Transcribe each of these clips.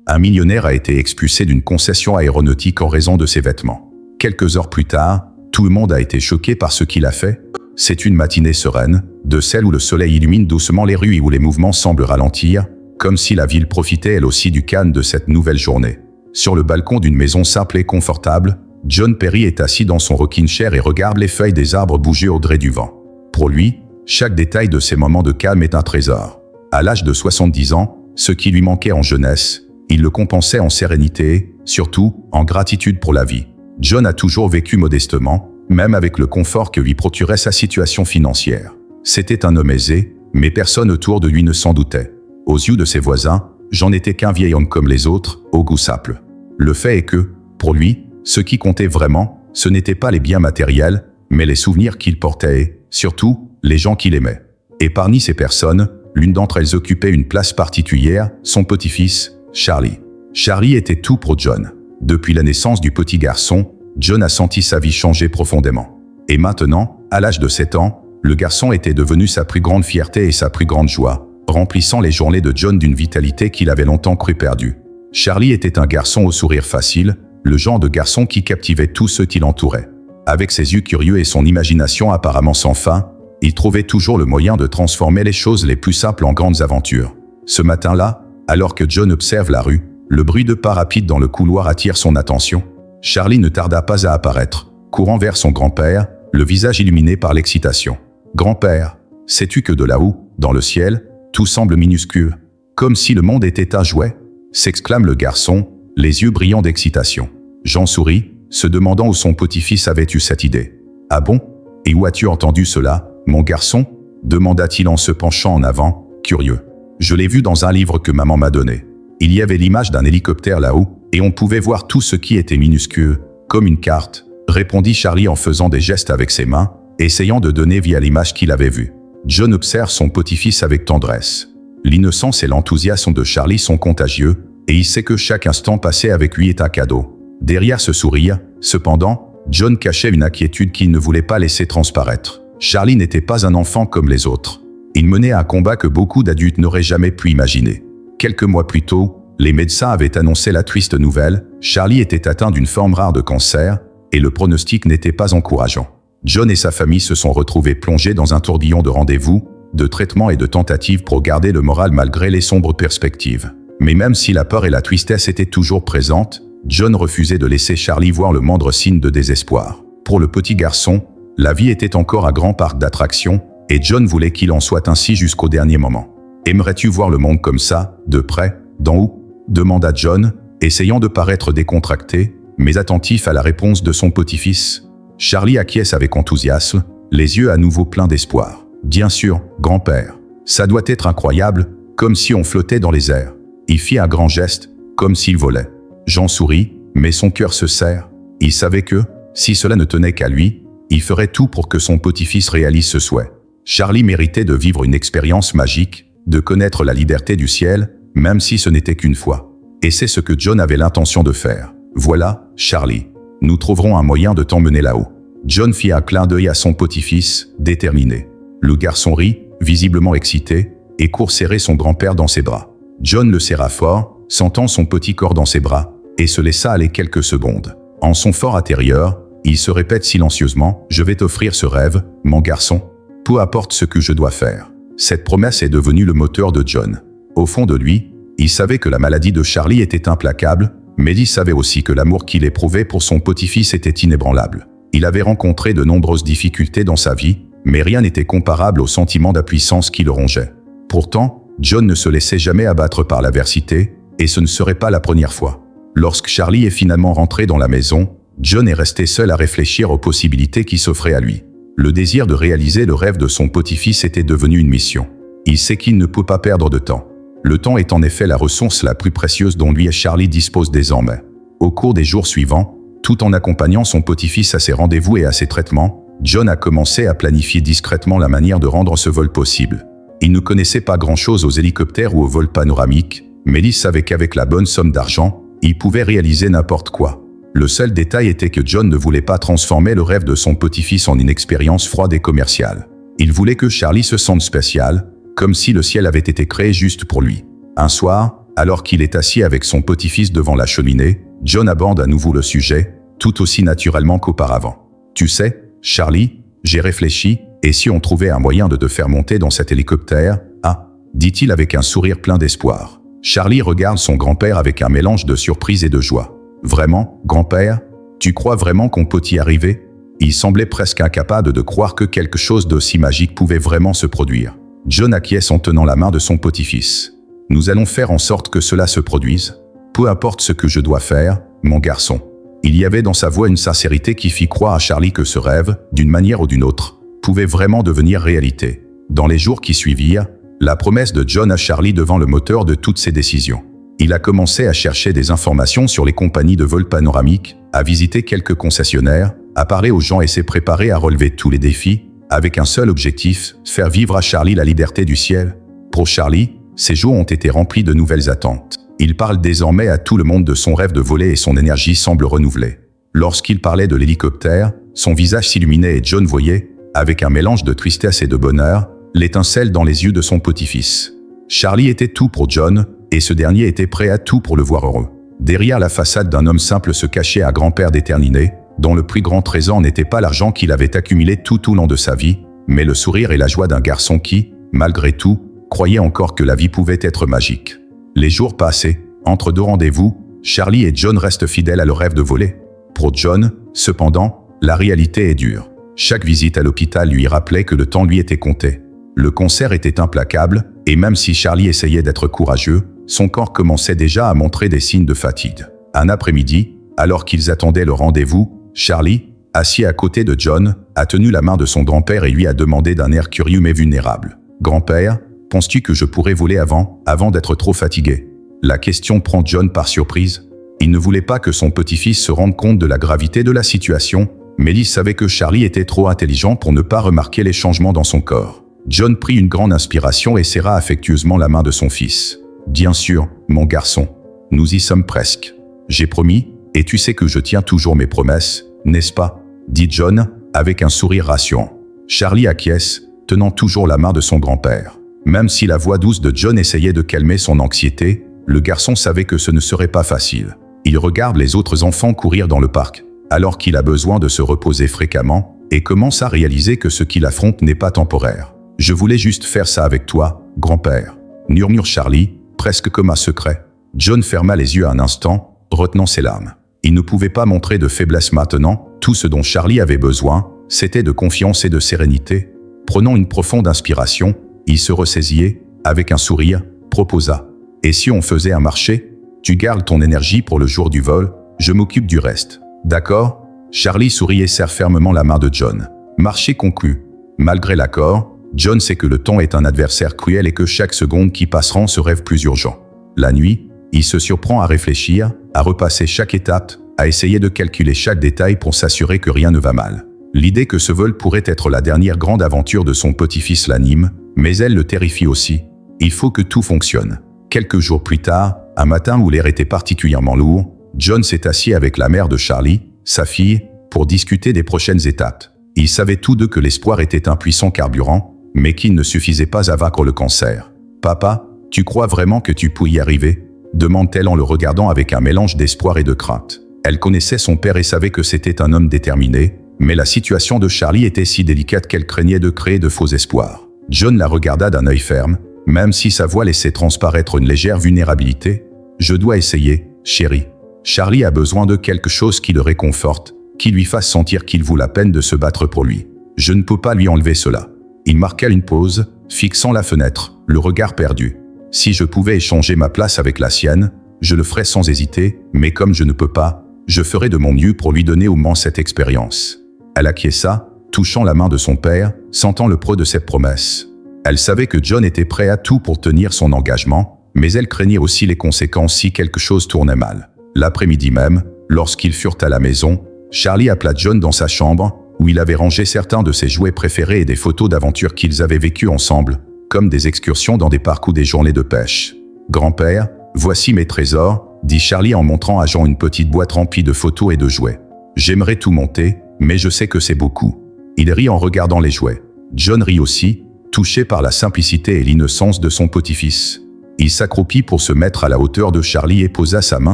Un millionnaire a été expulsé d'une concession aéronautique en raison de ses vêtements. Quelques heures plus tard, tout le monde a été choqué par ce qu'il a fait. C'est une matinée sereine, de celle où le soleil illumine doucement les rues et où les mouvements semblent ralentir, comme si la ville profitait elle aussi du calme de cette nouvelle journée. Sur le balcon d'une maison simple et confortable, John Perry est assis dans son rocking chair et regarde les feuilles des arbres bouger au gré du vent. Pour lui, chaque détail de ces moments de calme est un trésor. À l'âge de 70 ans, ce qui lui manquait en jeunesse, il le compensait en sérénité, surtout en gratitude pour la vie. John a toujours vécu modestement, même avec le confort que lui procurait sa situation financière. C'était un homme aisé, mais personne autour de lui ne s'en doutait. Aux yeux de ses voisins, j'en étais qu'un vieil homme comme les autres, au goût simple. Le fait est que, pour lui, ce qui comptait vraiment, ce n'étaient pas les biens matériels, mais les souvenirs qu'il portait et, surtout, les gens qu'il aimait. Et parmi ces personnes, l'une d'entre elles occupait une place particulière, son petit-fils, Charlie. Charlie était tout pour John. Depuis la naissance du petit garçon, John a senti sa vie changer profondément. Et maintenant, à l'âge de 7 ans, le garçon était devenu sa plus grande fierté et sa plus grande joie, remplissant les journées de John d'une vitalité qu'il avait longtemps cru perdue. Charlie était un garçon au sourire facile, le genre de garçon qui captivait tous ceux qui l'entouraient. Avec ses yeux curieux et son imagination apparemment sans fin, il trouvait toujours le moyen de transformer les choses les plus simples en grandes aventures. Ce matin-là, alors que John observe la rue, le bruit de pas rapides dans le couloir attire son attention. Charlie ne tarda pas à apparaître, courant vers son grand-père, le visage illuminé par l'excitation. « Grand-père, sais-tu que de là-haut, dans le ciel, tout semble minuscule, comme si le monde était un jouet ?» s'exclame le garçon, les yeux brillants d'excitation. Jean sourit, se demandant où son petit-fils avait eu cette idée. « Ah bon? Et où as-tu entendu cela, mon garçon ?» demanda-t-il en se penchant en avant, curieux. « Je l'ai vu dans un livre que maman m'a donné. Il y avait l'image d'un hélicoptère là-haut, et on pouvait voir tout ce qui était minuscule, comme une carte, répondit Charlie en faisant des gestes avec ses mains, essayant de donner vie à l'image qu'il avait vue. John observe son petit-fils avec tendresse. L'innocence et l'enthousiasme de Charlie sont contagieux, et il sait que chaque instant passé avec lui est un cadeau. Derrière ce sourire, cependant, John cachait une inquiétude qu'il ne voulait pas laisser transparaître. Charlie n'était pas un enfant comme les autres. Il menait un combat que beaucoup d'adultes n'auraient jamais pu imaginer. Quelques mois plus tôt, les médecins avaient annoncé la triste nouvelle, Charlie était atteint d'une forme rare de cancer, et le pronostic n'était pas encourageant. John et sa famille se sont retrouvés plongés dans un tourbillon de rendez-vous, de traitements et de tentatives pour garder le moral malgré les sombres perspectives. Mais même si la peur et la tristesse étaient toujours présentes, John refusait de laisser Charlie voir le moindre signe de désespoir. Pour le petit garçon, la vie était encore un grand parc d'attractions, et John voulait qu'il en soit ainsi jusqu'au dernier moment. « Aimerais-tu voir le monde comme ça, de près, d'en haut ?» demanda John, essayant de paraître décontracté, mais attentif à la réponse de son petit-fils. Charlie acquiesce avec enthousiasme, les yeux à nouveau pleins d'espoir. « Bien sûr, grand-père. Ça doit être incroyable, comme si on flottait dans les airs. » Il fit un grand geste, comme s'il volait. Jean sourit, mais son cœur se serre. Il savait que, si cela ne tenait qu'à lui, il ferait tout pour que son petit-fils réalise ce souhait. Charlie méritait de vivre une expérience magique, de connaître la liberté du ciel, même si ce n'était qu'une fois. Et c'est ce que John avait l'intention de faire. « Voilà, Charlie. Nous trouverons un moyen de t'emmener là-haut. » John fit un clin d'œil à son petit-fils, déterminé. Le garçon rit, visiblement excité, et court serrer son grand-père dans ses bras. John le serra fort, sentant son petit corps dans ses bras, et se laissa aller quelques secondes. En son fort intérieur, il se répète silencieusement « Je vais t'offrir ce rêve, mon garçon. Peu importe ce que je dois faire. » Cette promesse est devenue le moteur de John. Au fond de lui, il savait que la maladie de Charlie était implacable, mais il savait aussi que l'amour qu'il éprouvait pour son petit-fils était inébranlable. Il avait rencontré de nombreuses difficultés dans sa vie, mais rien n'était comparable au sentiment d'impuissance qui le rongeait. Pourtant, John ne se laissait jamais abattre par l'adversité, et ce ne serait pas la première fois. Lorsque Charlie est finalement rentré dans la maison, John est resté seul à réfléchir aux possibilités qui s'offraient à lui. Le désir de réaliser le rêve de son petit-fils était devenu une mission. Il sait qu'il ne peut pas perdre de temps. Le temps est en effet la ressource la plus précieuse dont lui et Charlie disposent désormais. Au cours des jours suivants, tout en accompagnant son petit-fils à ses rendez-vous et à ses traitements, John a commencé à planifier discrètement la manière de rendre ce vol possible. Il ne connaissait pas grand-chose aux hélicoptères ou aux vols panoramiques, mais il savait qu'avec la bonne somme d'argent, il pouvait réaliser n'importe quoi. Le seul détail était que John ne voulait pas transformer le rêve de son petit-fils en une expérience froide et commerciale. Il voulait que Charlie se sente spécial, comme si le ciel avait été créé juste pour lui. Un soir, Alors qu'il est assis avec son petit-fils devant la cheminée, John aborde à nouveau le sujet, tout aussi naturellement qu'auparavant. « Tu sais, Charlie, j'ai réfléchi, et si on trouvait un moyen de te faire monter dans cet hélicoptère, ah ?» dit-il avec un sourire plein d'espoir. Charlie regarde son grand-père avec un mélange de surprise et de joie. « Vraiment, grand-père? Tu crois vraiment qu'on peut y arriver ?» Il semblait presque incapable de croire que quelque chose d'aussi magique pouvait vraiment se produire. John acquiesce en tenant la main de son petit-fils. « Nous allons faire en sorte que cela se produise. Peu importe ce que je dois faire, mon garçon. » Il y avait dans sa voix une sincérité qui fit croire à Charlie que ce rêve, d'une manière ou d'une autre, pouvait vraiment devenir réalité. Dans les jours qui suivirent, la promesse de John à Charlie devint le moteur de toutes ses décisions. Il a commencé à chercher des informations sur les compagnies de vol panoramiques, à visiter quelques concessionnaires, à parler aux gens et s'est préparé à relever tous les défis, avec un seul objectif, faire vivre à Charlie la liberté du ciel. Pour Charlie, ces jours ont été remplis de nouvelles attentes. Il parle désormais à tout le monde de son rêve de voler et son énergie semble renouvelée. Lorsqu'il parlait de l'hélicoptère, son visage s'illuminait et John voyait, avec un mélange de tristesse et de bonheur, l'étincelle dans les yeux de son petit-fils. Charlie était tout pour John, et ce dernier était prêt à tout pour le voir heureux. Derrière la façade d'un homme simple se cachait un grand-père déterminé, dont le plus grand trésor n'était pas l'argent qu'il avait accumulé tout au long de sa vie, mais le sourire et la joie d'un garçon qui, malgré tout, croyait encore que la vie pouvait être magique. Les jours passaient, entre deux rendez-vous, Charlie et John restent fidèles à leur rêve de voler. Pour John, cependant, la réalité est dure. Chaque visite à l'hôpital lui rappelait que le temps lui était compté. Le concert était implacable, et même si Charlie essayait d'être courageux, son corps commençait déjà à montrer des signes de fatigue. Un après-midi, alors qu'ils attendaient le rendez-vous, Charlie, assis à côté de John, a tenu la main de son grand-père et lui a demandé d'un air curieux mais vulnérable. « Grand-père, penses-tu que je pourrais voler avant d'être trop fatigué ?» La question prend John par surprise. Il ne voulait pas que son petit-fils se rende compte de la gravité de la situation, mais il savait que Charlie était trop intelligent pour ne pas remarquer les changements dans son corps. John prit une grande inspiration et serra affectueusement la main de son fils. « Bien sûr, mon garçon. Nous y sommes presque. J'ai promis, et tu sais que je tiens toujours mes promesses, n'est-ce pas ?» dit John, avec un sourire rassurant. Charlie acquiesce, tenant toujours la main de son grand-père. Même si la voix douce de John essayait de calmer son anxiété, le garçon savait que ce ne serait pas facile. Il regarde les autres enfants courir dans le parc, alors qu'il a besoin de se reposer fréquemment, et commence à réaliser que ce qu'il affronte n'est pas temporaire. « Je voulais juste faire ça avec toi, grand-père », murmure Charlie, presque comme un secret. John ferma les yeux un instant, retenant ses larmes. Il ne pouvait pas montrer de faiblesse maintenant, tout ce dont Charlie avait besoin, c'était de confiance et de sérénité. Prenant une profonde inspiration, il se ressaisit, avec un sourire, proposa. « Et si on faisait un marché? Tu gardes ton énergie pour le jour du vol, je m'occupe du reste. » « D'accord ?» Charlie sourit et serre fermement la main de John. Marché conclu. Malgré l'accord, John sait que le temps est un adversaire cruel et que chaque seconde qui passe rend ce rêve plus urgent. La nuit, il se surprend à réfléchir, à repasser chaque étape, à essayer de calculer chaque détail pour s'assurer que rien ne va mal. L'idée que ce vol pourrait être la dernière grande aventure de son petit-fils l'anime, mais elle le terrifie aussi. Il faut que tout fonctionne. Quelques jours plus tard, un matin où l'air était particulièrement lourd, John s'est assis avec la mère de Charlie, sa fille, pour discuter des prochaines étapes. Ils savaient tous deux que l'espoir était un puissant carburant, mais qu'il ne suffisait pas à vaincre le cancer. « Papa, tu crois vraiment que tu peux y arriver ?» demande-t-elle en le regardant avec un mélange d'espoir et de crainte. Elle connaissait son père et savait que c'était un homme déterminé, mais la situation de Charlie était si délicate qu'elle craignait de créer de faux espoirs. John la regarda d'un œil ferme, même si sa voix laissait transparaître une légère vulnérabilité. « Je dois essayer, chérie. Charlie a besoin de quelque chose qui le réconforte, qui lui fasse sentir qu'il vaut la peine de se battre pour lui. Je ne peux pas lui enlever cela. » Il marqua une pause, fixant la fenêtre, le regard perdu. « Si je pouvais échanger ma place avec la sienne, je le ferais sans hésiter, mais comme je ne peux pas, je ferai de mon mieux pour lui donner au moins cette expérience. » Elle acquiesça, touchant la main de son père, sentant le poids de cette promesse. Elle savait que John était prêt à tout pour tenir son engagement, mais elle craignait aussi les conséquences si quelque chose tournait mal. L'après-midi même, lorsqu'ils furent à la maison, Charlie appela John dans sa chambre, où il avait rangé certains de ses jouets préférés et des photos d'aventures qu'ils avaient vécues ensemble, comme des excursions dans des parcs ou des journées de pêche. « Grand-père, voici mes trésors, » dit Charlie en montrant à Jean une petite boîte remplie de photos et de jouets. « J'aimerais tout monter, mais je sais que c'est beaucoup. » Il rit en regardant les jouets. John rit aussi, touché par la simplicité et l'innocence de son petit-fils. « Il s'accroupit pour se mettre à la hauteur de Charlie et posa sa main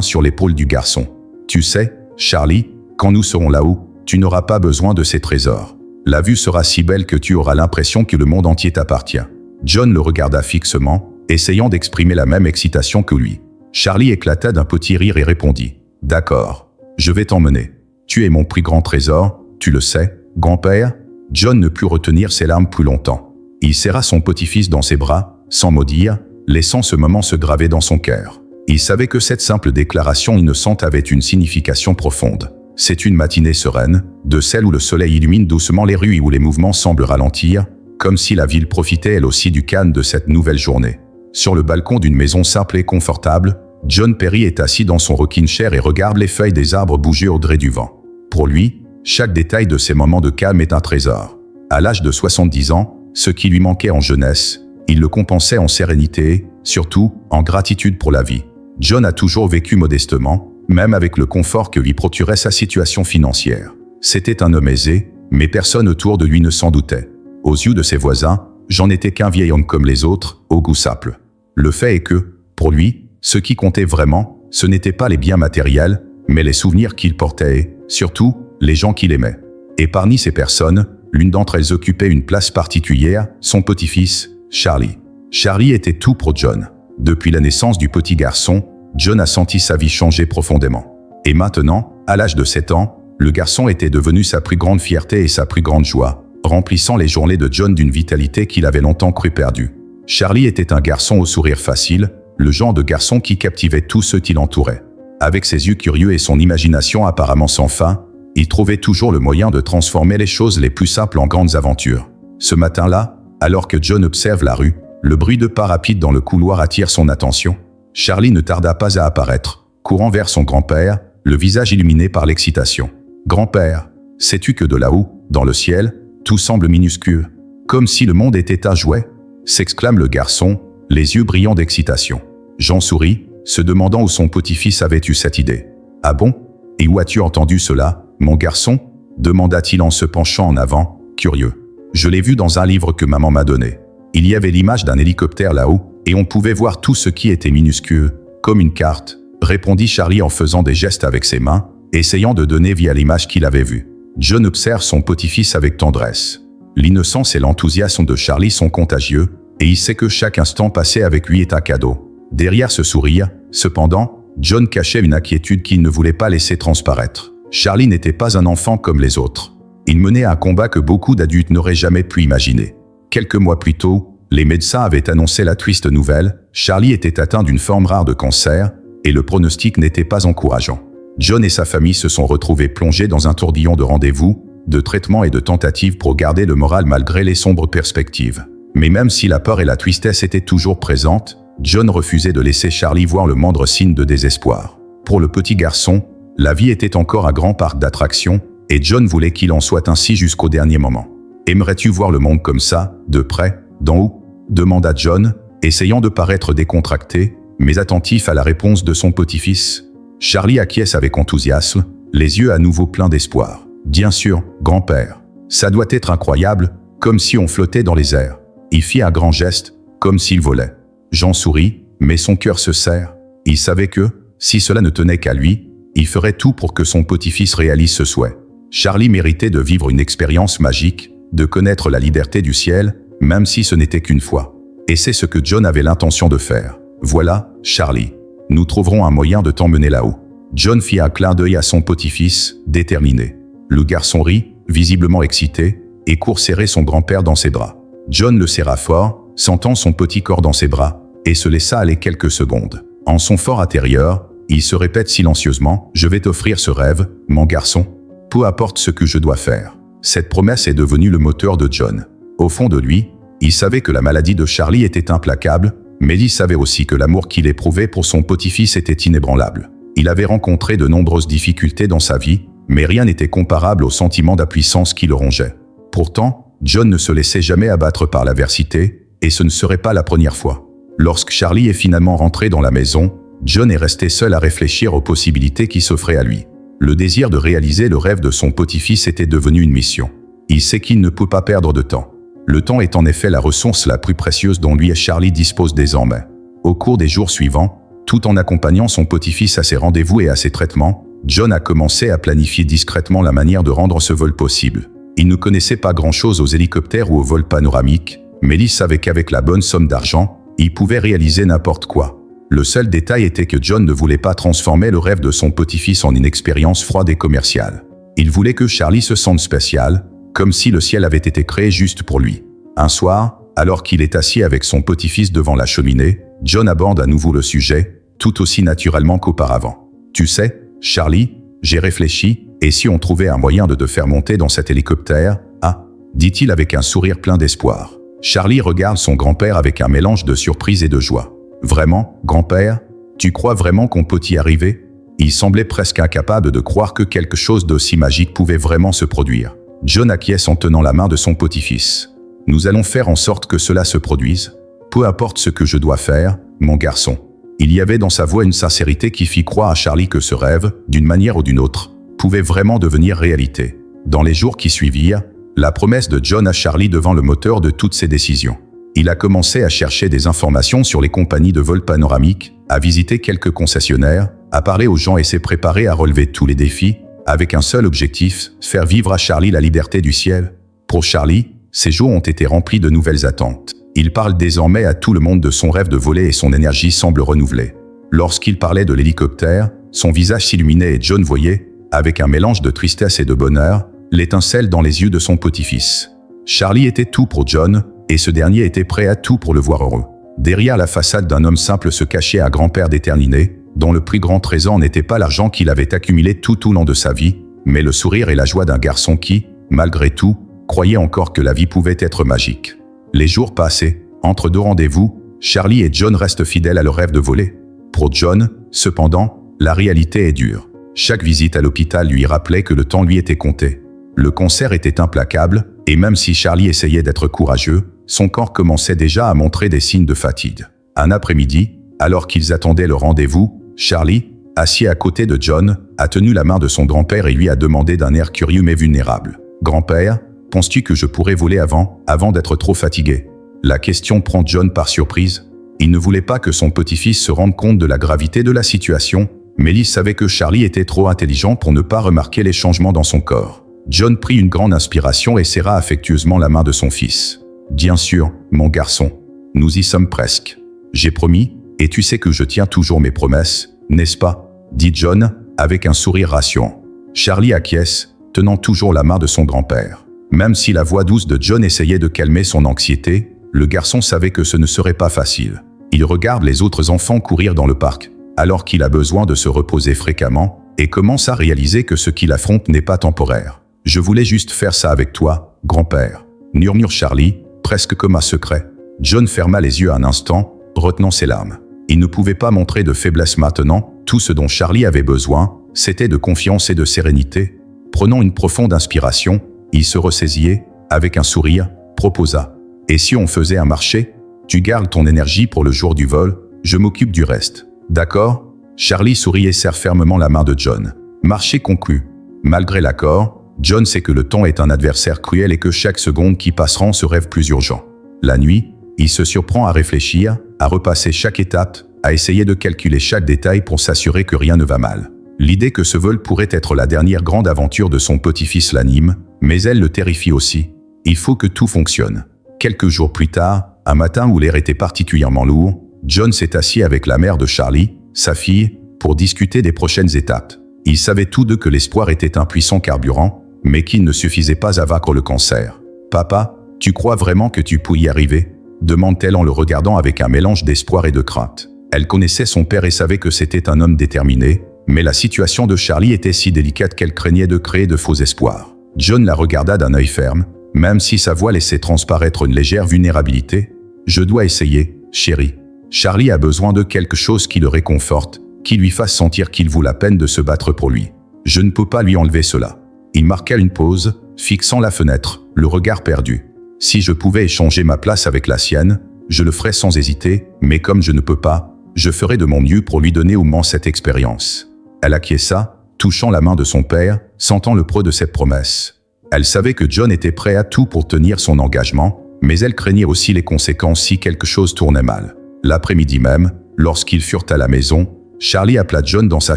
sur l'épaule du garçon. « Tu sais, Charlie, quand nous serons là-haut, tu n'auras pas besoin de ces trésors. La vue sera si belle que tu auras l'impression que le monde entier t'appartient. » John le regarda fixement, essayant d'exprimer la même excitation que lui. Charlie éclata d'un petit rire et répondit « D'accord, je vais t'emmener. Tu es mon plus grand trésor, tu le sais, grand-père ?» John ne put retenir ses larmes plus longtemps. Il serra son petit-fils dans ses bras, sans mot dire, laissant ce moment se graver dans son cœur. Il savait que cette simple déclaration innocente avait une signification profonde. C'est une matinée sereine, de celle où le soleil illumine doucement les rues et où les mouvements semblent ralentir, comme si la ville profitait elle aussi du calme de cette nouvelle journée. Sur le balcon d'une maison simple et confortable, John Perry est assis dans son rocking chair et regarde les feuilles des arbres bouger au gré du vent. Pour lui, chaque détail de ces moments de calme est un trésor. À l'âge de 70 ans, ce qui lui manquait en jeunesse, il le compensait en sérénité, surtout en gratitude pour la vie. John a toujours vécu modestement, même avec le confort que lui procurait sa situation financière. C'était un homme aisé, mais personne autour de lui ne s'en doutait. Aux yeux de ses voisins, j'en étais qu'un vieil homme comme les autres, au goût simple. Le fait est que, pour lui, ce qui comptait vraiment, ce n'étaient pas les biens matériels, mais les souvenirs qu'il portait et, surtout, les gens qu'il aimait. Et parmi ces personnes, l'une d'entre elles occupait une place particulière, son petit-fils, Charlie. Charlie était tout pour John. Depuis la naissance du petit garçon, John a senti sa vie changer profondément. Et maintenant, à l'âge de 7 ans, le garçon était devenu sa plus grande fierté et sa plus grande joie, remplissant les journées de John d'une vitalité qu'il avait longtemps cru perdue. Charlie était un garçon au sourire facile, le genre de garçon qui captivait tous ceux qui l'entouraient. Avec ses yeux curieux et son imagination apparemment sans fin, il trouvait toujours le moyen de transformer les choses les plus simples en grandes aventures. Ce matin-là, alors que John observe la rue, le bruit de pas rapides dans le couloir attire son attention. Charlie ne tarda pas à apparaître, courant vers son grand-père, le visage illuminé par l'excitation. « Grand-père, sais-tu que de là-haut, dans le ciel, tout semble minuscule, comme si le monde était un jouet ?» s'exclame le garçon, les yeux brillants d'excitation. Jean sourit, se demandant où son petit-fils avait eu cette idée. « Ah bon? Et où as-tu entendu cela, mon garçon ?» demanda-t-il en se penchant en avant, curieux. « Je l'ai vu dans un livre que maman m'a donné. Il y avait l'image d'un hélicoptère là-haut, et on pouvait voir tout ce qui était minuscule, comme une carte, » répondit Charlie en faisant des gestes avec ses mains, essayant de donner vie à l'image qu'il avait vue. John observe son petit-fils avec tendresse. L'innocence et l'enthousiasme de Charlie sont contagieux, et il sait que chaque instant passé avec lui est un cadeau. Derrière ce sourire, cependant, John cachait une inquiétude qu'il ne voulait pas laisser transparaître. Charlie n'était pas un enfant comme les autres. Il menait un combat que beaucoup d'adultes n'auraient jamais pu imaginer. Quelques mois plus tôt, les médecins avaient annoncé la triste nouvelle, Charlie était atteint d'une forme rare de cancer, et le pronostic n'était pas encourageant. John et sa famille se sont retrouvés plongés dans un tourbillon de rendez-vous, de traitements et de tentatives pour garder le moral malgré les sombres perspectives. Mais même si la peur et la tristesse étaient toujours présentes, John refusait de laisser Charlie voir le moindre signe de désespoir. Pour le petit garçon, la vie était encore un grand parc d'attractions, et John voulait qu'il en soit ainsi jusqu'au dernier moment. « Aimerais-tu voir le monde comme ça, de près, d'en haut ?» demanda John, essayant de paraître décontracté, mais attentif à la réponse de son petit-fils. Charlie acquiesce avec enthousiasme, les yeux à nouveau pleins d'espoir. « Bien sûr, grand-père. Ça doit être incroyable, comme si on flottait dans les airs. » Il fit un grand geste, comme s'il volait. Jean sourit, mais son cœur se serre. Il savait que, si cela ne tenait qu'à lui, il ferait tout pour que son petit-fils réalise ce souhait. Charlie méritait de vivre une expérience magique, de connaître la liberté du ciel, même si ce n'était qu'une fois. Et c'est ce que John avait l'intention de faire. « Voilà, Charlie. Nous trouverons un moyen de t'emmener là-haut. » John fit un clin d'œil à son petit-fils, déterminé. Le garçon rit, visiblement excité, et court serrer son grand-père dans ses bras. John le serra fort, sentant son petit corps dans ses bras, et se laissa aller quelques secondes. En son fort intérieur, il se répète silencieusement « Je vais t'offrir ce rêve, mon garçon. Peu importe ce que je dois faire. » Cette promesse est devenue le moteur de John. Au fond de lui, il savait que la maladie de Charlie était implacable, mais il savait aussi que l'amour qu'il éprouvait pour son petit-fils était inébranlable. Il avait rencontré de nombreuses difficultés dans sa vie, mais rien n'était comparable au sentiment d'impuissance qui le rongeait. Pourtant, John ne se laissait jamais abattre par l'adversité, et ce ne serait pas la première fois. Lorsque Charlie est finalement rentré dans la maison, John est resté seul à réfléchir aux possibilités qui s'offraient à lui. Le désir de réaliser le rêve de son petit-fils était devenu une mission. Il sait qu'il ne peut pas perdre de temps. Le temps est en effet la ressource la plus précieuse dont lui et Charlie disposent désormais. Au cours des jours suivants, tout en accompagnant son petit-fils à ses rendez-vous et à ses traitements, John a commencé à planifier discrètement la manière de rendre ce vol possible. Il ne connaissait pas grand-chose aux hélicoptères ou au vol panoramique, mais il savait qu'avec la bonne somme d'argent, il pouvait réaliser n'importe quoi. Le seul détail était que John ne voulait pas transformer le rêve de son petit-fils en une expérience froide et commerciale. Il voulait que Charlie se sente spécial, comme si le ciel avait été créé juste pour lui. Un soir, alors qu'il est assis avec son petit-fils devant la cheminée, John aborde à nouveau le sujet, tout aussi naturellement qu'auparavant. « Tu sais, Charlie, j'ai réfléchi, et si on trouvait un moyen de te faire monter dans cet hélicoptère, ah ?» dit-il avec un sourire plein d'espoir. Charlie regarde son grand-père avec un mélange de surprise et de joie. « Vraiment, grand-père? Tu crois vraiment qu'on peut y arriver ?» Il semblait presque incapable de croire que quelque chose d'aussi magique pouvait vraiment se produire. John acquiesce en tenant la main de son petit-fils. « Nous allons faire en sorte que cela se produise. Peu importe ce que je dois faire, mon garçon. » Il y avait dans sa voix une sincérité qui fit croire à Charlie que ce rêve, d'une manière ou d'une autre, pouvait vraiment devenir réalité. Dans les jours qui suivirent, la promesse de John à Charlie devint le moteur de toutes ses décisions. Il a commencé à chercher des informations sur les compagnies de vol panoramiques, à visiter quelques concessionnaires, à parler aux gens et s'est préparé à relever tous les défis, avec un seul objectif, faire vivre à Charlie la liberté du ciel. Pour Charlie, ces jours ont été remplis de nouvelles attentes. Il parle désormais à tout le monde de son rêve de voler et son énergie semble renouvelée. Lorsqu'il parlait de l'hélicoptère, son visage s'illuminait et John voyait, avec un mélange de tristesse et de bonheur, l'étincelle dans les yeux de son petit-fils. Charlie était tout pour John, et ce dernier était prêt à tout pour le voir heureux. Derrière la façade d'un homme simple se cachait un grand-père déterminé, dont le plus grand trésor n'était pas l'argent qu'il avait accumulé tout au long de sa vie, mais le sourire et la joie d'un garçon qui, malgré tout, croyait encore que la vie pouvait être magique. Les jours passaient, entre deux rendez-vous, Charlie et John restent fidèles à leur rêve de voler. Pour John, cependant, la réalité est dure. Chaque visite à l'hôpital lui rappelait que le temps lui était compté. Le cancer était implacable, et même si Charlie essayait d'être courageux, son corps commençait déjà à montrer des signes de fatigue. Un après-midi, alors qu'ils attendaient le rendez-vous, Charlie, assis à côté de John, a tenu la main de son grand-père et lui a demandé d'un air curieux mais vulnérable. « Grand-père, penses-tu que je pourrais voler avant d'être trop fatigué ?» La question prend John par surprise. Il ne voulait pas que son petit-fils se rende compte de la gravité de la situation, mais il savait que Charlie était trop intelligent pour ne pas remarquer les changements dans son corps. John prit une grande inspiration et serra affectueusement la main de son fils. « Bien sûr, mon garçon, nous y sommes presque. J'ai promis, et tu sais que je tiens toujours mes promesses, n'est-ce pas ?» dit John, avec un sourire rassurant. Charlie acquiesce, tenant toujours la main de son grand-père. Même si la voix douce de John essayait de calmer son anxiété, le garçon savait que ce ne serait pas facile. Il regarde les autres enfants courir dans le parc, alors qu'il a besoin de se reposer fréquemment, et commence à réaliser que ce qu'il affronte n'est pas temporaire. « Je voulais juste faire ça avec toi, grand-père », murmure Charlie, presque comme un secret. John ferma les yeux un instant, retenant ses larmes. Il ne pouvait pas montrer de faiblesse maintenant, tout ce dont Charlie avait besoin, c'était de confiance et de sérénité. Prenant une profonde inspiration, il se ressaisit, avec un sourire, proposa. « Et si on faisait un marché? Tu gardes ton énergie pour le jour du vol, je m'occupe du reste. » « D'accord ?» Charlie sourit et serre fermement la main de John. Marché conclu. Malgré l'accord, John sait que le temps est un adversaire cruel et que chaque seconde qui passe rend ce rêve plus urgent. La nuit, il se surprend à réfléchir, à repasser chaque étape, à essayer de calculer chaque détail pour s'assurer que rien ne va mal. L'idée que ce vol pourrait être la dernière grande aventure de son petit-fils l'anime, mais elle le terrifie aussi. Il faut que tout fonctionne. Quelques jours plus tard, un matin où l'air était particulièrement lourd, John s'est assis avec la mère de Charlie, sa fille, pour discuter des prochaines étapes. Ils savaient tous deux que l'espoir était un puissant carburant, mais qu'il ne suffisait pas à vaincre le cancer. « Papa, tu crois vraiment que tu peux y arriver ?» demande-t-elle en le regardant avec un mélange d'espoir et de crainte. Elle connaissait son père et savait que c'était un homme déterminé, mais la situation de Charlie était si délicate qu'elle craignait de créer de faux espoirs. John la regarda d'un œil ferme, même si sa voix laissait transparaître une légère vulnérabilité. « Je dois essayer, chérie. Charlie a besoin de quelque chose qui le réconforte, qui lui fasse sentir qu'il vaut la peine de se battre pour lui. Je ne peux pas lui enlever cela. » Il marqua une pause, fixant la fenêtre, le regard perdu. « Si je pouvais échanger ma place avec la sienne, je le ferais sans hésiter, mais comme je ne peux pas, je ferai de mon mieux pour lui donner au moins cette expérience. » Elle acquiesça, touchant la main de son père, sentant le poids de cette promesse. Elle savait que John était prêt à tout pour tenir son engagement, mais elle craignait aussi les conséquences si quelque chose tournait mal. L'après-midi même, lorsqu'ils furent à la maison, Charlie appela John dans sa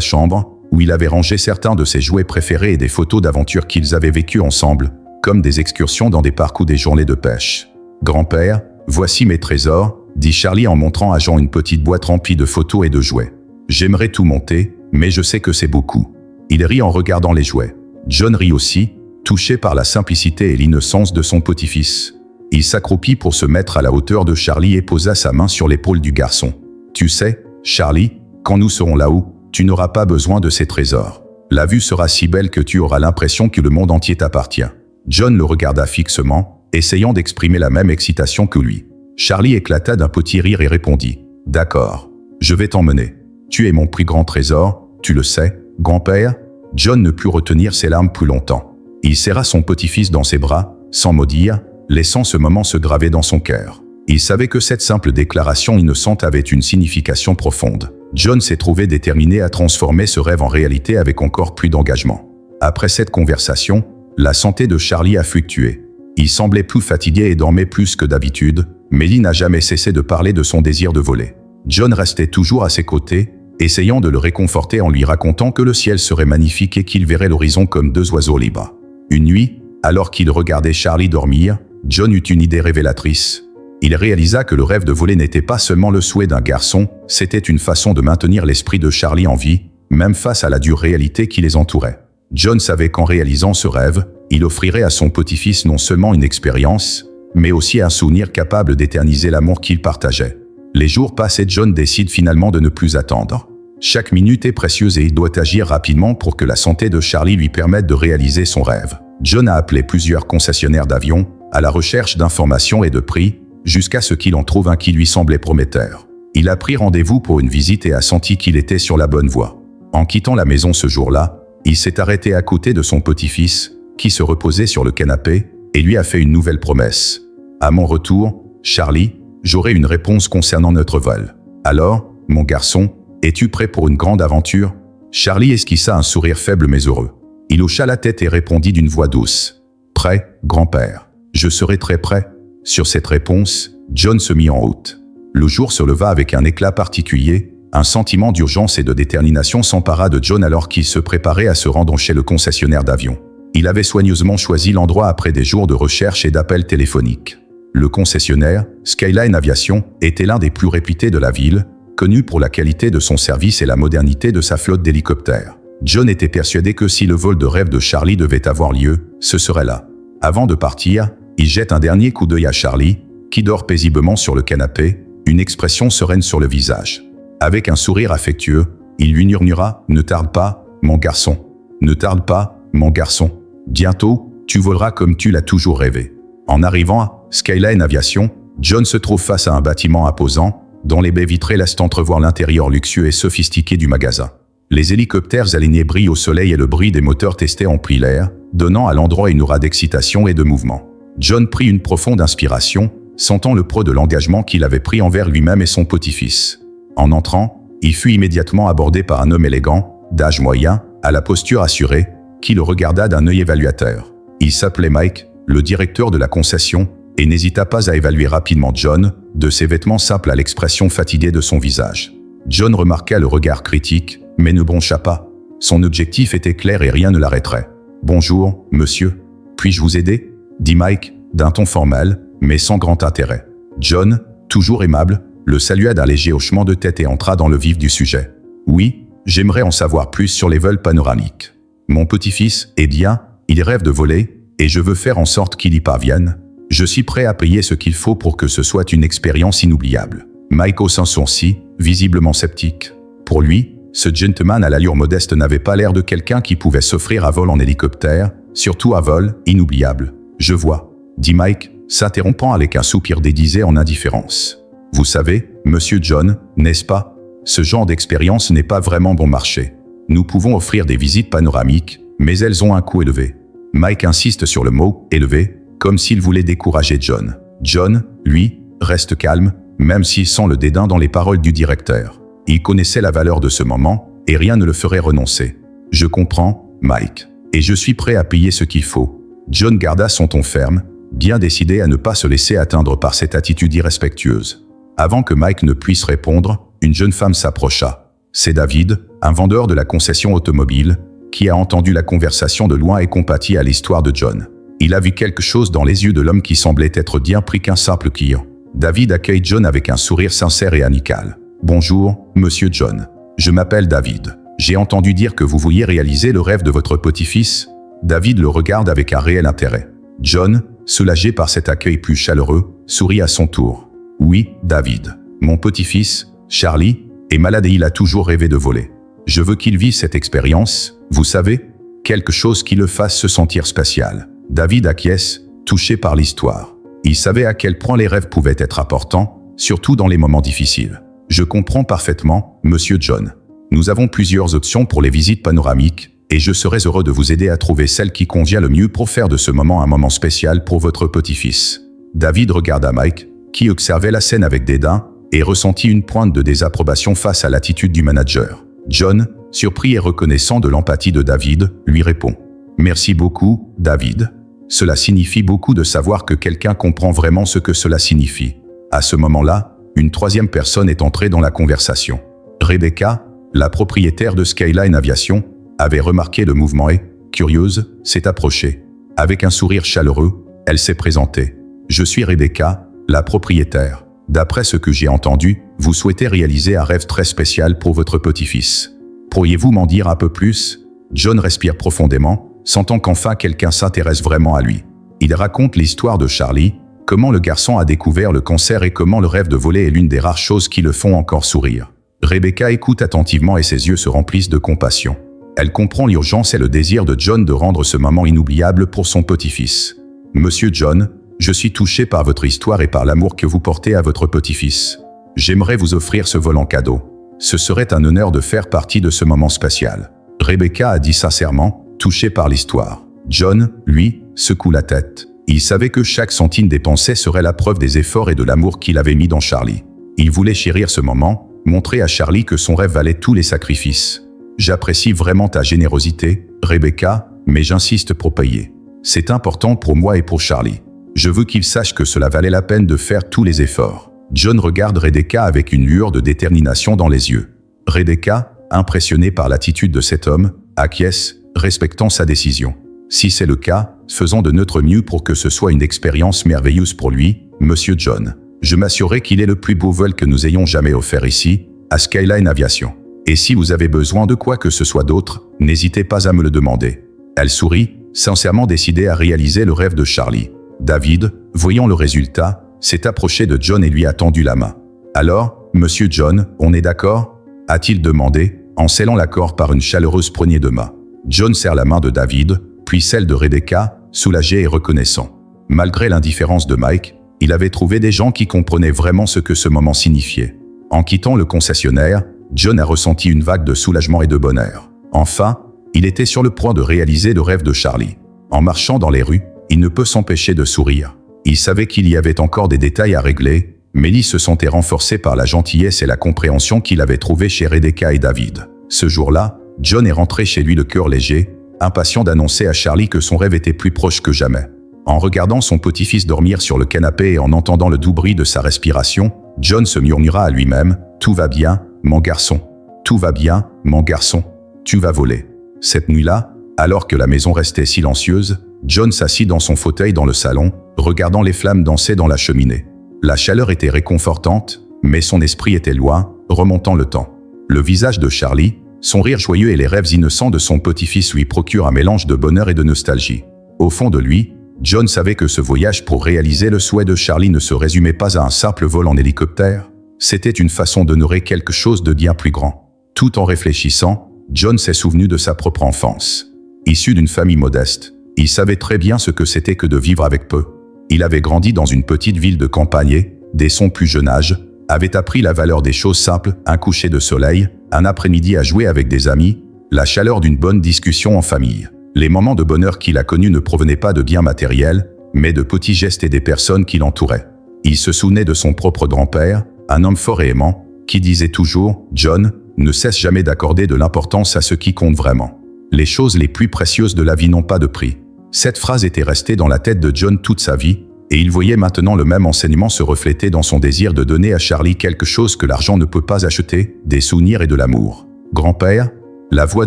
chambre, où il avait rangé certains de ses jouets préférés et des photos d'aventures qu'ils avaient vécues ensemble, comme des excursions dans des parcs ou des journées de pêche. « Grand-père, voici mes trésors », dit Charlie en montrant à Jean une petite boîte remplie de photos et de jouets. « J'aimerais tout monter, mais je sais que c'est beaucoup. » Il rit en regardant les jouets. John rit aussi, touché par la simplicité et l'innocence de son petit-fils. Il s'accroupit pour se mettre à la hauteur de Charlie et posa sa main sur l'épaule du garçon. « Tu sais, Charlie, quand nous serons là-haut, tu n'auras pas besoin de ces trésors. La vue sera si belle que tu auras l'impression que le monde entier t'appartient. » John le regarda fixement, essayant d'exprimer la même excitation que lui. Charlie éclata d'un petit rire et répondit « D'accord, je vais t'emmener. Tu es mon plus grand trésor, tu le sais, grand-père ?» John ne put retenir ses larmes plus longtemps. Il serra son petit-fils dans ses bras, sans mot dire, laissant ce moment se graver dans son cœur. Il savait que cette simple déclaration innocente avait une signification profonde. John s'est trouvé déterminé à transformer ce rêve en réalité avec encore plus d'engagement. Après cette conversation, la santé de Charlie a fluctué. Il semblait plus fatigué et dormait plus que d'habitude, mais il n'a jamais cessé de parler de son désir de voler. John restait toujours à ses côtés, essayant de le réconforter en lui racontant que le ciel serait magnifique et qu'il verrait l'horizon comme deux oiseaux libres. Une nuit, alors qu'il regardait Charlie dormir, John eut une idée révélatrice. Il réalisa que le rêve de voler n'était pas seulement le souhait d'un garçon, c'était une façon de maintenir l'esprit de Charlie en vie, même face à la dure réalité qui les entourait. John savait qu'en réalisant ce rêve, il offrirait à son petit-fils non seulement une expérience, mais aussi un souvenir capable d'éterniser l'amour qu'il partageait. Les jours passent et John décide finalement de ne plus attendre. Chaque minute est précieuse et il doit agir rapidement pour que la santé de Charlie lui permette de réaliser son rêve. John a appelé plusieurs concessionnaires d'avions, à la recherche d'informations et de prix, jusqu'à ce qu'il en trouve un qui lui semblait prometteur. Il a pris rendez-vous pour une visite et a senti qu'il était sur la bonne voie. En quittant la maison ce jour-là, il s'est arrêté à côté de son petit-fils, qui se reposait sur le canapé, et lui a fait une nouvelle promesse. « À mon retour, Charlie, j'aurai une réponse concernant notre vol. Alors, mon garçon, es-tu prêt pour une grande aventure ?» Charlie esquissa un sourire faible mais heureux. Il hocha la tête et répondit d'une voix douce. « Prêt, grand-père. Je serai très prêt. » Sur cette réponse, John se mit en route. Le jour se leva avec un éclat particulier, un sentiment d'urgence et de détermination s'empara de John alors qu'il se préparait à se rendre chez le concessionnaire d'avions. Il avait soigneusement choisi l'endroit après des jours de recherche et d'appels téléphoniques. Le concessionnaire, Skyline Aviation, était l'un des plus réputés de la ville, connu pour la qualité de son service et la modernité de sa flotte d'hélicoptères. John était persuadé que si le vol de rêve de Charlie devait avoir lieu, ce serait là. Avant de partir, il jette un dernier coup d'œil à Charlie, qui dort paisiblement sur le canapé, une expression sereine sur le visage. Avec un sourire affectueux, il lui murmura « Ne tarde pas, mon garçon. Ne tarde pas, mon garçon. Bientôt, tu voleras comme tu l'as toujours rêvé. » En arrivant à Skyline Aviation, John se trouve face à un bâtiment imposant, dont les baies vitrées laissent entrevoir l'intérieur luxueux et sophistiqué du magasin. Les hélicoptères alignés brillent au soleil et le bruit des moteurs testés emplit l'air, donnant à l'endroit une aura d'excitation et de mouvement. John prit une profonde inspiration, sentant le poids de l'engagement qu'il avait pris envers lui-même et son petit-fils. En entrant, il fut immédiatement abordé par un homme élégant, d'âge moyen, à la posture assurée, qui le regarda d'un œil évaluateur. Il s'appelait Mike, le directeur de la concession, et n'hésita pas à évaluer rapidement John, de ses vêtements simples à l'expression fatiguée de son visage. John remarqua le regard critique, mais ne broncha pas. Son objectif était clair et rien ne l'arrêterait. « Bonjour, monsieur. Puis-je vous aider ?» dit Mike, d'un ton formel, mais sans grand intérêt. John, toujours aimable, le salua d'un léger hochement de tête et entra dans le vif du sujet. « Oui, j'aimerais en savoir plus sur les vols panoramiques. Mon petit-fils, eh bien, il rêve de voler, et je veux faire en sorte qu'il y parvienne. Je suis prêt à payer ce qu'il faut pour que ce soit une expérience inoubliable. » Mike haussa un sourcil, visiblement sceptique. Pour lui, ce gentleman à l'allure modeste n'avait pas l'air de quelqu'un qui pouvait s'offrir un vol en hélicoptère, surtout un vol inoubliable. « Je vois, » dit Mike, s'interrompant avec un soupir déguisé en indifférence. « Vous savez, monsieur John, n'est-ce pas? Ce genre d'expérience n'est pas vraiment bon marché. Nous pouvons offrir des visites panoramiques, mais elles ont un coût élevé. » Mike insiste sur le mot « élevé », comme s'il voulait décourager John. John, lui, reste calme, même s'il sent le dédain dans les paroles du directeur. Il connaissait la valeur de ce moment, et rien ne le ferait renoncer. « Je comprends, Mike, et je suis prêt à payer ce qu'il faut. » John garda son ton ferme, bien décidé à ne pas se laisser atteindre par cette attitude irrespectueuse. Avant que Mike ne puisse répondre, une jeune femme s'approcha. C'est David, un vendeur de la concession automobile, qui a entendu la conversation de loin et compatit à l'histoire de John. Il a vu quelque chose dans les yeux de l'homme qui semblait être bien pris qu'un simple client. David accueille John avec un sourire sincère et amical. « Bonjour, monsieur John. Je m'appelle David. J'ai entendu dire que vous vouliez réaliser le rêve de votre petit-fils. » David le regarde avec un réel intérêt. John, soulagé par cet accueil plus chaleureux, sourit à son tour. « Oui, David. Mon petit-fils, Charlie, est malade et il a toujours rêvé de voler. Je veux qu'il vive cette expérience, vous savez, quelque chose qui le fasse se sentir spécial. » David acquiesce, touché par l'histoire. Il savait à quel point les rêves pouvaient être importants, surtout dans les moments difficiles. « Je comprends parfaitement, monsieur John. Nous avons plusieurs options pour les visites panoramiques, et je serais heureux de vous aider à trouver celle qui convient le mieux pour faire de ce moment un moment spécial pour votre petit-fils. » David regarda Mike, qui observait la scène avec dédain, et ressentit une pointe de désapprobation face à l'attitude du manager. John, surpris et reconnaissant de l'empathie de David, lui répond. « Merci beaucoup, David. Cela signifie beaucoup de savoir que quelqu'un comprend vraiment ce que cela signifie. » À ce moment-là, une troisième personne est entrée dans la conversation. Rebecca, la propriétaire de Skyline Aviation, avait remarqué le mouvement et, curieuse, s'est approchée. Avec un sourire chaleureux, elle s'est présentée. « Je suis Rebecca, la propriétaire. D'après ce que j'ai entendu, vous souhaitez réaliser un rêve très spécial pour votre petit-fils. Pourriez-vous m'en dire un peu plus ?» John respire profondément, sentant qu'enfin quelqu'un s'intéresse vraiment à lui. Il raconte l'histoire de Charlie, comment le garçon a découvert le cancer et comment le rêve de voler est l'une des rares choses qui le font encore sourire. Rebecca écoute attentivement et ses yeux se remplissent de compassion. Elle comprend l'urgence et le désir de John de rendre ce moment inoubliable pour son petit-fils. « Monsieur John, je suis touché par votre histoire et par l'amour que vous portez à votre petit-fils. J'aimerais vous offrir ce vol en cadeau. Ce serait un honneur de faire partie de ce moment spécial. » Rebecca a dit sincèrement, touchée par l'histoire. John, lui, secoue la tête. Il savait que chaque centime dépensé serait la preuve des efforts et de l'amour qu'il avait mis dans Charlie. Il voulait chérir ce moment, montrer à Charlie que son rêve valait tous les sacrifices. « J'apprécie vraiment ta générosité, Rebecca, mais j'insiste pour payer. C'est important pour moi et pour Charlie. Je veux qu'il sache que cela valait la peine de faire tous les efforts. » John regarde Rebecca avec une lueur de détermination dans les yeux. Rebecca, impressionnée par l'attitude de cet homme, acquiesce, respectant sa décision. « Si c'est le cas, faisons de notre mieux pour que ce soit une expérience merveilleuse pour lui, monsieur John. Je m'assurerai qu'il est le plus beau vol que nous ayons jamais offert ici, à Skyline Aviation. Et si vous avez besoin de quoi que ce soit d'autre, n'hésitez pas à me le demander. » Elle sourit, sincèrement décidée à réaliser le rêve de Charlie. David, voyant le résultat, s'est approché de John et lui a tendu la main. « Alors, monsieur John, on est d'accord ?» a-t-il demandé, en scellant l'accord par une chaleureuse poignée de main. John serre la main de David, puis celle de Rebecca, soulagé et reconnaissant. Malgré l'indifférence de Mike, il avait trouvé des gens qui comprenaient vraiment ce que ce moment signifiait. En quittant le concessionnaire, John a ressenti une vague de soulagement et de bonheur. Enfin, il était sur le point de réaliser le rêve de Charlie. En marchant dans les rues, il ne peut s'empêcher de sourire. Il savait qu'il y avait encore des détails à régler, mais il se sentait renforcé par la gentillesse et la compréhension qu'il avait trouvée chez Rebecca et David. Ce jour-là, John est rentré chez lui le cœur léger, impatient d'annoncer à Charlie que son rêve était plus proche que jamais. En regardant son petit-fils dormir sur le canapé et en entendant le doux bruit de sa respiration, John se murmura à lui-même « Tout va bien, mon garçon. Tout va bien, mon garçon. Tu vas voler. » Cette nuit-là, alors que la maison restait silencieuse, John s'assit dans son fauteuil dans le salon, regardant les flammes danser dans la cheminée. La chaleur était réconfortante, mais son esprit était loin, remontant le temps. Le visage de Charlie, son rire joyeux et les rêves innocents de son petit-fils lui procurent un mélange de bonheur et de nostalgie. Au fond de lui, John savait que ce voyage pour réaliser le souhait de Charlie ne se résumait pas à un simple vol en hélicoptère. C'était une façon d'honorer quelque chose de bien plus grand. Tout en réfléchissant, John s'est souvenu de sa propre enfance. Issu d'une famille modeste, il savait très bien ce que c'était que de vivre avec peu. Il avait grandi dans une petite ville de campagne et, dès son plus jeune âge, avait appris la valeur des choses simples, un coucher de soleil, un après-midi à jouer avec des amis, la chaleur d'une bonne discussion en famille. Les moments de bonheur qu'il a connus ne provenaient pas de biens matériels, mais de petits gestes et des personnes qui l'entouraient. Il se souvenait de son propre grand-père, un homme fort et aimant, qui disait toujours « John, ne cesse jamais d'accorder de l'importance à ce qui compte vraiment. Les choses les plus précieuses de la vie n'ont pas de prix. » Cette phrase était restée dans la tête de John toute sa vie, Et il voyait maintenant le même enseignement se refléter dans son désir de donner à Charlie quelque chose que l'argent ne peut pas acheter, des souvenirs et de l'amour. « Grand-père » La voix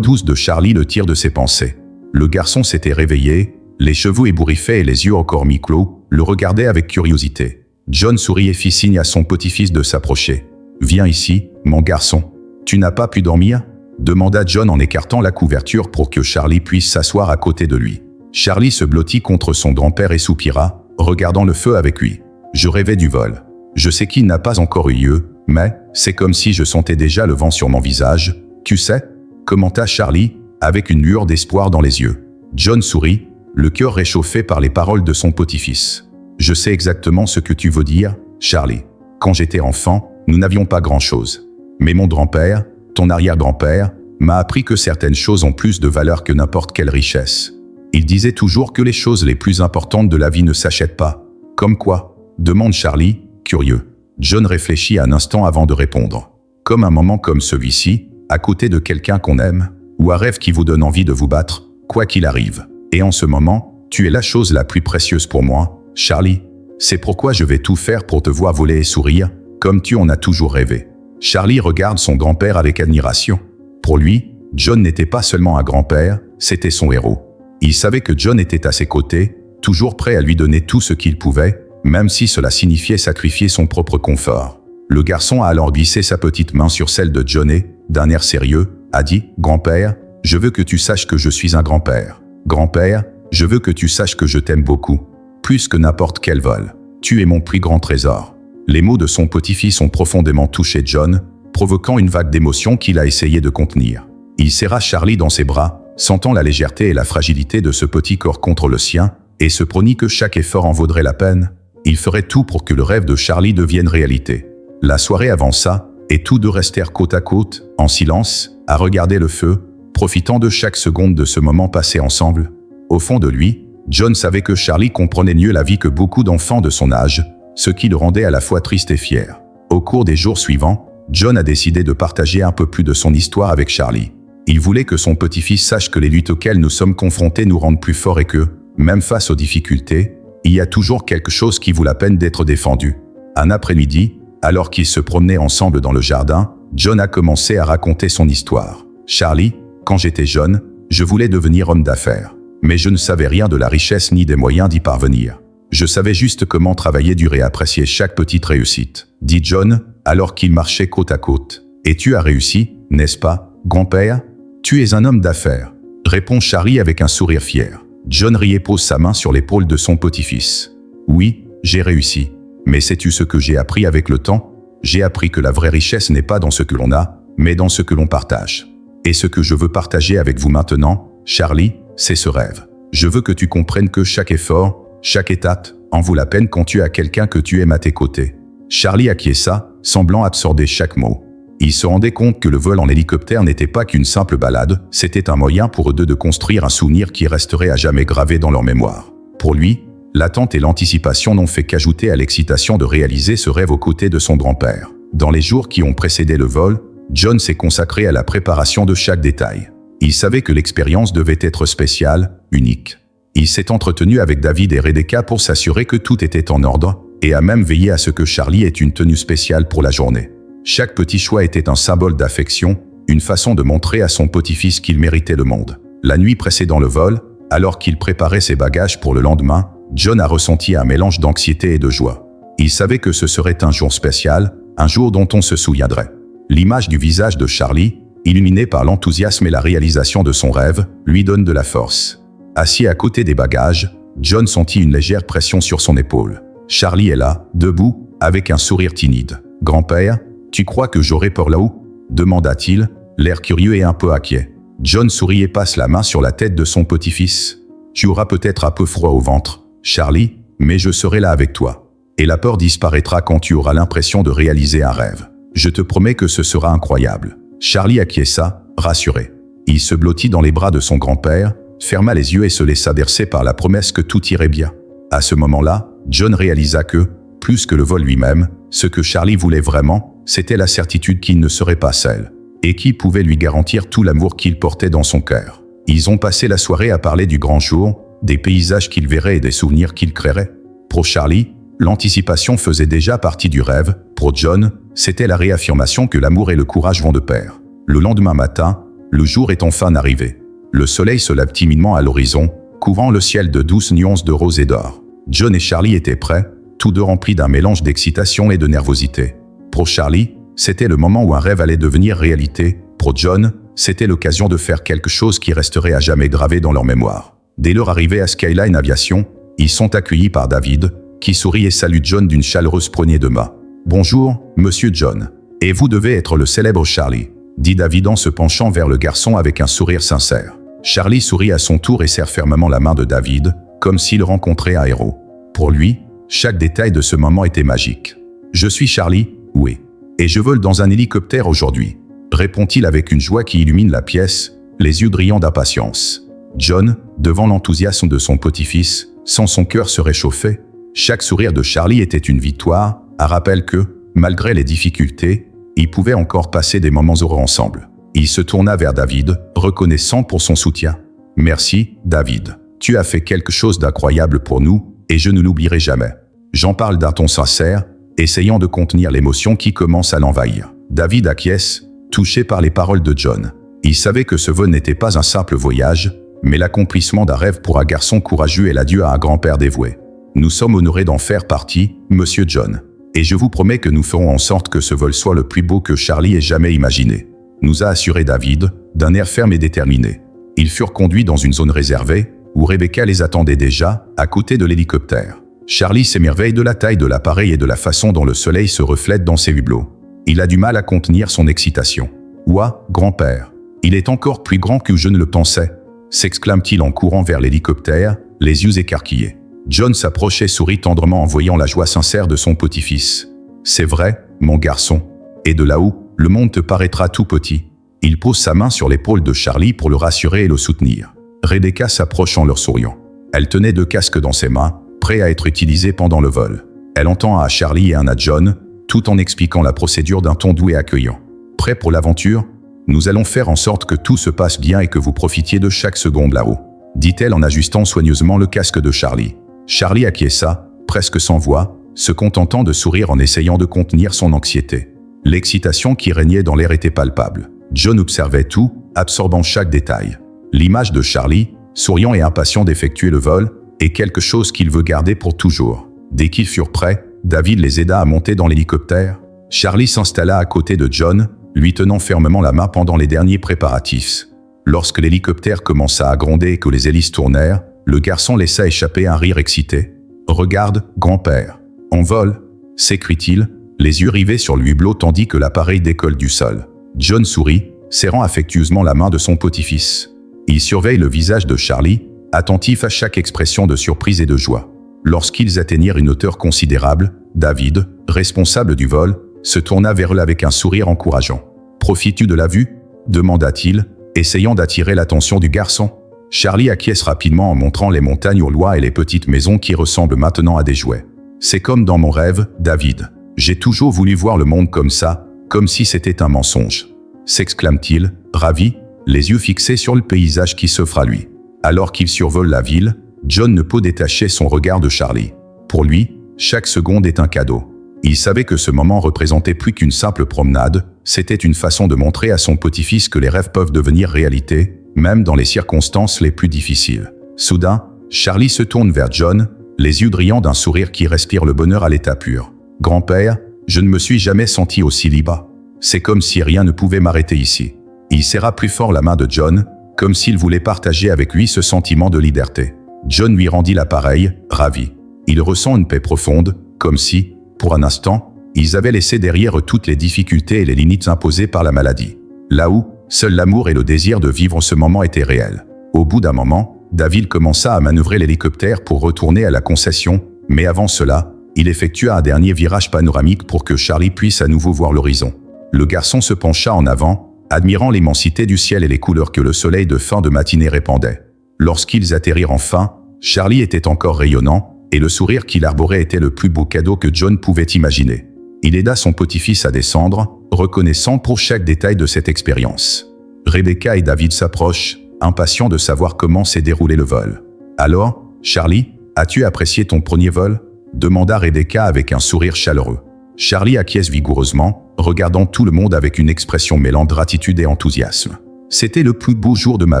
douce de Charlie le tire de ses pensées. Le garçon s'était réveillé, les cheveux ébouriffés et les yeux encore mi-clos, le regardaient avec curiosité. John sourit et fit signe à son petit-fils de s'approcher. « Viens ici, mon garçon. Tu n'as pas pu dormir ?» demanda John en écartant la couverture pour que Charlie puisse s'asseoir à côté de lui. Charlie se blottit contre son grand-père et soupira, regardant le feu avec lui. « Je rêvais du vol. Je sais qu'il n'a pas encore eu lieu, mais c'est comme si je sentais déjà le vent sur mon visage. Tu sais ?» commenta Charlie, avec une lueur d'espoir dans les yeux. John sourit, le cœur réchauffé par les paroles de son petit-fils. « Je sais exactement ce que tu veux dire, Charlie. Quand j'étais enfant, nous n'avions pas grand-chose. Mais mon grand-père, ton arrière-grand-père, m'a appris que certaines choses ont plus de valeur que n'importe quelle richesse. Il disait toujours que les choses les plus importantes de la vie ne s'achètent pas. Comme quoi ? Demande Charlie, curieux. John réfléchit un instant avant de répondre. Comme un moment comme celui-ci, à côté de quelqu'un qu'on aime, ou un rêve qui vous donne envie de vous battre, quoi qu'il arrive. Et en ce moment, tu es la chose la plus précieuse pour moi, Charlie. C'est pourquoi je vais tout faire pour te voir voler et sourire, comme tu en as toujours rêvé. » Charlie regarde son grand-père avec admiration. Pour lui, John n'était pas seulement un grand-père, c'était son héros. Il savait que John était à ses côtés, toujours prêt à lui donner tout ce qu'il pouvait, même si cela signifiait sacrifier son propre confort. Le garçon a alors glissé sa petite main sur celle de John et, d'un air sérieux, a dit « Grand-père, je veux que tu saches que je suis un grand-père. Grand-père, je veux que tu saches que je t'aime beaucoup, plus que n'importe quel vol. Tu es mon plus grand trésor. » Les mots de son petit-fils ont profondément touché John, provoquant une vague d'émotion qu'il a essayé de contenir. Il serra Charlie dans ses bras, sentant la légèreté et la fragilité de ce petit corps contre le sien, et se promit que chaque effort en vaudrait la peine. Il ferait tout pour que le rêve de Charlie devienne réalité. La soirée avança, et tous deux restèrent côte à côte, en silence, à regarder le feu, profitant de chaque seconde de ce moment passé ensemble. Au fond de lui, John savait que Charlie comprenait mieux la vie que beaucoup d'enfants de son âge, ce qui le rendait à la fois triste et fier. Au cours des jours suivants, John a décidé de partager un peu plus de son histoire avec Charlie. Il voulait que son petit-fils sache que les luttes auxquelles nous sommes confrontés nous rendent plus forts et que, même face aux difficultés, il y a toujours quelque chose qui vaut la peine d'être défendu. Un après-midi, alors qu'ils se promenaient ensemble dans le jardin, John a commencé à raconter son histoire. « Charlie, quand j'étais jeune, je voulais devenir homme d'affaires. Mais je ne savais rien de la richesse ni des moyens d'y parvenir. Je savais juste comment travailler dur et apprécier chaque petite réussite, » dit John, alors qu'ils marchaient côte à côte. « Et tu as réussi, n'est-ce pas, grand-père ? Tu es un homme d'affaires, » répond Charlie avec un sourire fier. John rit et pose sa main sur l'épaule de son petit-fils. « Oui, j'ai réussi. Mais sais-tu ce que j'ai appris avec le temps ? J'ai appris que la vraie richesse n'est pas dans ce que l'on a, mais dans ce que l'on partage. Et ce que je veux partager avec vous maintenant, Charlie, c'est ce rêve. Je veux que tu comprennes que chaque effort, chaque étape, en vaut la peine quand tu as quelqu'un que tu aimes à tes côtés. » Charlie acquiesça, semblant absorber chaque mot. Il se rendait compte que le vol en hélicoptère n'était pas qu'une simple balade, c'était un moyen pour eux deux de construire un souvenir qui resterait à jamais gravé dans leur mémoire. Pour lui, l'attente et l'anticipation n'ont fait qu'ajouter à l'excitation de réaliser ce rêve aux côtés de son grand-père. Dans les jours qui ont précédé le vol, John s'est consacré à la préparation de chaque détail. Il savait que l'expérience devait être spéciale, unique. Il s'est entretenu avec David et Rebecca pour s'assurer que tout était en ordre, et a même veillé à ce que Charlie ait une tenue spéciale pour la journée. Chaque petit choix était un symbole d'affection, une façon de montrer à son petit-fils qu'il méritait le monde. La nuit précédant le vol, alors qu'il préparait ses bagages pour le lendemain, John a ressenti un mélange d'anxiété et de joie. Il savait que ce serait un jour spécial, un jour dont on se souviendrait. L'image du visage de Charlie, illuminé par l'enthousiasme et la réalisation de son rêve, lui donne de la force. Assis à côté des bagages, John sentit une légère pression sur son épaule. Charlie est là, debout, avec un sourire timide. « Grand-père, tu crois que j'aurai peur là-haut » demanda-t-il, l'air curieux et un peu inquiet. John sourit et passe la main sur la tête de son petit-fils. « Tu auras peut-être un peu froid au ventre, Charlie, mais je serai là avec toi. Et la peur disparaîtra quand tu auras l'impression de réaliser un rêve. Je te promets que ce sera incroyable. » Charlie acquiesça, rassuré. Il se blottit dans les bras de son grand-père, ferma les yeux et se laissa bercer par la promesse que tout irait bien. À ce moment-là, John réalisa que, plus que le vol lui-même, ce que Charlie voulait vraiment, c'était la certitude qu'il ne serait pas seul, et qui pouvait lui garantir tout l'amour qu'il portait dans son cœur. Ils ont passé la soirée à parler du grand jour, des paysages qu'ils verraient et des souvenirs qu'ils créeraient. Pour Charlie, l'anticipation faisait déjà partie du rêve. Pour John, c'était la réaffirmation que l'amour et le courage vont de pair. Le lendemain matin, le jour est enfin arrivé. Le soleil se lève timidement à l'horizon, couvrant le ciel de douces nuances de rose et d'or. John et Charlie étaient prêts, tous deux remplis d'un mélange d'excitation et de nervosité. Pour Charlie, c'était le moment où un rêve allait devenir réalité. Pour John, c'était l'occasion de faire quelque chose qui resterait à jamais gravé dans leur mémoire. Dès leur arrivée à Skyline Aviation, ils sont accueillis par David, qui sourit et salue John d'une chaleureuse poignée de main. « Bonjour, monsieur John. Et vous devez être le célèbre Charlie », dit David en se penchant vers le garçon avec un sourire sincère. Charlie sourit à son tour et serre fermement la main de David, comme s'il rencontrait un héros. Pour lui, chaque détail de ce moment était magique. « Je suis Charlie, oui. Et je vole dans un hélicoptère aujourd'hui », répond-il avec une joie qui illumine la pièce, les yeux brillants d'impatience. John, devant l'enthousiasme de son petit-fils, sent son cœur se réchauffer. Chaque sourire de Charlie était une victoire, un rappel que, malgré les difficultés, ils pouvaient encore passer des moments heureux ensemble. Il se tourna vers David, reconnaissant pour son soutien. « Merci, David. Tu as fait quelque chose d'incroyable pour nous, et je ne l'oublierai jamais. » J'en parle d'un ton sincère, essayant de contenir l'émotion qui commence à l'envahir. David acquiesce, touché par les paroles de John. Il savait que ce vol n'était pas un simple voyage, mais l'accomplissement d'un rêve pour un garçon courageux et l'adieu à un grand-père dévoué. « Nous sommes honorés d'en faire partie, monsieur John. Et je vous promets que nous ferons en sorte que ce vol soit le plus beau que Charlie ait jamais imaginé. » nous a assuré David, d'un air ferme et déterminé. Ils furent conduits dans une zone réservée, où Rebecca les attendait déjà, à côté de l'hélicoptère. Charlie s'émerveille de la taille de l'appareil et de la façon dont le soleil se reflète dans ses hublots. Il a du mal à contenir son excitation. « Ouah, grand-père, il est encore plus grand que je ne le pensais !» s'exclame-t-il en courant vers l'hélicoptère, les yeux écarquillés. John s'approche et sourit tendrement en voyant la joie sincère de son petit-fils. « C'est vrai, mon garçon. Et de là-haut, le monde te paraîtra tout petit. » Il pose sa main sur l'épaule de Charlie pour le rassurer et le soutenir. Rebecca s'approche en leur souriant. Elle tenait deux casques dans ses mains, prêts à être utilisés pendant le vol. Elle entend un à Charlie et un à John, tout en expliquant la procédure d'un ton doux et accueillant. « Prêt pour l'aventure ? Nous allons faire en sorte que tout se passe bien et que vous profitiez de chaque seconde là-haut, » dit-elle en ajustant soigneusement le casque de Charlie. Charlie acquiesça, presque sans voix, se contentant de sourire en essayant de contenir son anxiété. L'excitation qui régnait dans l'air était palpable. John observait tout, absorbant chaque détail. L'image de Charlie, souriant et impatient d'effectuer le vol, est quelque chose qu'il veut garder pour toujours. Dès qu'ils furent prêts, David les aida à monter dans l'hélicoptère. Charlie s'installa à côté de John, lui tenant fermement la main pendant les derniers préparatifs. Lorsque l'hélicoptère commença à gronder et que les hélices tournèrent, le garçon laissa échapper un rire excité. « Regarde, grand-père. En vol !» s'écrie-t-il, les yeux rivés sur le hublot tandis que l'appareil décolle du sol. John sourit, serrant affectueusement la main de son petit-fils. Il surveille le visage de Charlie, attentif à chaque expression de surprise et de joie. Lorsqu'ils atteignirent une hauteur considérable, David, responsable du vol, se tourna vers eux avec un sourire encourageant. « Profites-tu de la vue ?» demanda-t-il, essayant d'attirer l'attention du garçon. Charlie acquiesce rapidement en montrant les montagnes au loin et les petites maisons qui ressemblent maintenant à des jouets. « C'est comme dans mon rêve, David. J'ai toujours voulu voir le monde comme ça, comme si c'était un mensonge. » s'exclame-t-il, ravi, les yeux fixés sur le paysage qui s'offre à lui. Alors qu'il survole la ville, John ne peut détacher son regard de Charlie. Pour lui, chaque seconde est un cadeau. Il savait que ce moment représentait plus qu'une simple promenade, c'était une façon de montrer à son petit-fils que les rêves peuvent devenir réalité, même dans les circonstances les plus difficiles. Soudain, Charlie se tourne vers John, les yeux brillants d'un sourire qui respire le bonheur à l'état pur. « Grand-père, je ne me suis jamais senti aussi libre. C'est comme si rien ne pouvait m'arrêter ici. » Il serra plus fort la main de John, comme s'il voulait partager avec lui ce sentiment de liberté. John lui rendit l'appareil, ravi. Il ressent une paix profonde, comme si, pour un instant, ils avaient laissé derrière toutes les difficultés et les limites imposées par la maladie. Là où, seul l'amour et le désir de vivre ce moment étaient réels. Au bout d'un moment, David commença à manœuvrer l'hélicoptère pour retourner à la concession, mais avant cela, il effectua un dernier virage panoramique pour que Charlie puisse à nouveau voir l'horizon. Le garçon se pencha en avant, admirant l'immensité du ciel et les couleurs que le soleil de fin de matinée répandait. Lorsqu'ils atterrirent enfin, Charlie était encore rayonnant, et le sourire qu'il arborait était le plus beau cadeau que John pouvait imaginer. Il aida son petit-fils à descendre, reconnaissant pour chaque détail de cette expérience. Rebecca et David s'approchent, impatients de savoir comment s'est déroulé le vol. « Alors, Charlie, as-tu apprécié ton premier vol ?» demanda Rebecca avec un sourire chaleureux. Charlie acquiesce vigoureusement, regardant tout le monde avec une expression mêlant gratitude et enthousiasme. C'était le plus beau jour de ma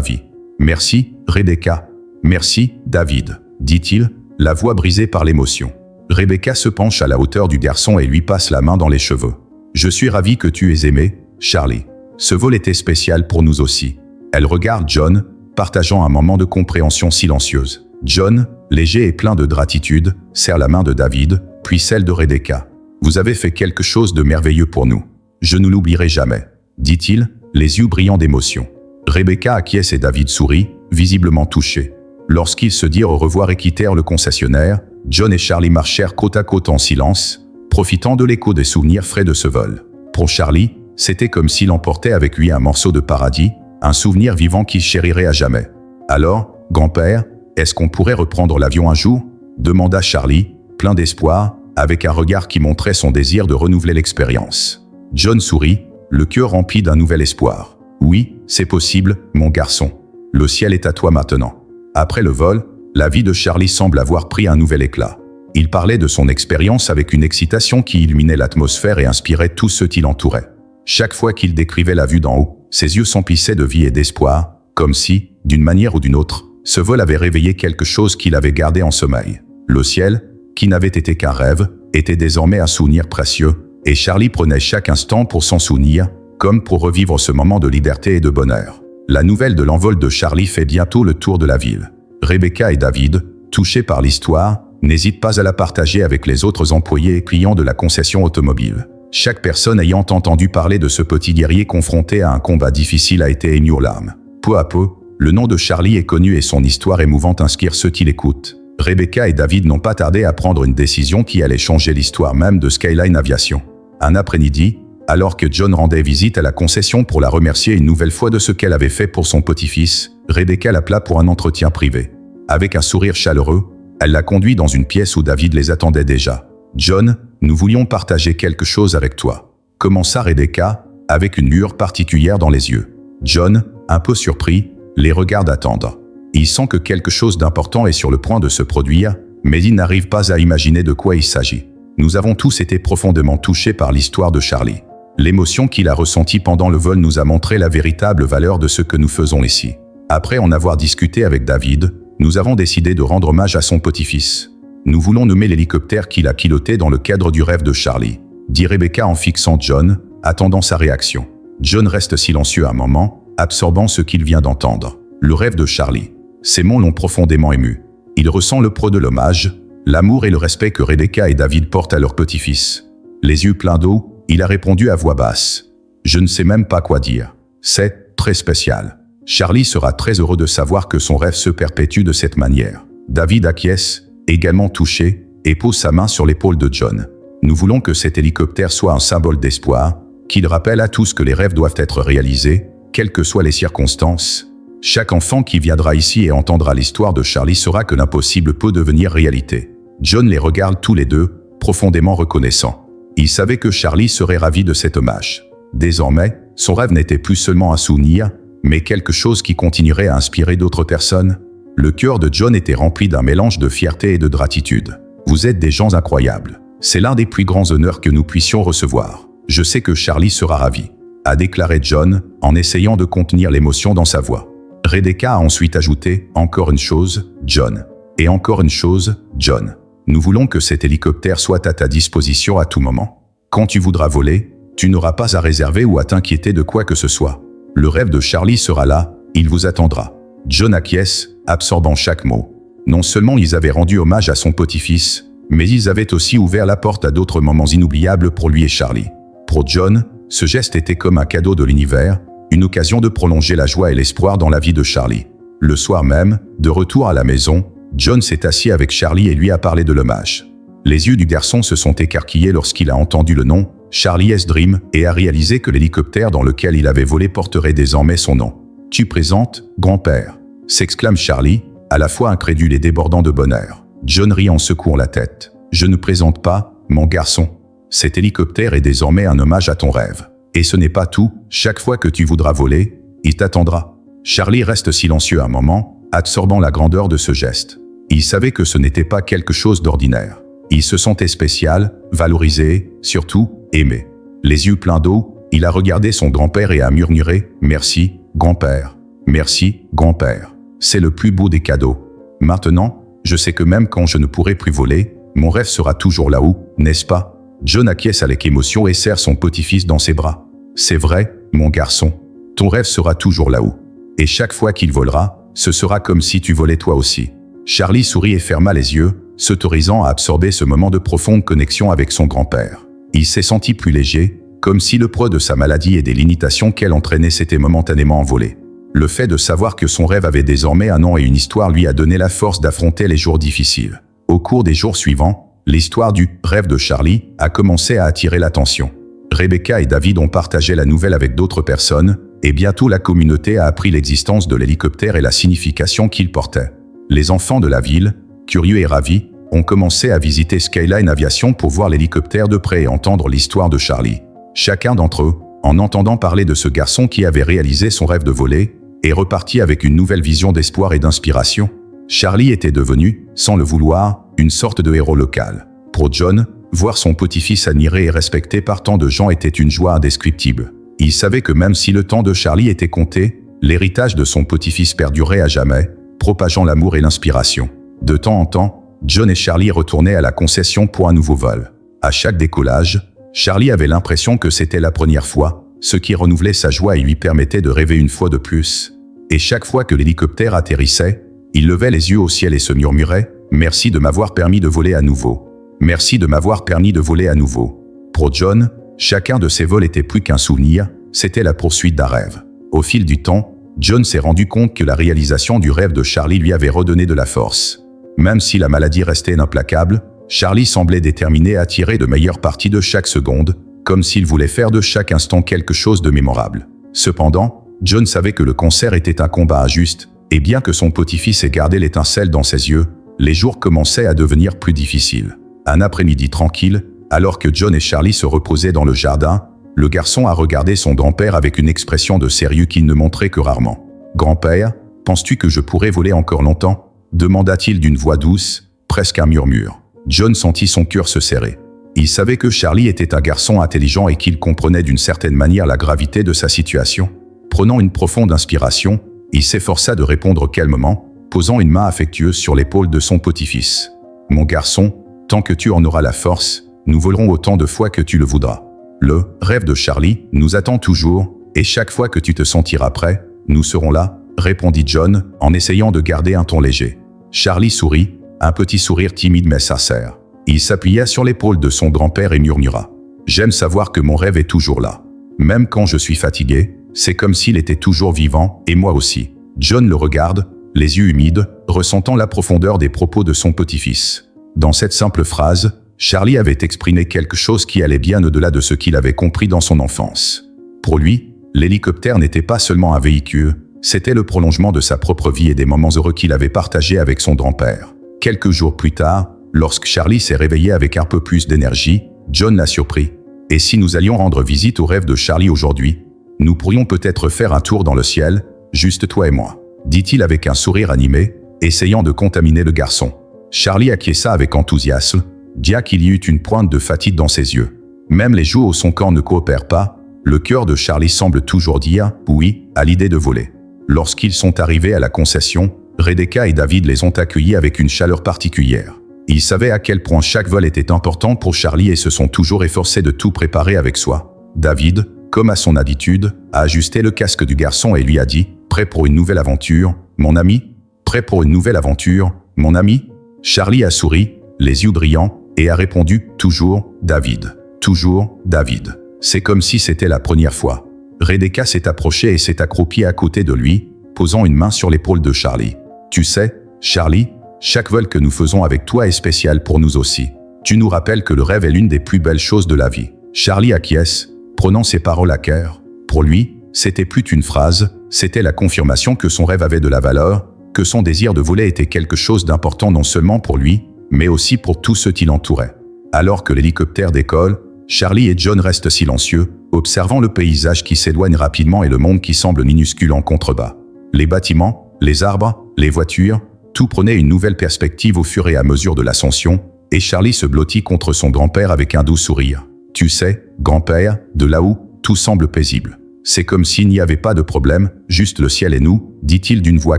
vie. Merci, Rebecca. Merci, David, dit-il, la voix brisée par l'émotion. Rebecca se penche à la hauteur du garçon et lui passe la main dans les cheveux. Je suis ravi que tu aies aimé, Charlie. Ce vol était spécial pour nous aussi. Elle regarde John, partageant un moment de compréhension silencieuse. John, léger et plein de gratitude, serre la main de David, puis celle de Rebecca. Vous avez fait quelque chose de merveilleux pour nous. Je ne l'oublierai jamais, dit-il, les yeux brillants d'émotion. Rebecca acquiesce et David sourit, visiblement touché. Lorsqu'ils se dirent au revoir et quittèrent le concessionnaire, John et Charlie marchèrent côte à côte en silence, profitant de l'écho des souvenirs frais de ce vol. Pour Charlie, c'était comme s'il emportait avec lui un morceau de paradis, un souvenir vivant qu'il chérirait à jamais. Alors, grand-père, est-ce qu'on pourrait reprendre l'avion un jour ? Demanda Charlie, plein d'espoir, avec un regard qui montrait son désir de renouveler l'expérience. John sourit, le cœur rempli d'un nouvel espoir. Oui, c'est possible, mon garçon. Le ciel est à toi maintenant. Après le vol, la vie de Charlie semble avoir pris un nouvel éclat. Il parlait de son expérience avec une excitation qui illuminait l'atmosphère et inspirait tous ceux qui l'entouraient. Chaque fois qu'il décrivait la vue d'en haut, ses yeux s'emplissaient de vie et d'espoir, comme si, d'une manière ou d'une autre, ce vol avait réveillé quelque chose qu'il avait gardé en sommeil. Le ciel, qui n'avait été qu'un rêve, était désormais un souvenir précieux, et Charlie prenait chaque instant pour s'en souvenir, comme pour revivre ce moment de liberté et de bonheur. La nouvelle de l'envol de Charlie fait bientôt le tour de la ville. Rebecca et David, touchés par l'histoire, n'hésitent pas à la partager avec les autres employés et clients de la concession automobile. Chaque personne ayant entendu parler de ce petit guerrier confronté à un combat difficile a été émue aux larmes. Peu à peu, le nom de Charlie est connu et son histoire émouvante inspire ceux qui l'écoutent. Rebecca et David n'ont pas tardé à prendre une décision qui allait changer l'histoire même de Skyline Aviation. Un après-midi, alors que John rendait visite à la concession pour la remercier une nouvelle fois de ce qu'elle avait fait pour son petit-fils, Rebecca l'appela pour un entretien privé. Avec un sourire chaleureux, elle l'a conduit dans une pièce où David les attendait déjà. « John, nous voulions partager quelque chose avec toi. » commença Rebecca, avec une lueur particulière dans les yeux. John, un peu surpris, les regarde attendre. Il sent que quelque chose d'important est sur le point de se produire, mais il n'arrive pas à imaginer de quoi il s'agit. Nous avons tous été profondément touchés par l'histoire de Charlie. L'émotion qu'il a ressentie pendant le vol nous a montré la véritable valeur de ce que nous faisons ici. Après en avoir discuté avec David, nous avons décidé de rendre hommage à son petit-fils. Nous voulons nommer l'hélicoptère qu'il a piloté dans le cadre du rêve de Charlie, dit Rebecca en fixant John, attendant sa réaction. John reste silencieux un moment, absorbant ce qu'il vient d'entendre. Le rêve de Charlie. Ces mots l'ont profondément ému. Il ressent le poids de l'hommage, l'amour et le respect que Rebecca et David portent à leur petit-fils. Les yeux pleins d'eau, il a répondu à voix basse. « Je ne sais même pas quoi dire. C'est très spécial. » Charlie sera très heureux de savoir que son rêve se perpétue de cette manière. David acquiesce, également touché, et pose sa main sur l'épaule de John. Nous voulons que cet hélicoptère soit un symbole d'espoir, qu'il rappelle à tous que les rêves doivent être réalisés, quelles que soient les circonstances. Chaque enfant qui viendra ici et entendra l'histoire de Charlie saura que l'impossible peut devenir réalité. John les regarde tous les deux, profondément reconnaissant. Il savait que Charlie serait ravi de cet hommage. Désormais, son rêve n'était plus seulement un souvenir, mais quelque chose qui continuerait à inspirer d'autres personnes. Le cœur de John était rempli d'un mélange de fierté et de gratitude. « Vous êtes des gens incroyables. C'est l'un des plus grands honneurs que nous puissions recevoir. Je sais que Charlie sera ravi, » a déclaré John, en essayant de contenir l'émotion dans sa voix. Rebecca a ensuite ajouté « Encore une chose, John. Et encore une chose, John. Nous voulons que cet hélicoptère soit à ta disposition à tout moment. Quand tu voudras voler, tu n'auras pas à réserver ou à t'inquiéter de quoi que ce soit. Le rêve de Charlie sera là, il vous attendra. » John acquiesce, absorbant chaque mot. Non seulement ils avaient rendu hommage à son petit-fils, mais ils avaient aussi ouvert la porte à d'autres moments inoubliables pour lui et Charlie. Pour John, ce geste était comme un cadeau de l'univers, une occasion de prolonger la joie et l'espoir dans la vie de Charlie. Le soir même, de retour à la maison, John s'est assis avec Charlie et lui a parlé de l'hommage. Les yeux du garçon se sont écarquillés lorsqu'il a entendu le nom, Charlie's Dream, et a réalisé que l'hélicoptère dans lequel il avait volé porterait désormais son nom. « Tu présentes, grand-père » s'exclame Charlie, à la fois incrédule et débordant de bonheur. John rit en secouant la tête. « Je ne présente pas, mon garçon. Cet hélicoptère est désormais un hommage à ton rêve. Et ce n'est pas tout, chaque fois que tu voudras voler, il t'attendra. » Charlie reste silencieux un moment, absorbant la grandeur de ce geste. Il savait que ce n'était pas quelque chose d'ordinaire. Il se sentait spécial, valorisé, surtout, aimé. Les yeux pleins d'eau, il a regardé son grand-père et a murmuré « Merci, grand-père. Merci, grand-père. C'est le plus beau des cadeaux. Maintenant, je sais que même quand je ne pourrai plus voler, mon rêve sera toujours là-haut, n'est-ce pas ?» John acquiesce avec émotion et serre son petit-fils dans ses bras. « C'est vrai, mon garçon. Ton rêve sera toujours là-haut. Et chaque fois qu'il volera, ce sera comme si tu volais toi aussi. » Charlie sourit et ferma les yeux, s'autorisant à absorber ce moment de profonde connexion avec son grand-père. Il s'est senti plus léger, comme si le poids de sa maladie et des limitations qu'elle entraînait s'était momentanément envolé. Le fait de savoir que son rêve avait désormais un nom et une histoire lui a donné la force d'affronter les jours difficiles. Au cours des jours suivants, l'histoire du « rêve de Charlie » a commencé à attirer l'attention. Rebecca et David ont partagé la nouvelle avec d'autres personnes, et bientôt la communauté a appris l'existence de l'hélicoptère et la signification qu'il portait. Les enfants de la ville, curieux et ravis, ont commencé à visiter Skyline Aviation pour voir l'hélicoptère de près et entendre l'histoire de Charlie. Chacun d'entre eux, en entendant parler de ce garçon qui avait réalisé son rêve de voler, est reparti avec une nouvelle vision d'espoir et d'inspiration. Charlie était devenu, sans le vouloir, une sorte de héros local. Pour John, voir son petit-fils admiré et respecté par tant de gens était une joie indescriptible. Il savait que même si le temps de Charlie était compté, l'héritage de son petit-fils perdurait à jamais, propageant l'amour et l'inspiration. De temps en temps, John et Charlie retournaient à la concession pour un nouveau vol. À chaque décollage, Charlie avait l'impression que c'était la première fois, ce qui renouvelait sa joie et lui permettait de rêver une fois de plus. Et chaque fois que l'hélicoptère atterrissait, il levait les yeux au ciel et se murmurait « Merci de m'avoir permis de voler à nouveau. Merci de m'avoir permis de voler à nouveau. » Pour John, chacun de ces vols était plus qu'un souvenir, c'était la poursuite d'un rêve. Au fil du temps, John s'est rendu compte que la réalisation du rêve de Charlie lui avait redonné de la force. Même si la maladie restait implacable, Charlie semblait déterminé à tirer de meilleures parties de chaque seconde, comme s'il voulait faire de chaque instant quelque chose de mémorable. Cependant, John savait que le cancer était un combat injuste, et bien que son petit-fils ait gardé l'étincelle dans ses yeux, les jours commençaient à devenir plus difficiles. Un après-midi tranquille, alors que John et Charlie se reposaient dans le jardin, le garçon a regardé son grand-père avec une expression de sérieux qu'il ne montrait que rarement. « Grand-père, penses-tu que je pourrais voler encore longtemps ?» demanda-t-il d'une voix douce, presque un murmure. John sentit son cœur se serrer. Il savait que Charlie était un garçon intelligent et qu'il comprenait d'une certaine manière la gravité de sa situation. Prenant une profonde inspiration, il s'efforça de répondre calmement, posant une main affectueuse sur l'épaule de son petit-fils. « Mon garçon, tant que tu en auras la force, nous volerons autant de fois que tu le voudras. Le rêve de Charlie nous attend toujours, et chaque fois que tu te sentiras prêt, nous serons là, » répondit John, en essayant de garder un ton léger. Charlie sourit, un petit sourire timide mais sincère. Il s'appuya sur l'épaule de son grand-père et murmura « J'aime savoir que mon rêve est toujours là. Même quand je suis fatigué, c'est comme s'il était toujours vivant, et moi aussi. » John le regarde, les yeux humides, ressentant la profondeur des propos de son petit-fils. Dans cette simple phrase, Charlie avait exprimé quelque chose qui allait bien au-delà de ce qu'il avait compris dans son enfance. Pour lui, l'hélicoptère n'était pas seulement un véhicule, c'était le prolongement de sa propre vie et des moments heureux qu'il avait partagés avec son grand-père. Quelques jours plus tard, lorsque Charlie s'est réveillé avec un peu plus d'énergie, John l'a surpris. « Et si nous allions rendre visite au rêve de Charlie aujourd'hui? Nous pourrions peut-être faire un tour dans le ciel, juste toi et moi, » dit-il avec un sourire animé, essayant de contaminer le garçon. Charlie acquiesça avec enthousiasme, bien qu'il y eût une pointe de fatigue dans ses yeux. Même les joues au son camp ne coopèrent pas, le cœur de Charlie semble toujours dire « oui » à l'idée de voler. Lorsqu'ils sont arrivés à la concession, Rebecca et David les ont accueillis avec une chaleur particulière. Ils savaient à quel point chaque vol était important pour Charlie et se sont toujours efforcés de tout préparer avec soi. David, comme à son habitude, a ajusté le casque du garçon et lui a dit « Prêt pour une nouvelle aventure, mon ami ? Prêt pour une nouvelle aventure, mon ami ?» Charlie a souri, les yeux brillants, et a répondu « Toujours, David. Toujours, David. » C'est comme si c'était la première fois. Rebecca s'est approchée et s'est accroupie à côté de lui, posant une main sur l'épaule de Charlie. « Tu sais, Charlie, chaque vol que nous faisons avec toi est spécial pour nous aussi. Tu nous rappelles que le rêve est l'une des plus belles choses de la vie. » Charlie acquiesce, prenant ses paroles à cœur. Pour lui, c'était plus qu'une phrase, c'était la confirmation que son rêve avait de la valeur, que son désir de voler était quelque chose d'important non seulement pour lui, mais aussi pour tous ceux qui l'entouraient. Alors que l'hélicoptère décolle, Charlie et John restent silencieux, observant le paysage qui s'éloigne rapidement et le monde qui semble minuscule en contrebas. Les bâtiments, les arbres, les voitures, tout prenait une nouvelle perspective au fur et à mesure de l'ascension, Et Charlie se blottit contre son grand-père avec un doux sourire. « Tu sais, grand-père, de là-haut, tout semble paisible. C'est comme s'il n'y avait pas de problème, juste le ciel et nous, dit-il d'une voix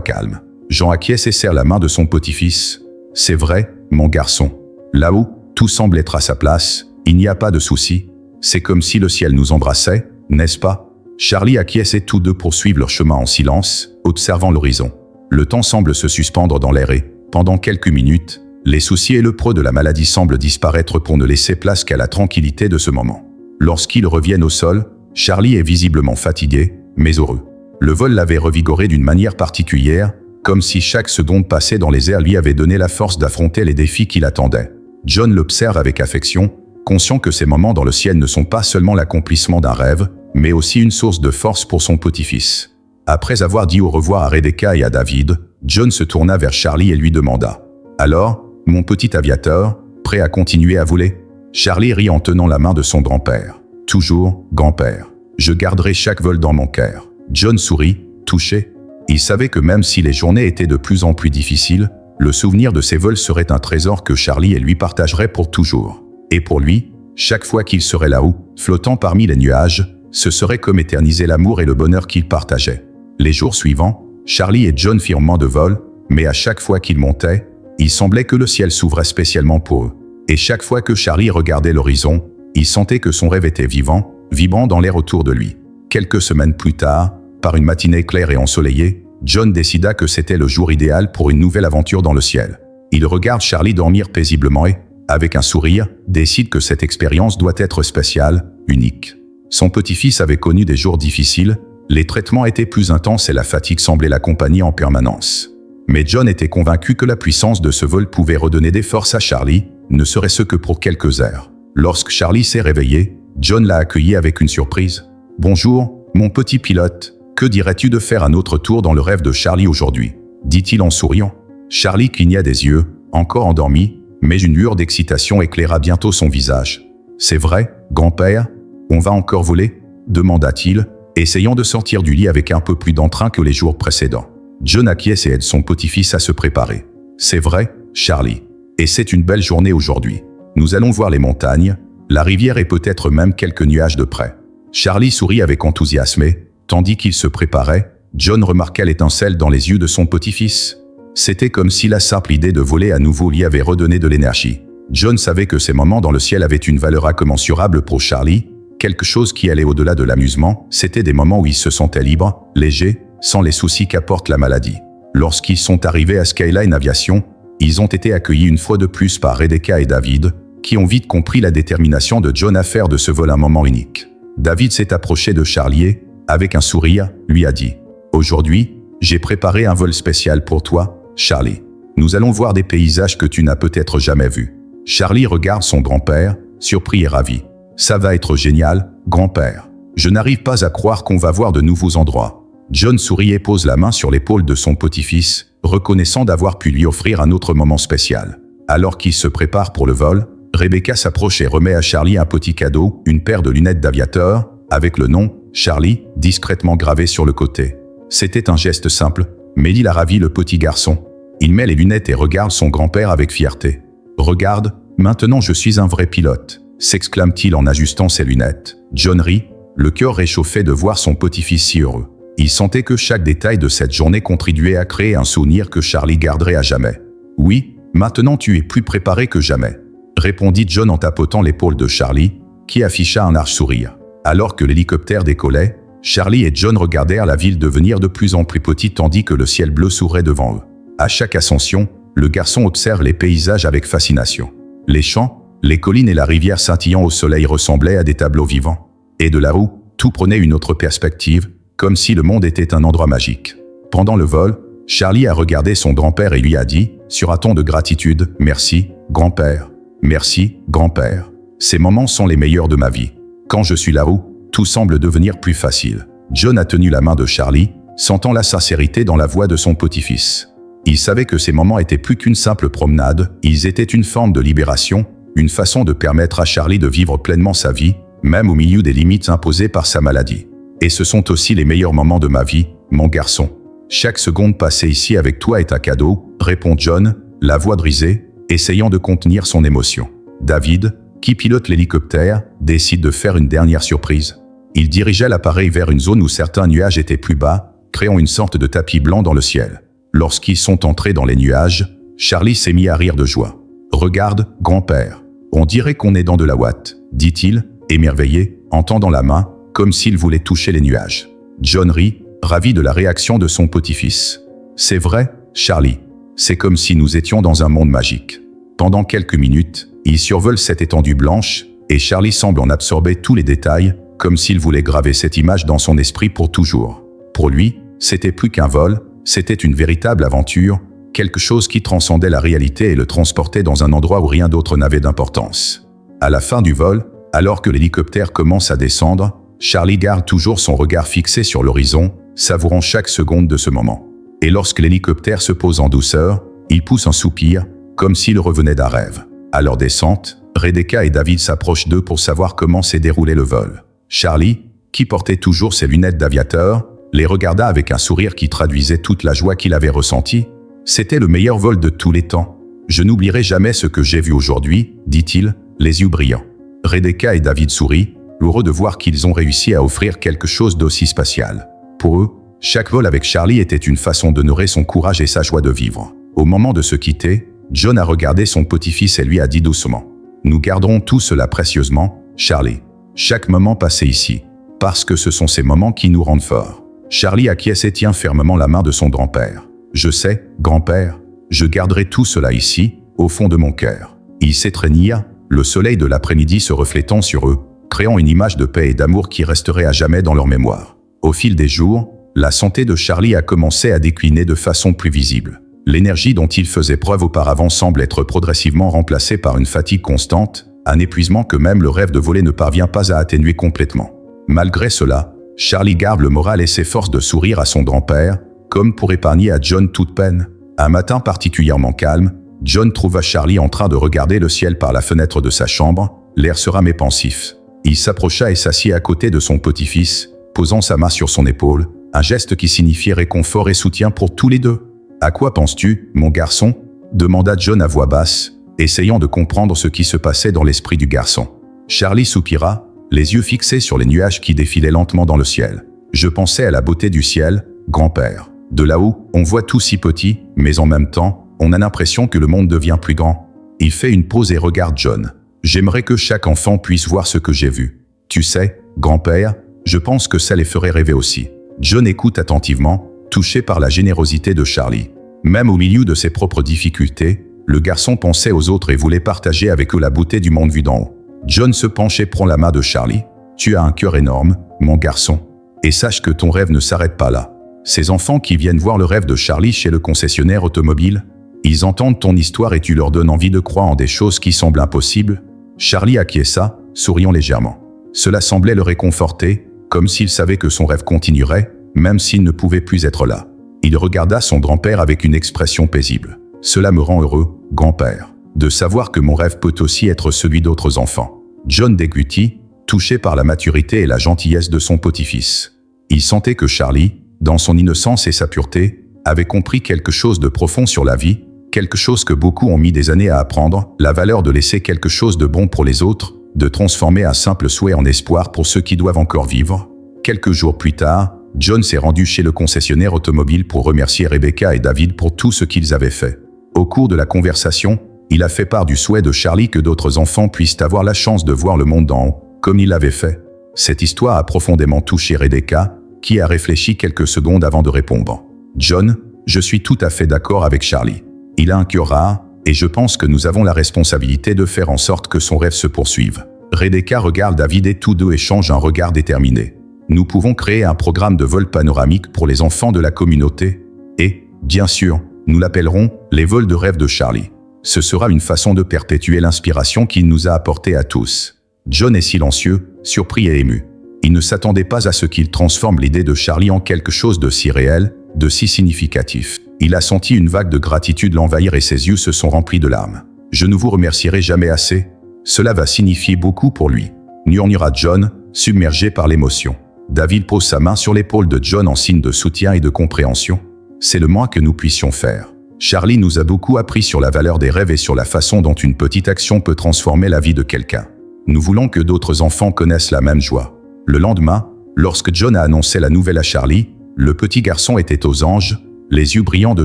calme. » Jean acquiesce et serre la main de son petit-fils. « C'est vrai, mon garçon. Là-haut, tout semble être à sa place, il n'y a pas de souci. C'est comme si le ciel nous embrassait, n'est-ce pas ?» Charlie acquiesce et tous deux poursuivent leur chemin en silence, observant l'horizon. Le temps semble se suspendre dans l'air et, pendant quelques minutes, les soucis et le poids de la maladie semblent disparaître pour ne laisser place qu'à la tranquillité de ce moment. Lorsqu'ils reviennent au sol, Charlie est visiblement fatigué, mais heureux. Le vol l'avait revigoré d'une manière particulière, comme si chaque seconde passée dans les airs lui avait donné la force d'affronter les défis qui l'attendaient. John l'observe avec affection, conscient que ces moments dans le ciel ne sont pas seulement l'accomplissement d'un rêve, mais aussi une source de force pour son petit-fils. Après avoir dit au revoir à Rebecca et à David, John se tourna vers Charlie et lui demanda « Alors, mon petit aviateur, prêt à continuer à voler ?» Charlie rit en tenant la main de son grand-père. « Toujours, grand-père. Je garderai chaque vol dans mon cœur. » John sourit, touché. Il savait que même si les journées étaient de plus en plus difficiles, le souvenir de ces vols serait un trésor que Charlie et lui partageraient pour toujours. Et pour lui, chaque fois qu'il serait là-haut, flottant parmi les nuages, ce serait comme éterniser l'amour et le bonheur qu'ils partageaient. Les jours suivants, Charlie et John firent moins de vols, mais à chaque fois qu'ils montaient, il semblait que le ciel s'ouvrait spécialement pour eux. Et chaque fois que Charlie regardait l'horizon, il sentait que son rêve était vivant, vibrant dans l'air autour de lui. Quelques semaines plus tard, par une matinée claire et ensoleillée, John décida que c'était le jour idéal pour une nouvelle aventure dans le ciel. Il regarde Charlie dormir paisiblement et, avec un sourire, décide que cette expérience doit être spéciale, unique. Son petit-fils avait connu des jours difficiles, les traitements étaient plus intenses et la fatigue semblait l'accompagner en permanence. Mais John était convaincu que la puissance de ce vol pouvait redonner des forces à Charlie, ne serait-ce que pour quelques heures. Lorsque Charlie s'est réveillé, John l'a accueilli avec une surprise. « Bonjour, mon petit pilote, que dirais-tu de faire un autre tour dans le rêve de Charlie aujourd'hui ?» dit-il en souriant. Charlie cligna des yeux, encore endormi, mais une lueur d'excitation éclaira bientôt son visage. « C'est vrai, grand-père, on va encore voler ?» demanda-t-il, essayant de sortir du lit avec un peu plus d'entrain que les jours précédents. John acquiesce et aide son petit-fils à se préparer. « C'est vrai, Charlie. Et c'est une belle journée aujourd'hui. Nous allons voir les montagnes, la rivière et peut-être même quelques nuages de près. » Charlie sourit avec enthousiasme et, tandis qu'il se préparait, John remarqua l'étincelle dans les yeux de son petit-fils. C'était comme si la simple idée de voler à nouveau lui avait redonné de l'énergie. John savait que ces moments dans le ciel avaient une valeur incommensurable pour Charlie, quelque chose qui allait au-delà de l'amusement, c'était des moments où il se sentait libre, léger, sans les soucis qu'apporte la maladie. Lorsqu'ils sont arrivés à Skyline Aviation, ils ont été accueillis une fois de plus par Rebecca et David, qui ont vite compris la détermination de John à faire de ce vol un moment unique. David s'est approché de Charlie et, avec un sourire, lui a dit « Aujourd'hui, j'ai préparé un vol spécial pour toi, Charlie. Nous allons voir des paysages que tu n'as peut-être jamais vus. » Charlie regarde son grand-père, surpris et ravi. « Ça va être génial, grand-père. Je n'arrive pas à croire qu'on va voir de nouveaux endroits. » John sourit et pose la main sur l'épaule de son petit-fils, reconnaissant d'avoir pu lui offrir un autre moment spécial. Alors qu'il se prépare pour le vol, Rebecca s'approche et remet à Charlie un petit cadeau, une paire de lunettes d'aviateur, avec le nom « Charlie » discrètement gravé sur le côté. C'était un geste simple, mais il a ravi le petit garçon. Il met les lunettes et regarde son grand-père avec fierté. « Regarde, maintenant je suis un vrai pilote », s'exclame-t-il en ajustant ses lunettes. John rit, le cœur réchauffé de voir son petit-fils si heureux. Il sentait que chaque détail de cette journée contribuait à créer un souvenir que Charlie garderait à jamais. « Oui, maintenant tu es plus préparé que jamais », répondit John en tapotant l'épaule de Charlie, qui afficha un large sourire. Alors que l'hélicoptère décollait, Charlie et John regardèrent la ville devenir de plus en plus petite tandis que le ciel bleu s'ouvrait devant eux. À chaque ascension, le garçon observe les paysages avec fascination. Les champs, les collines et la rivière scintillant au soleil ressemblaient à des tableaux vivants. Et de là-haut, tout prenait une autre perspective, comme si le monde était un endroit magique. Pendant le vol, Charlie a regardé son grand-père et lui a dit, sur un ton de gratitude, « Merci, grand-père. Merci, grand-père. Ces moments sont les meilleurs de ma vie. Quand je suis là-haut, tout semble devenir plus facile. » John a tenu la main de Charlie, sentant la sincérité dans la voix de son petit-fils. Il savait que ces moments étaient plus qu'une simple promenade, ils étaient une forme de libération, une façon de permettre à Charlie de vivre pleinement sa vie, même au milieu des limites imposées par sa maladie. « Et ce sont aussi les meilleurs moments de ma vie, mon garçon. Chaque seconde passée ici avec toi est un cadeau, » répond John, la voix brisée, essayant de contenir son émotion. David, qui pilote l'hélicoptère, décide de faire une dernière surprise. Il dirigeait l'appareil vers une zone où certains nuages étaient plus bas, créant une sorte de tapis blanc dans le ciel. Lorsqu'ils sont entrés dans les nuages, Charlie s'est mis à rire de joie. « Regarde, grand-père, on dirait qu'on est dans de la ouate, dit-il, émerveillé, en tendant la main, comme s'il voulait toucher les nuages. John rit, ravi de la réaction de son petit-fils. « C'est vrai, Charlie, c'est comme si nous étions dans un monde magique. » Pendant quelques minutes, il survole cette étendue blanche, et Charlie semble en absorber tous les détails, comme s'il voulait graver cette image dans son esprit pour toujours. Pour lui, c'était plus qu'un vol, c'était une véritable aventure, quelque chose qui transcendait la réalité et le transportait dans un endroit où rien d'autre n'avait d'importance. À la fin du vol, alors que l'hélicoptère commence à descendre, Charlie garde toujours son regard fixé sur l'horizon, savourant chaque seconde de ce moment. Et lorsque l'hélicoptère se pose en douceur, il pousse un soupir, comme s'il revenait d'un rêve. À leur descente, Rebecca et David s'approchent d'eux pour savoir comment s'est déroulé le vol. Charlie, qui portait toujours ses lunettes d'aviateur, les regarda avec un sourire qui traduisait toute la joie qu'il avait ressentie. « C'était le meilleur vol de tous les temps. Je n'oublierai jamais ce que j'ai vu aujourd'hui, dit-il, les yeux brillants. » Rebecca et David sourient, heureux de voir qu'ils ont réussi à offrir quelque chose d'aussi spatial. Pour eux, chaque vol avec Charlie était une façon d'honorer son courage et sa joie de vivre. Au moment de se quitter, John a regardé son petit-fils et lui a dit doucement « Nous garderons tout cela précieusement, Charlie. Chaque moment passé ici, parce que ce sont ces moments qui nous rendent forts. » Charlie acquiesce et tient fermement la main de son grand-père. « Je sais, grand-père, je garderai tout cela ici, au fond de mon cœur. » Ils s'étreignirent, le soleil de l'après-midi se reflétant sur eux, créant une image de paix et d'amour qui resterait à jamais dans leur mémoire. Au fil des jours, la santé de Charlie a commencé à décliner de façon plus visible. L'énergie dont il faisait preuve auparavant semble être progressivement remplacée par une fatigue constante, un épuisement que même le rêve de voler ne parvient pas à atténuer complètement. Malgré cela, Charlie garde le moral et s'efforce de sourire à son grand-père, comme pour épargner à John toute peine. Un matin particulièrement calme, John trouva Charlie en train de regarder le ciel par la fenêtre de sa chambre, l'air serein et pensif. Il s'approcha et s'assit à côté de son petit-fils, posant sa main sur son épaule, un geste qui signifiait réconfort et soutien pour tous les deux. « À quoi penses-tu, mon garçon ?» demanda John à voix basse, essayant de comprendre ce qui se passait dans l'esprit du garçon. Charlie soupira, les yeux fixés sur les nuages qui défilaient lentement dans le ciel. « Je pensais à la beauté du ciel, grand-père. De là-haut, on voit tout si petit, mais en même temps, on a l'impression que le monde devient plus grand. » Il fait une pause et regarde John. « J'aimerais que chaque enfant puisse voir ce que j'ai vu. Tu sais, grand-père, je pense que ça les ferait rêver aussi. » John écoute attentivement, touché par la générosité de Charlie. Même au milieu de ses propres difficultés, le garçon pensait aux autres et voulait partager avec eux la beauté du monde vu d'en haut. John se penche et prend la main de Charlie. « Tu as un cœur énorme, mon garçon. Et sache que ton rêve ne s'arrête pas là. » Ces enfants qui viennent voir le rêve de Charlie chez le concessionnaire automobile, ils entendent ton histoire et tu leur donnes envie de croire en des choses qui semblent impossibles. Charlie acquiesça, souriant légèrement. Cela semblait le réconforter, comme s'il savait que son rêve continuerait, même s'il ne pouvait plus être là. Il regarda son grand-père avec une expression paisible. « Cela me rend heureux, grand-père, de savoir que mon rêve peut aussi être celui d'autres enfants. » John déglutit, touché par la maturité et la gentillesse de son petit-fils. Il sentait que Charlie, dans son innocence et sa pureté, avait compris quelque chose de profond sur la vie, quelque chose que beaucoup ont mis des années à apprendre, la valeur de laisser quelque chose de bon pour les autres, de transformer un simple souhait en espoir pour ceux qui doivent encore vivre. Quelques jours plus tard, John s'est rendu chez le concessionnaire automobile pour remercier Rebecca et David pour tout ce qu'ils avaient fait. Au cours de la conversation, il a fait part du souhait de Charlie que d'autres enfants puissent avoir la chance de voir le monde d'en haut, comme il l'avait fait. Cette histoire a profondément touché Rebecca, qui a réfléchi quelques secondes avant de répondre. « John, je suis tout à fait d'accord avec Charlie. Il a un cœur rare, et je pense que nous avons la responsabilité de faire en sorte que son rêve se poursuive. » Rebecca regarde David et tous deux échangent un regard déterminé. « Nous pouvons créer un programme de vol panoramique pour les enfants de la communauté. Et, bien sûr, nous l'appellerons « Les vols de rêve de Charlie ». Ce sera une façon de perpétuer l'inspiration qu'il nous a apportée à tous. John est silencieux, surpris et ému. Il ne s'attendait pas à ce qu'il transforme l'idée de Charlie en quelque chose de si réel, de si significatif. Il a senti une vague de gratitude l'envahir et ses yeux se sont remplis de larmes. « Je ne vous remercierai jamais assez. Cela va signifier beaucoup pour lui. » murmura John, submergé par l'émotion. David pose sa main sur l'épaule de John en signe de soutien et de compréhension. « C'est le moins que nous puissions faire. » Charlie nous a beaucoup appris sur la valeur des rêves et sur la façon dont une petite action peut transformer la vie de quelqu'un. Nous voulons que d'autres enfants connaissent la même joie. Le lendemain, lorsque John a annoncé la nouvelle à Charlie, le petit garçon était aux anges, les yeux brillants de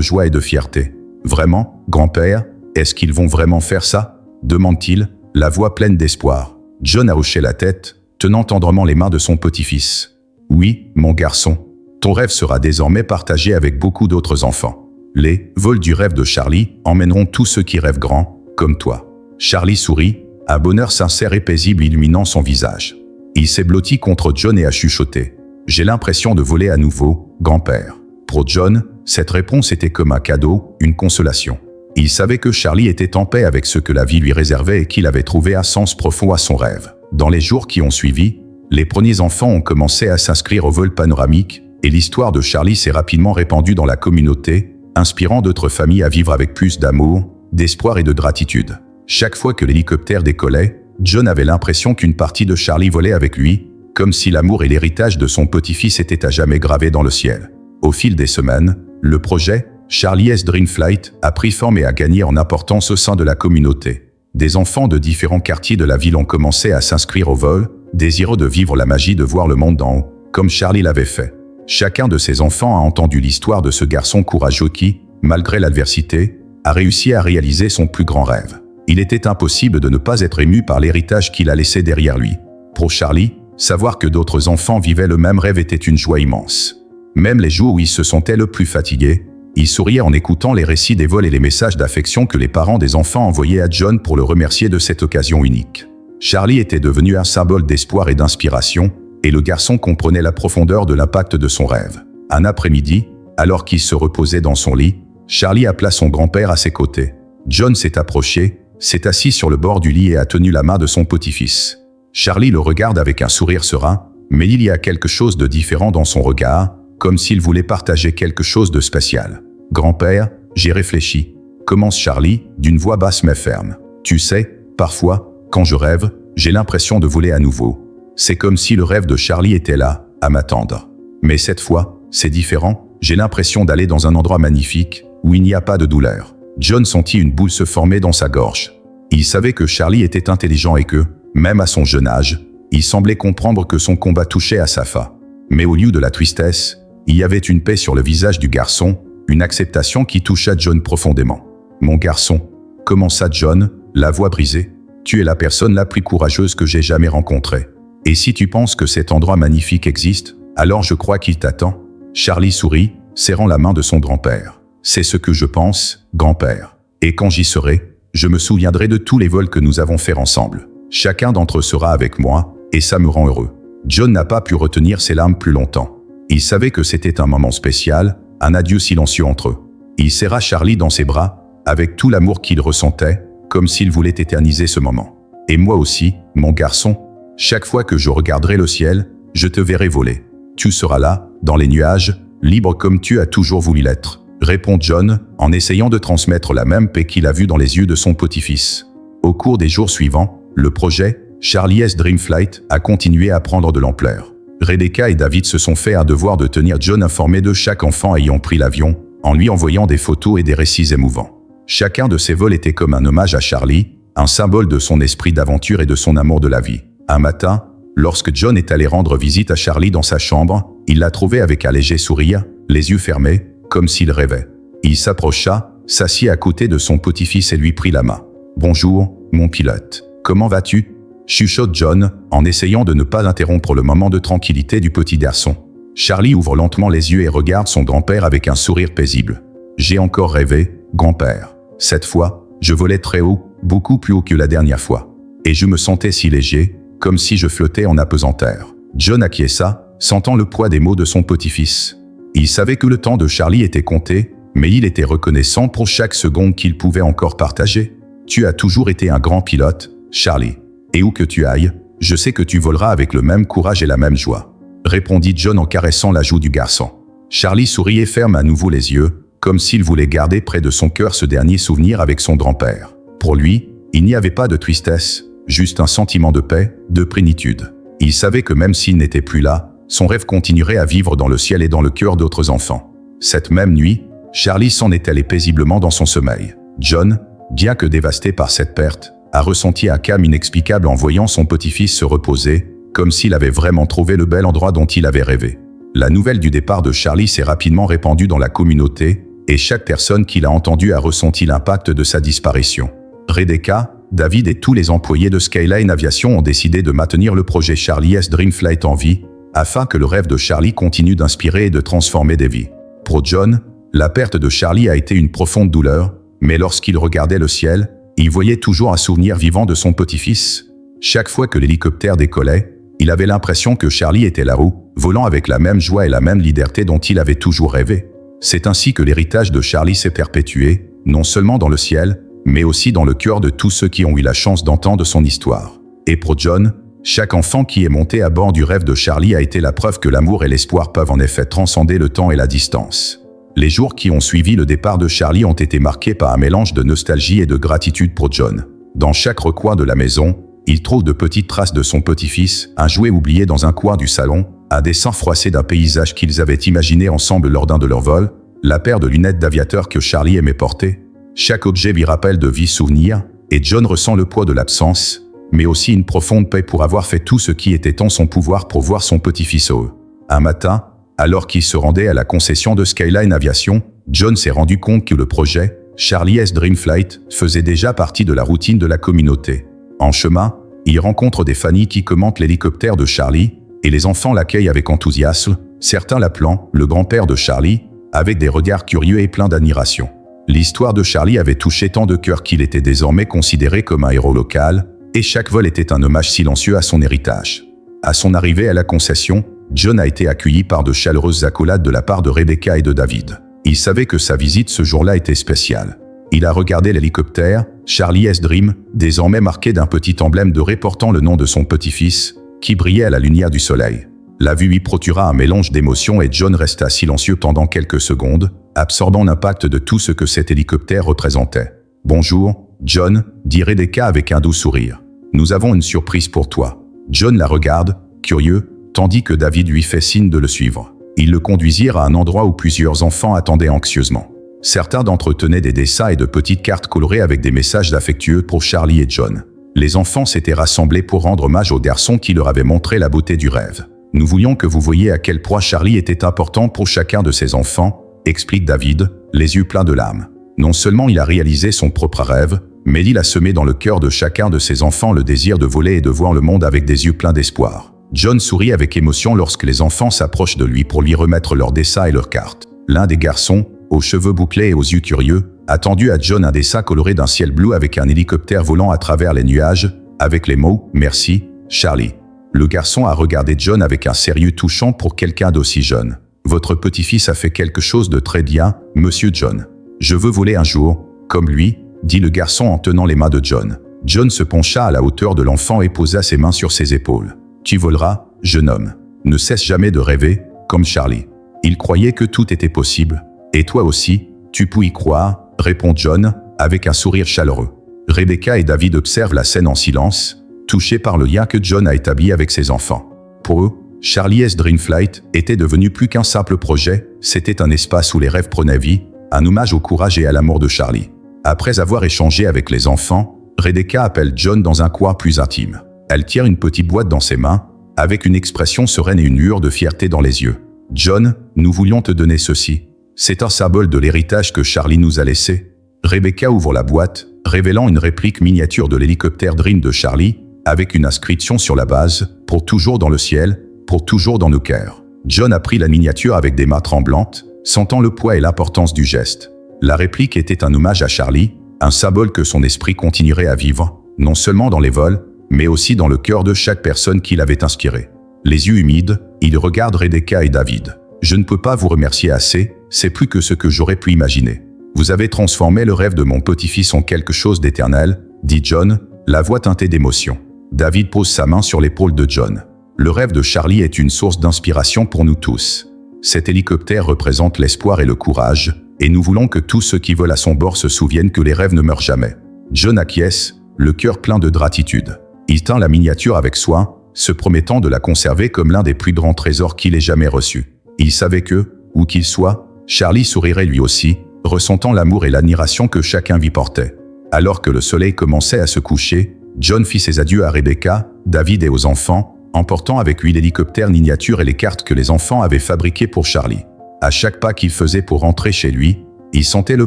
joie et de fierté. « Vraiment, grand-père, est-ce qu'ils vont vraiment faire ça ?» demande-t-il, la voix pleine d'espoir. John a hoché la tête, tenant tendrement les mains de son petit-fils. « Oui, mon garçon, ton rêve sera désormais partagé avec beaucoup d'autres enfants. Les vols du rêve de Charlie emmèneront tous ceux qui rêvent grand, comme toi. » Charlie sourit, un bonheur sincère et paisible illuminant son visage. Il s'est blotti contre John et a chuchoté. « J'ai l'impression de voler à nouveau, grand-père. » Pour John, cette réponse était comme un cadeau, une consolation. Il savait que Charlie était en paix avec ce que la vie lui réservait et qu'il avait trouvé un sens profond à son rêve. Dans les jours qui ont suivi, les premiers enfants ont commencé à s'inscrire au vol panoramique et l'histoire de Charlie s'est rapidement répandue dans la communauté, inspirant d'autres familles à vivre avec plus d'amour, d'espoir et de gratitude. Chaque fois que l'hélicoptère décollait, John avait l'impression qu'une partie de Charlie volait avec lui, comme si l'amour et l'héritage de son petit-fils étaient à jamais gravés dans le ciel. Au fil des semaines, le projet Charlie's Dream Flight a pris forme et a gagné en importance au sein de la communauté. Des enfants de différents quartiers de la ville ont commencé à s'inscrire au vol, désireux de vivre la magie de voir le monde d'en haut, comme Charlie l'avait fait. Chacun de ces enfants a entendu l'histoire de ce garçon courageux qui, malgré l'adversité, a réussi à réaliser son plus grand rêve. Il était impossible de ne pas être ému par l'héritage qu'il a laissé derrière lui. Pour Charlie, savoir que d'autres enfants vivaient le même rêve était une joie immense. Même les jours où il se sentait le plus fatigué, il souriait en écoutant les récits des vols et les messages d'affection que les parents des enfants envoyaient à John pour le remercier de cette occasion unique. Charlie était devenu un symbole d'espoir et d'inspiration, et le garçon comprenait la profondeur de l'impact de son rêve. Un après-midi, alors qu'il se reposait dans son lit, Charlie appela son grand-père à ses côtés. John s'est approché, s'est assis sur le bord du lit et a tenu la main de son petit-fils. Charlie le regarde avec un sourire serein, mais il y a quelque chose de différent dans son regard, comme s'il voulait partager quelque chose de spécial. « Grand-père, j'ai réfléchi », commence Charlie, d'une voix basse mais ferme. « Tu sais, parfois, quand je rêve, j'ai l'impression de voler à nouveau. C'est comme si le rêve de Charlie était là, à m'attendre. Mais cette fois, c'est différent, j'ai l'impression d'aller dans un endroit magnifique, où il n'y a pas de douleur. » John sentit une boule se former dans sa gorge. Il savait que Charlie était intelligent et que, même à son jeune âge, il semblait comprendre que son combat touchait à sa fin. Mais au lieu de la tristesse, il y avait une paix sur le visage du garçon, une acceptation qui toucha John profondément. « Mon garçon, » commença John, la voix brisée, « tu es la personne la plus courageuse que j'ai jamais rencontrée. Et si tu penses que cet endroit magnifique existe, alors je crois qu'il t'attend. » Charlie sourit, serrant la main de son grand-père. « C'est ce que je pense, grand-père. Et quand j'y serai, je me souviendrai de tous les vols que nous avons faits ensemble. Chacun d'entre eux sera avec moi, et ça me rend heureux. » John n'a pas pu retenir ses larmes plus longtemps. Il savait que c'était un moment spécial, un adieu silencieux entre eux. Il serra Charlie dans ses bras, avec tout l'amour qu'il ressentait, comme s'il voulait éterniser ce moment. « Et moi aussi, mon garçon, chaque fois que je regarderai le ciel, je te verrai voler. Tu seras là, dans les nuages, libre comme tu as toujours voulu l'être, » répond John, en essayant de transmettre la même paix qu'il a vue dans les yeux de son petit-fils. Au cours des jours suivants, le projet Charlie's Dream Flight a continué à prendre de l'ampleur. Rebecca et David se sont fait un devoir de tenir John informé de chaque enfant ayant pris l'avion, en lui envoyant des photos et des récits émouvants. Chacun de ces vols était comme un hommage à Charlie, un symbole de son esprit d'aventure et de son amour de la vie. Un matin, lorsque John est allé rendre visite à Charlie dans sa chambre, il l'a trouvé avec un léger sourire, les yeux fermés, comme s'il rêvait. Il s'approcha, s'assit à côté de son petit-fils et lui prit la main. « Bonjour, mon pilote. Comment vas-tu ?» chuchote John, en essayant de ne pas interrompre le moment de tranquillité du petit garçon. Charlie ouvre lentement les yeux et regarde son grand-père avec un sourire paisible. « J'ai encore rêvé, grand-père. Cette fois, je volais très haut, beaucoup plus haut que la dernière fois. Et je me sentais si léger, comme si je flottais en apesanteur. » John acquiesça, sentant le poids des mots de son petit-fils. Il savait que le temps de Charlie était compté, mais il était reconnaissant pour chaque seconde qu'il pouvait encore partager. « Tu as toujours été un grand pilote, Charlie. Et où que tu ailles, je sais que tu voleras avec le même courage et la même joie, » répondit John en caressant la joue du garçon. Charlie sourit et ferme à nouveau les yeux, comme s'il voulait garder près de son cœur ce dernier souvenir avec son grand-père. Pour lui, il n'y avait pas de tristesse, juste un sentiment de paix, de plénitude. Il savait que même s'il n'était plus là, son rêve continuerait à vivre dans le ciel et dans le cœur d'autres enfants. Cette même nuit, Charlie s'en est allé paisiblement dans son sommeil. John, bien que dévasté par cette perte, a ressenti un calme inexplicable en voyant son petit-fils se reposer, comme s'il avait vraiment trouvé le bel endroit dont il avait rêvé. La nouvelle du départ de Charlie s'est rapidement répandue dans la communauté, et chaque personne qui l'a entendu a ressenti l'impact de sa disparition. Rebecca, David et tous les employés de Skyline Aviation ont décidé de maintenir le projet Charlie's Dream Flight en vie, afin que le rêve de Charlie continue d'inspirer et de transformer des vies. Pour John, la perte de Charlie a été une profonde douleur, mais lorsqu'il regardait le ciel, il voyait toujours un souvenir vivant de son petit-fils. Chaque fois que l'hélicoptère décollait, il avait l'impression que Charlie était là-haut, volant avec la même joie et la même liberté dont il avait toujours rêvé. C'est ainsi que l'héritage de Charlie s'est perpétué, non seulement dans le ciel, mais aussi dans le cœur de tous ceux qui ont eu la chance d'entendre son histoire. Et pour John, chaque enfant qui est monté à bord du rêve de Charlie a été la preuve que l'amour et l'espoir peuvent en effet transcender le temps et la distance. Les jours qui ont suivi le départ de Charlie ont été marqués par un mélange de nostalgie et de gratitude pour John. Dans chaque recoin de la maison, il trouve de petites traces de son petit-fils, un jouet oublié dans un coin du salon, un dessin froissé d'un paysage qu'ils avaient imaginé ensemble lors d'un de leurs vols, la paire de lunettes d'aviateur que Charlie aimait porter. Chaque objet lui rappelle de vieux souvenirs, et John ressent le poids de l'absence, mais aussi une profonde paix pour avoir fait tout ce qui était en son pouvoir pour voir son petit-fils heureux. Un matin, alors qu'il se rendait à la concession de Skyline Aviation, John s'est rendu compte que le projet, Charlie's Dream Flight, faisait déjà partie de la routine de la communauté. En chemin, il rencontre des familles qui commentent l'hélicoptère de Charlie, et les enfants l'accueillent avec enthousiasme, certains l'appelant le grand-père de Charlie, avec des regards curieux et pleins d'admiration. L'histoire de Charlie avait touché tant de cœurs qu'il était désormais considéré comme un héros local, et chaque vol était un hommage silencieux à son héritage. À son arrivée à la concession, John a été accueilli par de chaleureuses accolades de la part de Rebecca et de David. Il savait que sa visite ce jour-là était spéciale. Il a regardé l'hélicoptère, Charlie's Dream, désormais marqué d'un petit emblème doré portant le nom de son petit-fils, qui brillait à la lumière du soleil. La vue lui procura un mélange d'émotions et John resta silencieux pendant quelques secondes, absorbant l'impact de tout ce que cet hélicoptère représentait. « Bonjour, John », dit Rebecca avec un doux sourire. « Nous avons une surprise pour toi. » John la regarde, curieux, tandis que David lui fait signe de le suivre. Ils le conduisirent à un endroit où plusieurs enfants attendaient anxieusement. Certains d'entre eux tenaient des dessins et de petites cartes colorées avec des messages affectueux pour Charlie et John. Les enfants s'étaient rassemblés pour rendre hommage au garçon qui leur avait montré la beauté du rêve. « Nous voulions que vous voyiez à quel point Charlie était important pour chacun de ses enfants », explique David, les yeux pleins de larmes. Non seulement il a réalisé son propre rêve, mais il a semé dans le cœur de chacun de ses enfants le désir de voler et de voir le monde avec des yeux pleins d'espoir. John sourit avec émotion lorsque les enfants s'approchent de lui pour lui remettre leurs dessins et leurs cartes. L'un des garçons, aux cheveux bouclés et aux yeux curieux, a tendu à John un dessin coloré d'un ciel bleu avec un hélicoptère volant à travers les nuages, avec les mots « Merci, Charlie ». Le garçon a regardé John avec un sérieux touchant pour quelqu'un d'aussi jeune. « Votre petit-fils a fait quelque chose de très bien, monsieur John. Je veux voler un jour, comme lui », dit le garçon en tenant les mains de John. John se pencha à la hauteur de l'enfant et posa ses mains sur ses épaules. « Tu voleras, jeune homme. Ne cesse jamais de rêver, comme Charlie. » Il croyait que tout était possible. « Et toi aussi, tu peux y croire », répond John, avec un sourire chaleureux. Rebecca et David observent la scène en silence, touchés par le lien que John a établi avec ses enfants. Pour eux, Charlie's Dream Flight était devenu plus qu'un simple projet, c'était un espace où les rêves prenaient vie, un hommage au courage et à l'amour de Charlie. Après avoir échangé avec les enfants, Rebecca appelle John dans un coin plus intime. Elle tient une petite boîte dans ses mains, avec une expression sereine et une lueur de fierté dans les yeux. « John, nous voulions te donner ceci. C'est un symbole de l'héritage que Charlie nous a laissé. » Rebecca ouvre la boîte, révélant une réplique miniature de l'hélicoptère Dream de Charlie, avec une inscription sur la base « Pour toujours dans le ciel, pour toujours dans nos cœurs ». John a pris la miniature avec des mains tremblantes, sentant le poids et l'importance du geste. La réplique était un hommage à Charlie, un symbole que son esprit continuerait à vivre, non seulement dans les vols, mais aussi dans le cœur de chaque personne qui l'avait inspiré. Les yeux humides, il regarde Rebecca et David. « Je ne peux pas vous remercier assez, c'est plus que ce que j'aurais pu imaginer. Vous avez transformé le rêve de mon petit-fils en quelque chose d'éternel, » dit John, la voix teintée d'émotion. David pose sa main sur l'épaule de John. « Le rêve de Charlie est une source d'inspiration pour nous tous. Cet hélicoptère représente l'espoir et le courage, et nous voulons que tous ceux qui volent à son bord se souviennent que les rêves ne meurent jamais. » John acquiesce, le cœur plein de gratitude. Il tint la miniature avec soin, se promettant de la conserver comme l'un des plus grands trésors qu'il ait jamais reçus. Il savait que, où qu'il soit, Charlie sourirait lui aussi, ressentant l'amour et l'admiration que chacun lui portait. Alors que le soleil commençait à se coucher, John fit ses adieux à Rebecca, David et aux enfants, emportant avec lui l'hélicoptère miniature et les cartes que les enfants avaient fabriquées pour Charlie. À chaque pas qu'il faisait pour rentrer chez lui, il sentait le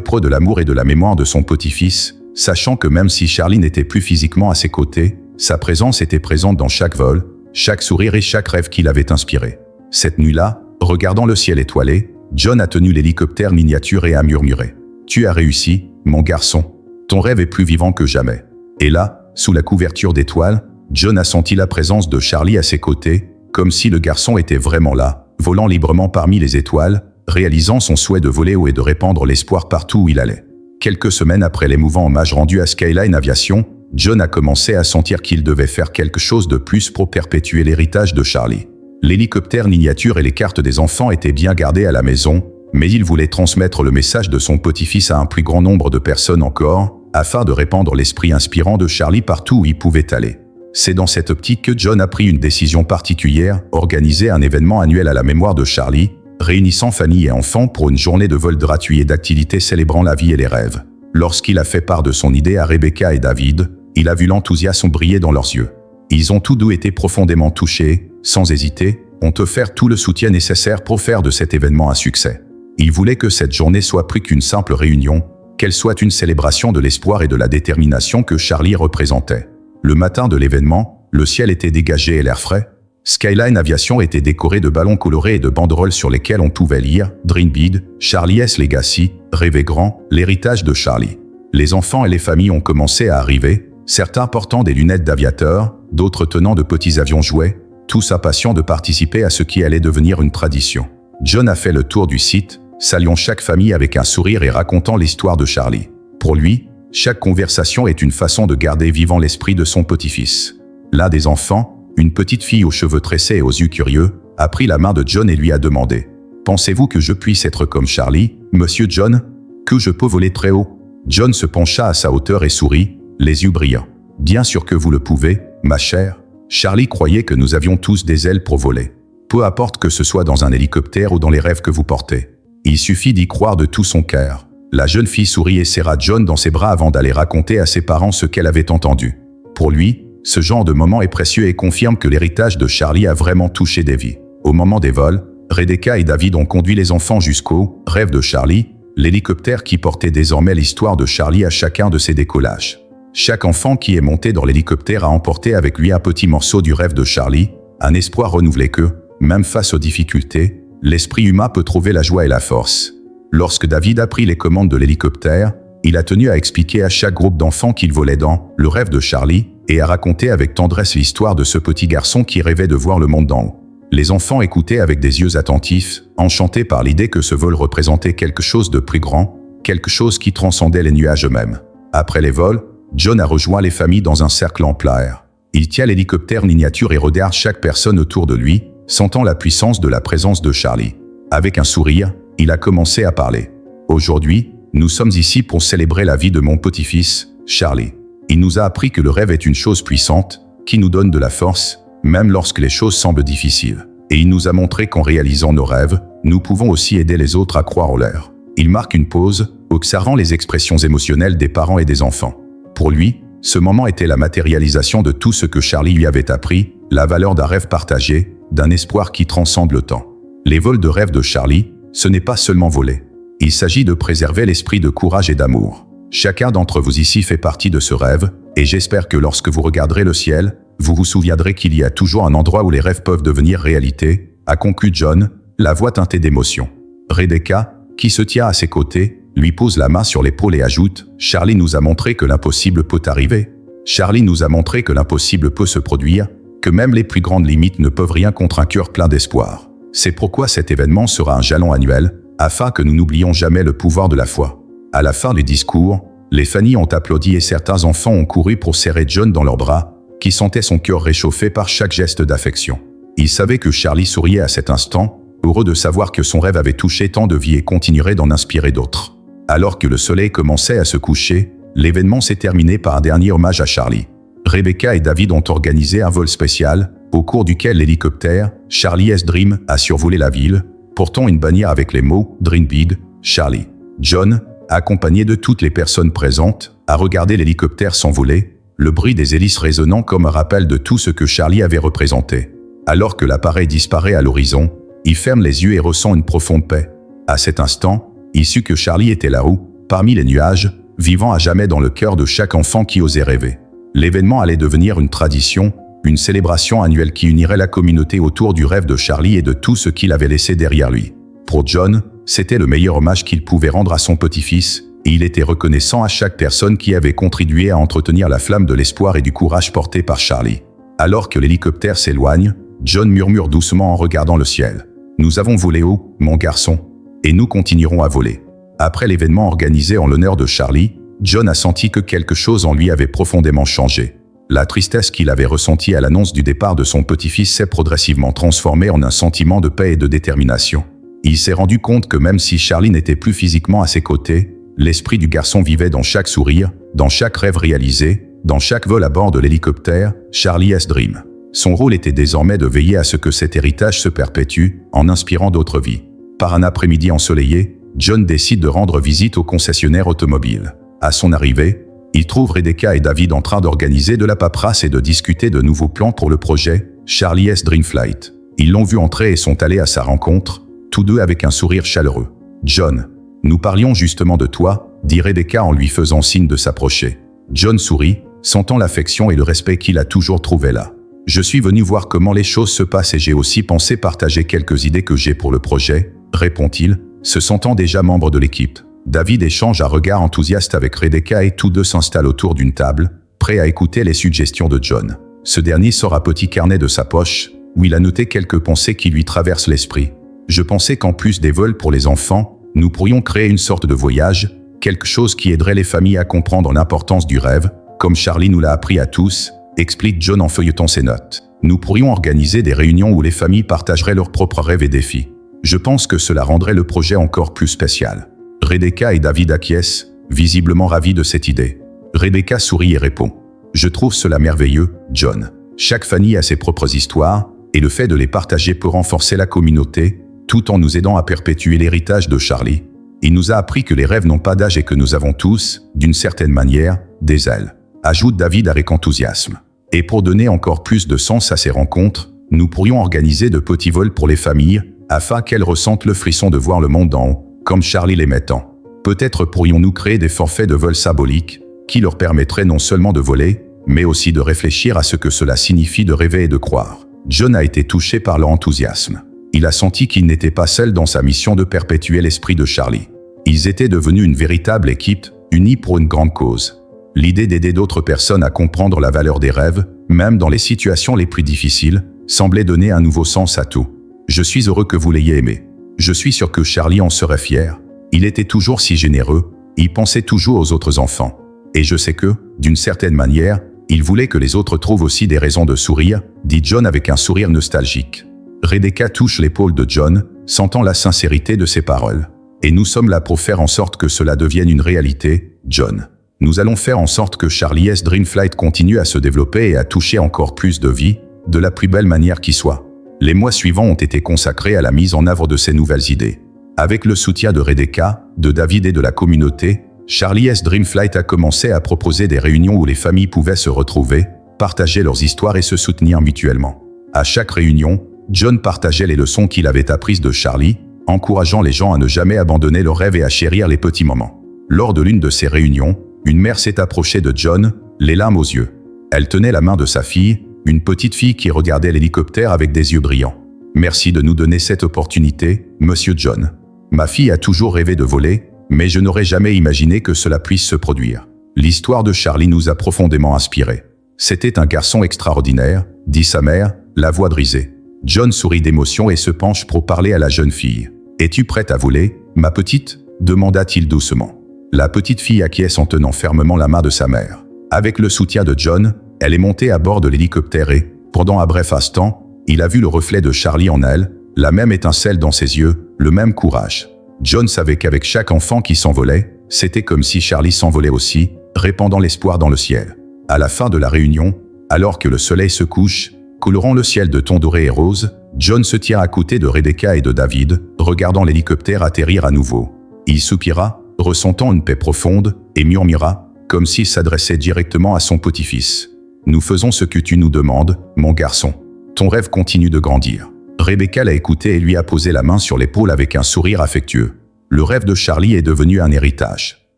poids de l'amour et de la mémoire de son petit-fils, sachant que même si Charlie n'était plus physiquement à ses côtés, sa présence était présente dans chaque vol, chaque sourire et chaque rêve qu'il avait inspiré. Cette nuit-là, regardant le ciel étoilé, John a tenu l'hélicoptère miniature et a murmuré « Tu as réussi, mon garçon. Ton rêve est plus vivant que jamais. » Et là, sous la couverture d'étoiles, John a senti la présence de Charlie à ses côtés, comme si le garçon était vraiment là, volant librement parmi les étoiles, réalisant son souhait de voler haut et de répandre l'espoir partout où il allait. Quelques semaines après l'émouvant hommage rendu à Skyline Aviation, John a commencé à sentir qu'il devait faire quelque chose de plus pour perpétuer l'héritage de Charlie. L'hélicoptère miniature et les cartes des enfants étaient bien gardées à la maison, mais il voulait transmettre le message de son petit-fils à un plus grand nombre de personnes encore, afin de répandre l'esprit inspirant de Charlie partout où il pouvait aller. C'est dans cette optique que John a pris une décision particulière, organiser un événement annuel à la mémoire de Charlie, réunissant famille et enfants pour une journée de vol gratuit et d'activités célébrant la vie et les rêves. Lorsqu'il a fait part de son idée à Rebecca et David, il a vu l'enthousiasme briller dans leurs yeux. Ils ont tous deux été profondément touchés, sans hésiter, ont offert tout le soutien nécessaire pour faire de cet événement un succès. Ils voulaient que cette journée soit plus qu'une simple réunion, qu'elle soit une célébration de l'espoir et de la détermination que Charlie représentait. Le matin de l'événement, le ciel était dégagé et l'air frais. Skyline Aviation était décoré de ballons colorés et de banderoles sur lesquelles on pouvait lire « Dream Big, Charlie's Legacy, rêver grand, l'héritage de Charlie ». Les enfants et les familles ont commencé à arriver, certains portant des lunettes d'aviateurs, d'autres tenant de petits avions jouets, tous impatients de participer à ce qui allait devenir une tradition. John a fait le tour du site, saluant chaque famille avec un sourire et racontant l'histoire de Charlie. Pour lui, chaque conversation est une façon de garder vivant l'esprit de son petit-fils. L'un des enfants, une petite fille aux cheveux tressés et aux yeux curieux, a pris la main de John et lui a demandé « Pensez-vous que je puisse être comme Charlie, monsieur John? Que je peux voler très haut ?» John se pencha à sa hauteur et sourit, les yeux brillants. « Bien sûr que vous le pouvez, ma chère. Charlie croyait que nous avions tous des ailes pour voler. Peu importe que ce soit dans un hélicoptère ou dans les rêves que vous portez. Il suffit d'y croire de tout son cœur. » La jeune fille sourit et serra John dans ses bras avant d'aller raconter à ses parents ce qu'elle avait entendu. Pour lui, ce genre de moment est précieux et confirme que l'héritage de Charlie a vraiment touché des vies. Au moment des vols, Rebecca et David ont conduit les enfants jusqu'au « rêve de Charlie », l'hélicoptère qui portait désormais l'histoire de Charlie à chacun de ses décollages. Chaque enfant qui est monté dans l'hélicoptère a emporté avec lui un petit morceau du rêve de Charlie, un espoir renouvelé que, même face aux difficultés, l'esprit humain peut trouver la joie et la force. Lorsque David a pris les commandes de l'hélicoptère, il a tenu à expliquer à chaque groupe d'enfants qu'il volait dans « le rêve de Charlie » et à raconter avec tendresse l'histoire de ce petit garçon qui rêvait de voir le monde d'en haut. Les enfants écoutaient avec des yeux attentifs, enchantés par l'idée que ce vol représentait quelque chose de plus grand, quelque chose qui transcendait les nuages eux-mêmes. Après les vols, John a rejoint les familles dans un cercle en plein air. Il tient l'hélicoptère miniature et regarde chaque personne autour de lui, sentant la puissance de la présence de Charlie. Avec un sourire, il a commencé à parler. « Aujourd'hui, nous sommes ici pour célébrer la vie de mon petit-fils, Charlie. Il nous a appris que le rêve est une chose puissante, qui nous donne de la force, même lorsque les choses semblent difficiles. Et il nous a montré qu'en réalisant nos rêves, nous pouvons aussi aider les autres à croire en leur. » Il marque une pause, observant les expressions émotionnelles des parents et des enfants. Pour lui, ce moment était la matérialisation de tout ce que Charlie lui avait appris, la valeur d'un rêve partagé, d'un espoir qui transcende le temps. Les vols de rêve de Charlie, ce n'est pas seulement voler. Il s'agit de préserver l'esprit de courage et d'amour. Chacun d'entre vous ici fait partie de ce rêve, et j'espère que lorsque vous regarderez le ciel, vous vous souviendrez qu'il y a toujours un endroit où les rêves peuvent devenir réalité, a conclu John, la voix teintée d'émotion. Rebecca, qui se tient à ses côtés, lui pose la main sur l'épaule et ajoute « Charlie nous a montré que l'impossible peut arriver. Charlie nous a montré que l'impossible peut se produire, que même les plus grandes limites ne peuvent rien contre un cœur plein d'espoir. C'est pourquoi cet événement sera un jalon annuel, afin que nous n'oublions jamais le pouvoir de la foi. » À la fin du discours, les familles ont applaudi et certains enfants ont couru pour serrer John dans leurs bras, qui sentait son cœur réchauffé par chaque geste d'affection. Il savait que Charlie souriait à cet instant, heureux de savoir que son rêve avait touché tant de vies et continuerait d'en inspirer d'autres. Alors que le soleil commençait à se coucher, l'événement s'est terminé par un dernier hommage à Charlie. Rebecca et David ont organisé un vol spécial, au cours duquel l'hélicoptère Charlie's Dream a survolé la ville, portant une bannière avec les mots « Dream Big, Charlie ». John, accompagné de toutes les personnes présentes, a regardé l'hélicoptère s'envoler, le bruit des hélices résonnant comme un rappel de tout ce que Charlie avait représenté. Alors que l'appareil disparaît à l'horizon, il ferme les yeux et ressent une profonde paix. À cet instant, il sut que Charlie était là-haut, parmi les nuages, vivant à jamais dans le cœur de chaque enfant qui osait rêver. L'événement allait devenir une tradition, une célébration annuelle qui unirait la communauté autour du rêve de Charlie et de tout ce qu'il avait laissé derrière lui. Pour John, c'était le meilleur hommage qu'il pouvait rendre à son petit-fils, et il était reconnaissant à chaque personne qui avait contribué à entretenir la flamme de l'espoir et du courage porté par Charlie. Alors que l'hélicoptère s'éloigne, John murmure doucement en regardant le ciel. « Nous avons volé haut, mon garçon, et nous continuerons à voler. » Après l'événement organisé en l'honneur de Charlie, John a senti que quelque chose en lui avait profondément changé. La tristesse qu'il avait ressentie à l'annonce du départ de son petit-fils s'est progressivement transformée en un sentiment de paix et de détermination. Il s'est rendu compte que même si Charlie n'était plus physiquement à ses côtés, l'esprit du garçon vivait dans chaque sourire, dans chaque rêve réalisé, dans chaque vol à bord de l'hélicoptère, Charlie's Dream. Son rôle était désormais de veiller à ce que cet héritage se perpétue, en inspirant d'autres vies. Par un après-midi ensoleillé, John décide de rendre visite au concessionnaire automobile. À son arrivée, il trouve Rebecca et David en train d'organiser de la paperasse et de discuter de nouveaux plans pour le projet Charlie's Dream Flight. Ils l'ont vu entrer et sont allés à sa rencontre, tous deux avec un sourire chaleureux. « John, nous parlions justement de toi », dit Rebecca en lui faisant signe de s'approcher. John sourit, sentant l'affection et le respect qu'il a toujours trouvé là. « Je suis venu voir comment les choses se passent et j'ai aussi pensé partager quelques idées que j'ai pour le projet », répond-il, se sentant déjà membre de l'équipe. David échange un regard enthousiaste avec Rebecca et tous deux s'installent autour d'une table, prêts à écouter les suggestions de John. Ce dernier sort un petit carnet de sa poche, où il a noté quelques pensées qui lui traversent l'esprit. « Je pensais qu'en plus des vols pour les enfants, nous pourrions créer une sorte de voyage, quelque chose qui aiderait les familles à comprendre l'importance du rêve, comme Charlie nous l'a appris à tous, explique John en feuilletant ses notes. Nous pourrions organiser des réunions où les familles partageraient leurs propres rêves et défis. Je pense que cela rendrait le projet encore plus spécial. » Rebecca et David acquiescent, visiblement ravis de cette idée. Rebecca sourit et répond. « Je trouve cela merveilleux, John. Chaque famille a ses propres histoires, et le fait de les partager peut renforcer la communauté, tout en nous aidant à perpétuer l'héritage de Charlie. Il nous a appris que les rêves n'ont pas d'âge et que nous avons tous, d'une certaine manière, des ailes. » Ajoute David avec enthousiasme. Et pour donner encore plus de sens à ces rencontres, nous pourrions organiser de petits vols pour les familles, afin qu'elles ressentent le frisson de voir le monde d'en haut, comme Charlie l'aimait tant. Peut-être pourrions-nous créer des forfaits de vol symboliques, qui leur permettraient non seulement de voler, mais aussi de réfléchir à ce que cela signifie de rêver et de croire. John a été touché par leur enthousiasme. Il a senti qu'il n'était pas seul dans sa mission de perpétuer l'esprit de Charlie. Ils étaient devenus une véritable équipe, unie pour une grande cause. L'idée d'aider d'autres personnes à comprendre la valeur des rêves, même dans les situations les plus difficiles, semblait donner un nouveau sens à tout. « Je suis heureux que vous l'ayez aimé. Je suis sûr que Charlie en serait fier. Il était toujours si généreux, il pensait toujours aux autres enfants. Et je sais que, d'une certaine manière, il voulait que les autres trouvent aussi des raisons de sourire, dit John avec un sourire nostalgique. » Rebecca touche l'épaule de John, sentant la sincérité de ses paroles. « Et nous sommes là pour faire en sorte que cela devienne une réalité, John. Nous allons faire en sorte que Charlie's Dream Flight continue à se développer et à toucher encore plus de vies, de la plus belle manière qui soit. » Les mois suivants ont été consacrés à la mise en œuvre de ces nouvelles idées. Avec le soutien de Rebecca, de David et de la communauté, Charlie's Dream Flight a commencé à proposer des réunions où les familles pouvaient se retrouver, partager leurs histoires et se soutenir mutuellement. À chaque réunion, John partageait les leçons qu'il avait apprises de Charlie, encourageant les gens à ne jamais abandonner leurs rêves et à chérir les petits moments. Lors de l'une de ces réunions, une mère s'est approchée de John, les larmes aux yeux. Elle tenait la main de sa fille, une petite fille qui regardait l'hélicoptère avec des yeux brillants. « Merci de nous donner cette opportunité, Monsieur John. Ma fille a toujours rêvé de voler, mais je n'aurais jamais imaginé que cela puisse se produire. L'histoire de Charlie nous a profondément inspirés. C'était un garçon extraordinaire, dit sa mère, la voix brisée. John sourit d'émotion et se penche pour parler à la jeune fille. « Es-tu prête à voler, ma petite ?» demanda-t-il doucement. La petite fille acquiesce en tenant fermement la main de sa mère. Avec le soutien de John, elle est montée à bord de l'hélicoptère et, pendant un bref instant, il a vu le reflet de Charlie en elle, la même étincelle dans ses yeux, le même courage. John savait qu'avec chaque enfant qui s'envolait, c'était comme si Charlie s'envolait aussi, répandant l'espoir dans le ciel. À la fin de la réunion, alors que le soleil se couche, colorant le ciel de tons dorés et roses, John se tient à côté de Rebecca et de David, regardant l'hélicoptère atterrir à nouveau. Il soupira, ressentant une paix profonde, et murmura, comme s'il s'adressait directement à son petit-fils. « Nous faisons ce que tu nous demandes, mon garçon. Ton rêve continue de grandir. » Rebecca l'a écouté et lui a posé la main sur l'épaule avec un sourire affectueux. Le rêve de Charlie est devenu un héritage.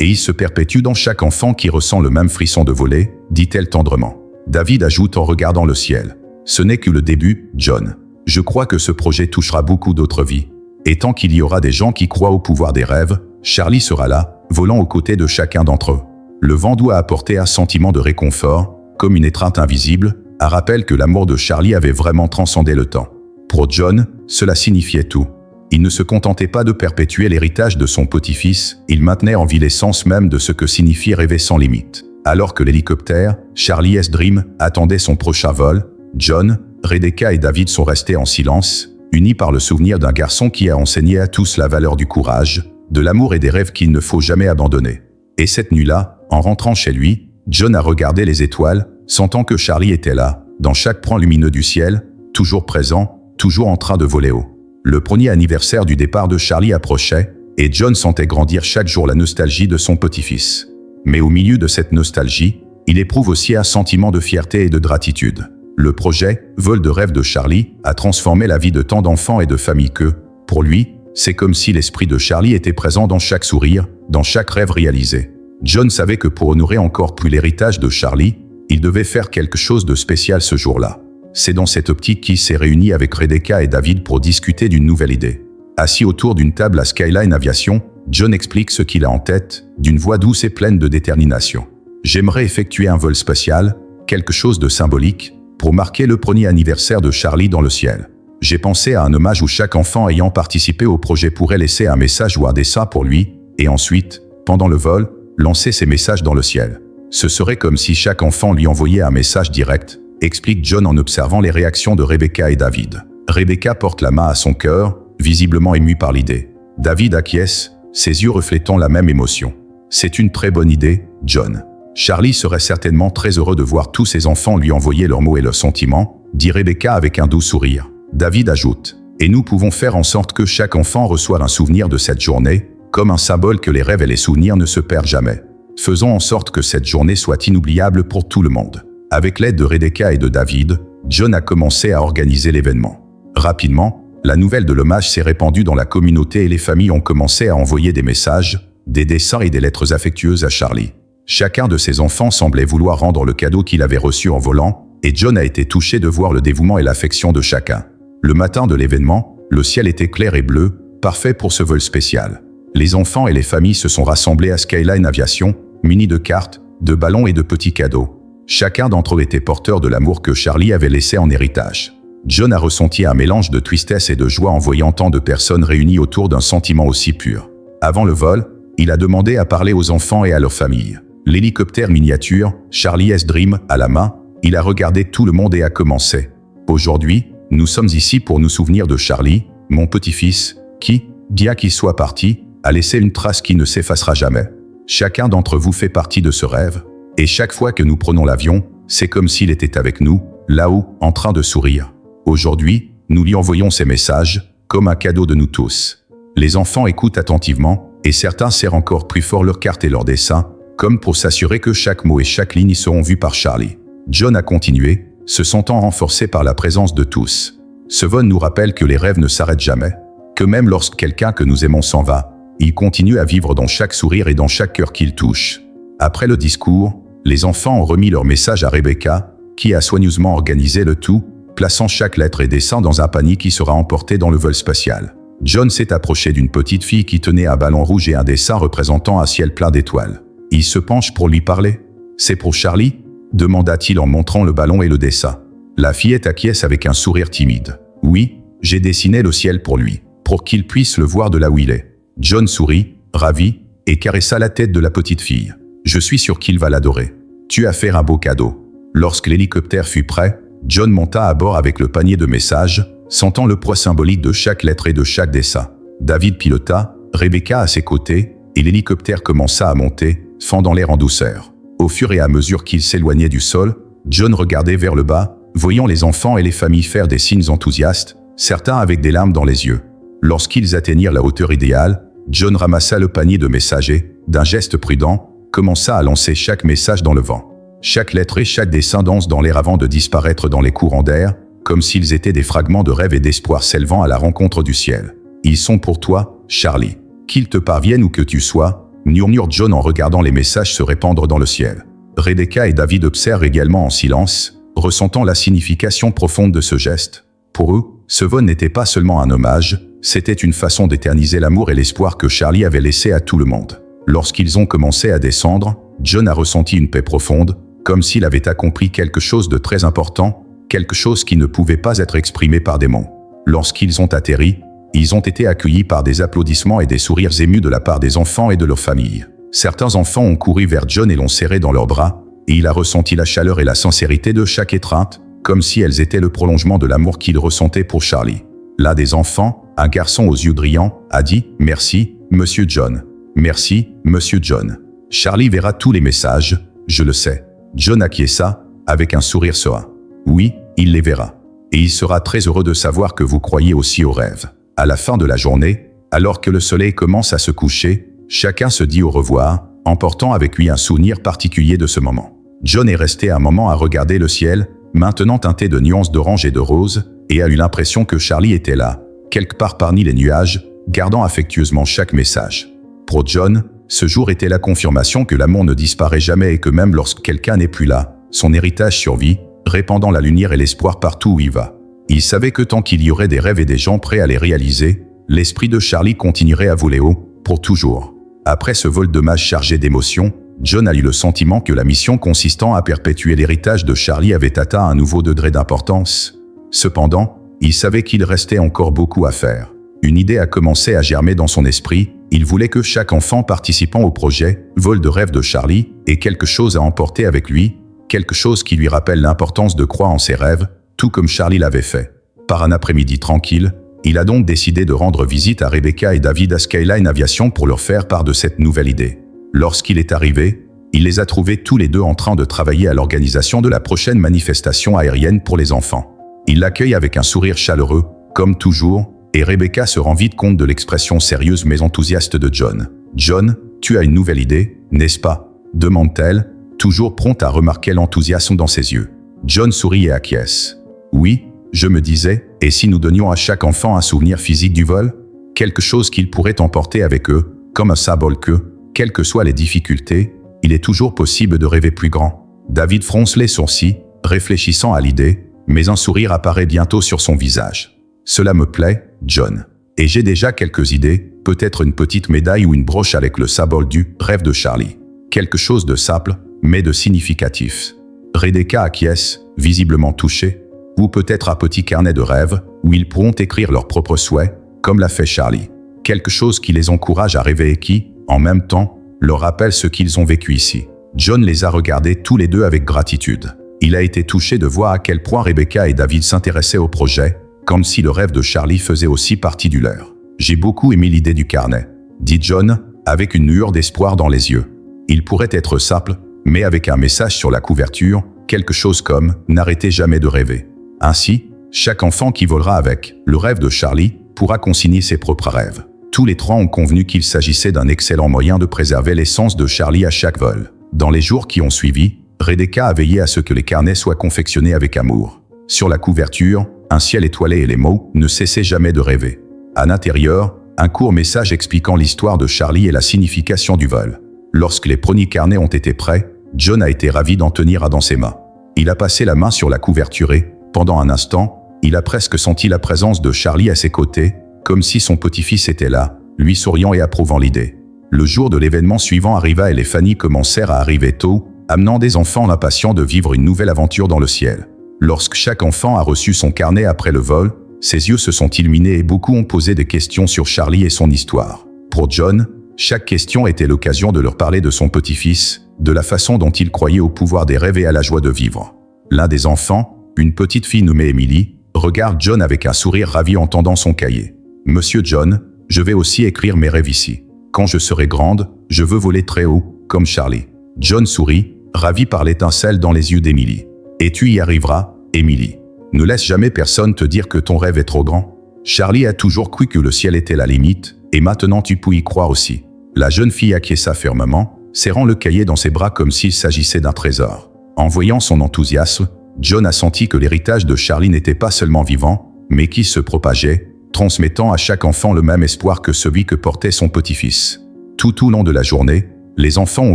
Et il se perpétue dans chaque enfant qui ressent le même frisson de voler, dit-elle tendrement. David ajoute en regardant le ciel. « Ce n'est que le début, John. Je crois que ce projet touchera beaucoup d'autres vies. Et tant qu'il y aura des gens qui croient au pouvoir des rêves, Charlie sera là, volant aux côtés de chacun d'entre eux. » Le vent doit apporter un sentiment de réconfort, comme une étreinte invisible, un rappel que l'amour de Charlie avait vraiment transcendé le temps. Pour John, cela signifiait tout. Il ne se contentait pas de perpétuer l'héritage de son petit-fils, il maintenait en vie l'essence même de ce que signifie rêver sans limite. Alors que l'hélicoptère, Charlie's Dream, attendait son prochain vol, John, Rebecca et David sont restés en silence, unis par le souvenir d'un garçon qui a enseigné à tous la valeur du courage, de l'amour et des rêves qu'il ne faut jamais abandonner. Et cette nuit-là, en rentrant chez lui, John a regardé les étoiles, sentant que Charlie était là, dans chaque point lumineux du ciel, toujours présent, toujours en train de voler haut. Le premier anniversaire du départ de Charlie approchait, et John sentait grandir chaque jour la nostalgie de son petit-fils. Mais au milieu de cette nostalgie, il éprouve aussi un sentiment de fierté et de gratitude. Le projet, vol de rêve de Charlie, a transformé la vie de tant d'enfants et de familles que, pour lui, c'est comme si l'esprit de Charlie était présent dans chaque sourire, dans chaque rêve réalisé. John savait que pour honorer encore plus l'héritage de Charlie, il devait faire quelque chose de spécial ce jour-là. C'est dans cette optique qu'il s'est réuni avec Rebecca et David pour discuter d'une nouvelle idée. Assis autour d'une table à Skyline Aviation, John explique ce qu'il a en tête, d'une voix douce et pleine de détermination. « J'aimerais effectuer un vol spatial, quelque chose de symbolique, pour marquer le premier anniversaire de Charlie dans le ciel. J'ai pensé à un hommage où chaque enfant ayant participé au projet pourrait laisser un message ou un dessin pour lui, et ensuite, pendant le vol, lancer ces messages dans le ciel. Ce serait comme si chaque enfant lui envoyait un message direct, explique John en observant les réactions de Rebecca et David. Rebecca porte la main à son cœur, visiblement émue par l'idée. David acquiesce, ses yeux reflétant la même émotion. C'est une très bonne idée, John. Charlie serait certainement très heureux de voir tous ses enfants lui envoyer leurs mots et leurs sentiments, dit Rebecca avec un doux sourire. David ajoute, et nous pouvons faire en sorte que chaque enfant reçoive un souvenir de cette journée, comme un symbole que les rêves et les souvenirs ne se perdent jamais. Faisons en sorte que cette journée soit inoubliable pour tout le monde. Avec l'aide de Rebecca et de David, John a commencé à organiser l'événement. Rapidement, la nouvelle de l'hommage s'est répandue dans la communauté et les familles ont commencé à envoyer des messages, des dessins et des lettres affectueuses à Charlie. Chacun de ses enfants semblait vouloir rendre le cadeau qu'il avait reçu en volant, et John a été touché de voir le dévouement et l'affection de chacun. Le matin de l'événement, le ciel était clair et bleu, parfait pour ce vol spécial. Les enfants et les familles se sont rassemblés à Skyline Aviation, munis de cartes, de ballons et de petits cadeaux. Chacun d'entre eux était porteur de l'amour que Charlie avait laissé en héritage. John a ressenti un mélange de tristesse et de joie en voyant tant de personnes réunies autour d'un sentiment aussi pur. Avant le vol, il a demandé à parler aux enfants et à leurs familles. L'hélicoptère miniature, Charlie's Dream, à la main, il a regardé tout le monde et a commencé. Aujourd'hui, nous sommes ici pour nous souvenir de Charlie, mon petit-fils, qui, bien qu'il soit parti, a laissé une trace qui ne s'effacera jamais. Chacun d'entre vous fait partie de ce rêve, et chaque fois que nous prenons l'avion, c'est comme s'il était avec nous, là-haut, en train de sourire. Aujourd'hui, nous lui envoyons ces messages, comme un cadeau de nous tous. Les enfants écoutent attentivement, et certains serrent encore plus fort leurs cartes et leurs dessins, comme pour s'assurer que chaque mot et chaque ligne seront vus par Charlie. John a continué, se sentant renforcé par la présence de tous. Ce vol nous rappelle que les rêves ne s'arrêtent jamais, que même lorsque quelqu'un que nous aimons s'en va, il continue à vivre dans chaque sourire et dans chaque cœur qu'il touche. Après le discours, les enfants ont remis leur message à Rebecca, qui a soigneusement organisé le tout, plaçant chaque lettre et dessin dans un panier qui sera emporté dans le vol spatial. John s'est approché d'une petite fille qui tenait un ballon rouge et un dessin représentant un ciel plein d'étoiles. Il se penche pour lui parler. « C'est pour Charlie ?» demanda-t-il en montrant le ballon et le dessin. La fillette acquiesce avec un sourire timide. « Oui, j'ai dessiné le ciel pour lui, pour qu'il puisse le voir de là où il est. » John sourit, ravi, et caressa la tête de la petite fille. « Je suis sûr qu'il va l'adorer. Tu as fait un beau cadeau. » Lorsque l'hélicoptère fut prêt, John monta à bord avec le panier de messages, sentant le poids symbolique de chaque lettre et de chaque dessin. David pilota, Rebecca à ses côtés, et l'hélicoptère commença à monter, fendant l'air en douceur. Au fur et à mesure qu'il s'éloignait du sol, John regardait vers le bas, voyant les enfants et les familles faire des signes enthousiastes, certains avec des larmes dans les yeux. Lorsqu'ils atteignirent la hauteur idéale, John ramassa le panier de messages et, d'un geste prudent, commença à lancer chaque message dans le vent. Chaque lettre et chaque dessin dansent dans l'air avant de disparaître dans les courants d'air, comme s'ils étaient des fragments de rêve et d'espoir s'élevant à la rencontre du ciel. « Ils sont pour toi, Charlie. Qu'ils te parviennent où que tu sois », murmure John en regardant les messages se répandre dans le ciel. Rebecca et David observent également en silence, ressentant la signification profonde de ce geste. Pour eux, ce vol n'était pas seulement un hommage, c'était une façon d'éterniser l'amour et l'espoir que Charlie avait laissé à tout le monde. Lorsqu'ils ont commencé à descendre, John a ressenti une paix profonde, comme s'il avait accompli quelque chose de très important, quelque chose qui ne pouvait pas être exprimé par des mots. Lorsqu'ils ont atterri, ils ont été accueillis par des applaudissements et des sourires émus de la part des enfants et de leurs familles. Certains enfants ont couru vers John et l'ont serré dans leurs bras, et il a ressenti la chaleur et la sincérité de chaque étreinte, comme si elles étaient le prolongement de l'amour qu'il ressentait pour Charlie. L'un des enfants, un garçon aux yeux brillants, a dit « Merci, Monsieur John. Merci, Monsieur John. Charlie verra tous les messages, je le sais. » John acquiesça, avec un sourire serein. « Oui, il les verra. Et il sera très heureux de savoir que vous croyez aussi aux rêves. » À la fin de la journée, alors que le soleil commence à se coucher, chacun se dit au revoir, emportant avec lui un souvenir particulier de ce moment. John est resté un moment à regarder le ciel, maintenant teinté de nuances d'orange et de rose, et a eu l'impression que Charlie était là, quelque part parmi les nuages, gardant affectueusement chaque message. Pour John, ce jour était la confirmation que l'amour ne disparaît jamais et que même lorsque quelqu'un n'est plus là, son héritage survit, répandant la lumière et l'espoir partout où il va. Il savait que tant qu'il y aurait des rêves et des gens prêts à les réaliser, l'esprit de Charlie continuerait à voler haut, pour toujours. Après ce vol d'hommage chargé d'émotions, John a eu le sentiment que la mission consistant à perpétuer l'héritage de Charlie avait atteint un nouveau degré d'importance. Cependant, il savait qu'il restait encore beaucoup à faire. Une idée a commencé à germer dans son esprit, il voulait que chaque enfant participant au projet, vol de rêve de Charlie, ait quelque chose à emporter avec lui, quelque chose qui lui rappelle l'importance de croire en ses rêves, tout comme Charlie l'avait fait. Par un après-midi tranquille, il a donc décidé de rendre visite à Rebecca et David à Skyline Aviation pour leur faire part de cette nouvelle idée. Lorsqu'il est arrivé, il les a trouvés tous les deux en train de travailler à l'organisation de la prochaine manifestation aérienne pour les enfants. Il l'accueille avec un sourire chaleureux, comme toujours, et Rebecca se rend vite compte de l'expression sérieuse mais enthousiaste de John. « John, tu as une nouvelle idée, n'est-ce pas ?» demande-t-elle, toujours prompte à remarquer l'enthousiasme dans ses yeux. John sourit et acquiesce. « Oui, je me disais, et si nous donnions à chaque enfant un souvenir physique du vol? Quelque chose qu'ils pourraient emporter avec eux, comme un symbole que, quelles que soient les difficultés, il est toujours possible de rêver plus grand. » David fronce les sourcils, réfléchissant à l'idée, mais un sourire apparaît bientôt sur son visage. « Cela me plaît, John. Et j'ai déjà quelques idées, peut-être une petite médaille ou une broche avec le symbole du « rêve de Charlie ». Quelque chose de simple, mais de significatif. Rebecca acquiesce, visiblement touchée, ou peut-être un petit carnet de rêves, où ils pourront écrire leurs propres souhaits, comme l'a fait Charlie. Quelque chose qui les encourage à rêver et qui, en même temps, leur rappelle ce qu'ils ont vécu ici. John les a regardés tous les deux avec gratitude. Il a été touché de voir à quel point Rebecca et David s'intéressaient au projet, comme si le rêve de Charlie faisait aussi partie du leur. « J'ai beaucoup aimé l'idée du carnet », dit John, avec une lueur d'espoir dans les yeux. Il pourrait être simple, mais avec un message sur la couverture, quelque chose comme « N'arrêtez jamais de rêver ». Ainsi, chaque enfant qui volera avec le rêve de Charlie pourra consigner ses propres rêves. Tous les trois ont convenu qu'il s'agissait d'un excellent moyen de préserver l'essence de Charlie à chaque vol. Dans les jours qui ont suivi, Rebecca a veillé à ce que les carnets soient confectionnés avec amour. Sur la couverture, un ciel étoilé et les mots « Ne cessez jamais de rêver ». À l'intérieur, un court message expliquant l'histoire de Charlie et la signification du vol. Lorsque les premiers carnets ont été prêts, John a été ravi d'en tenir un dans ses mains. Il a passé la main sur la couverture et, pendant un instant, il a presque senti la présence de Charlie à ses côtés, comme si son petit-fils était là, lui souriant et approuvant l'idée. Le jour de l'événement suivant arriva et les familles commencèrent à arriver tôt, amenant des enfants impatients de vivre une nouvelle aventure dans le ciel. Lorsque chaque enfant a reçu son carnet après le vol, ses yeux se sont illuminés et beaucoup ont posé des questions sur Charlie et son histoire. Pour John, chaque question était l'occasion de leur parler de son petit-fils, de la façon dont il croyait au pouvoir des rêves et à la joie de vivre. L'un des enfants, une petite fille nommée Emily, regarde John avec un sourire ravi en tendant son cahier. « Monsieur John, je vais aussi écrire mes rêves ici. Quand je serai grande, je veux voler très haut, comme Charlie. » John sourit, ravi par l'étincelle dans les yeux d'Emily. « Et tu y arriveras, Emily. » Ne laisse jamais personne te dire que ton rêve est trop grand. Charlie a toujours cru que le ciel était la limite, et maintenant tu peux y croire aussi. La jeune fille acquiesça fermement, serrant le cahier dans ses bras comme s'il s'agissait d'un trésor. En voyant son enthousiasme, John a senti que l'héritage de Charlie n'était pas seulement vivant, mais qui se propageait, transmettant à chaque enfant le même espoir que celui que portait son petit-fils. Tout au long de la journée, les enfants ont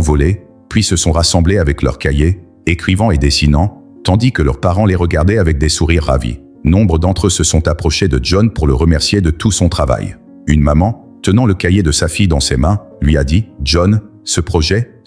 volé, puis se sont rassemblés avec leurs cahiers, écrivant et dessinant, tandis que leurs parents les regardaient avec des sourires ravis. Nombre d'entre eux se sont approchés de John pour le remercier de tout son travail. Une maman, tenant le cahier de sa fille dans ses mains, lui a dit « John, ce projet,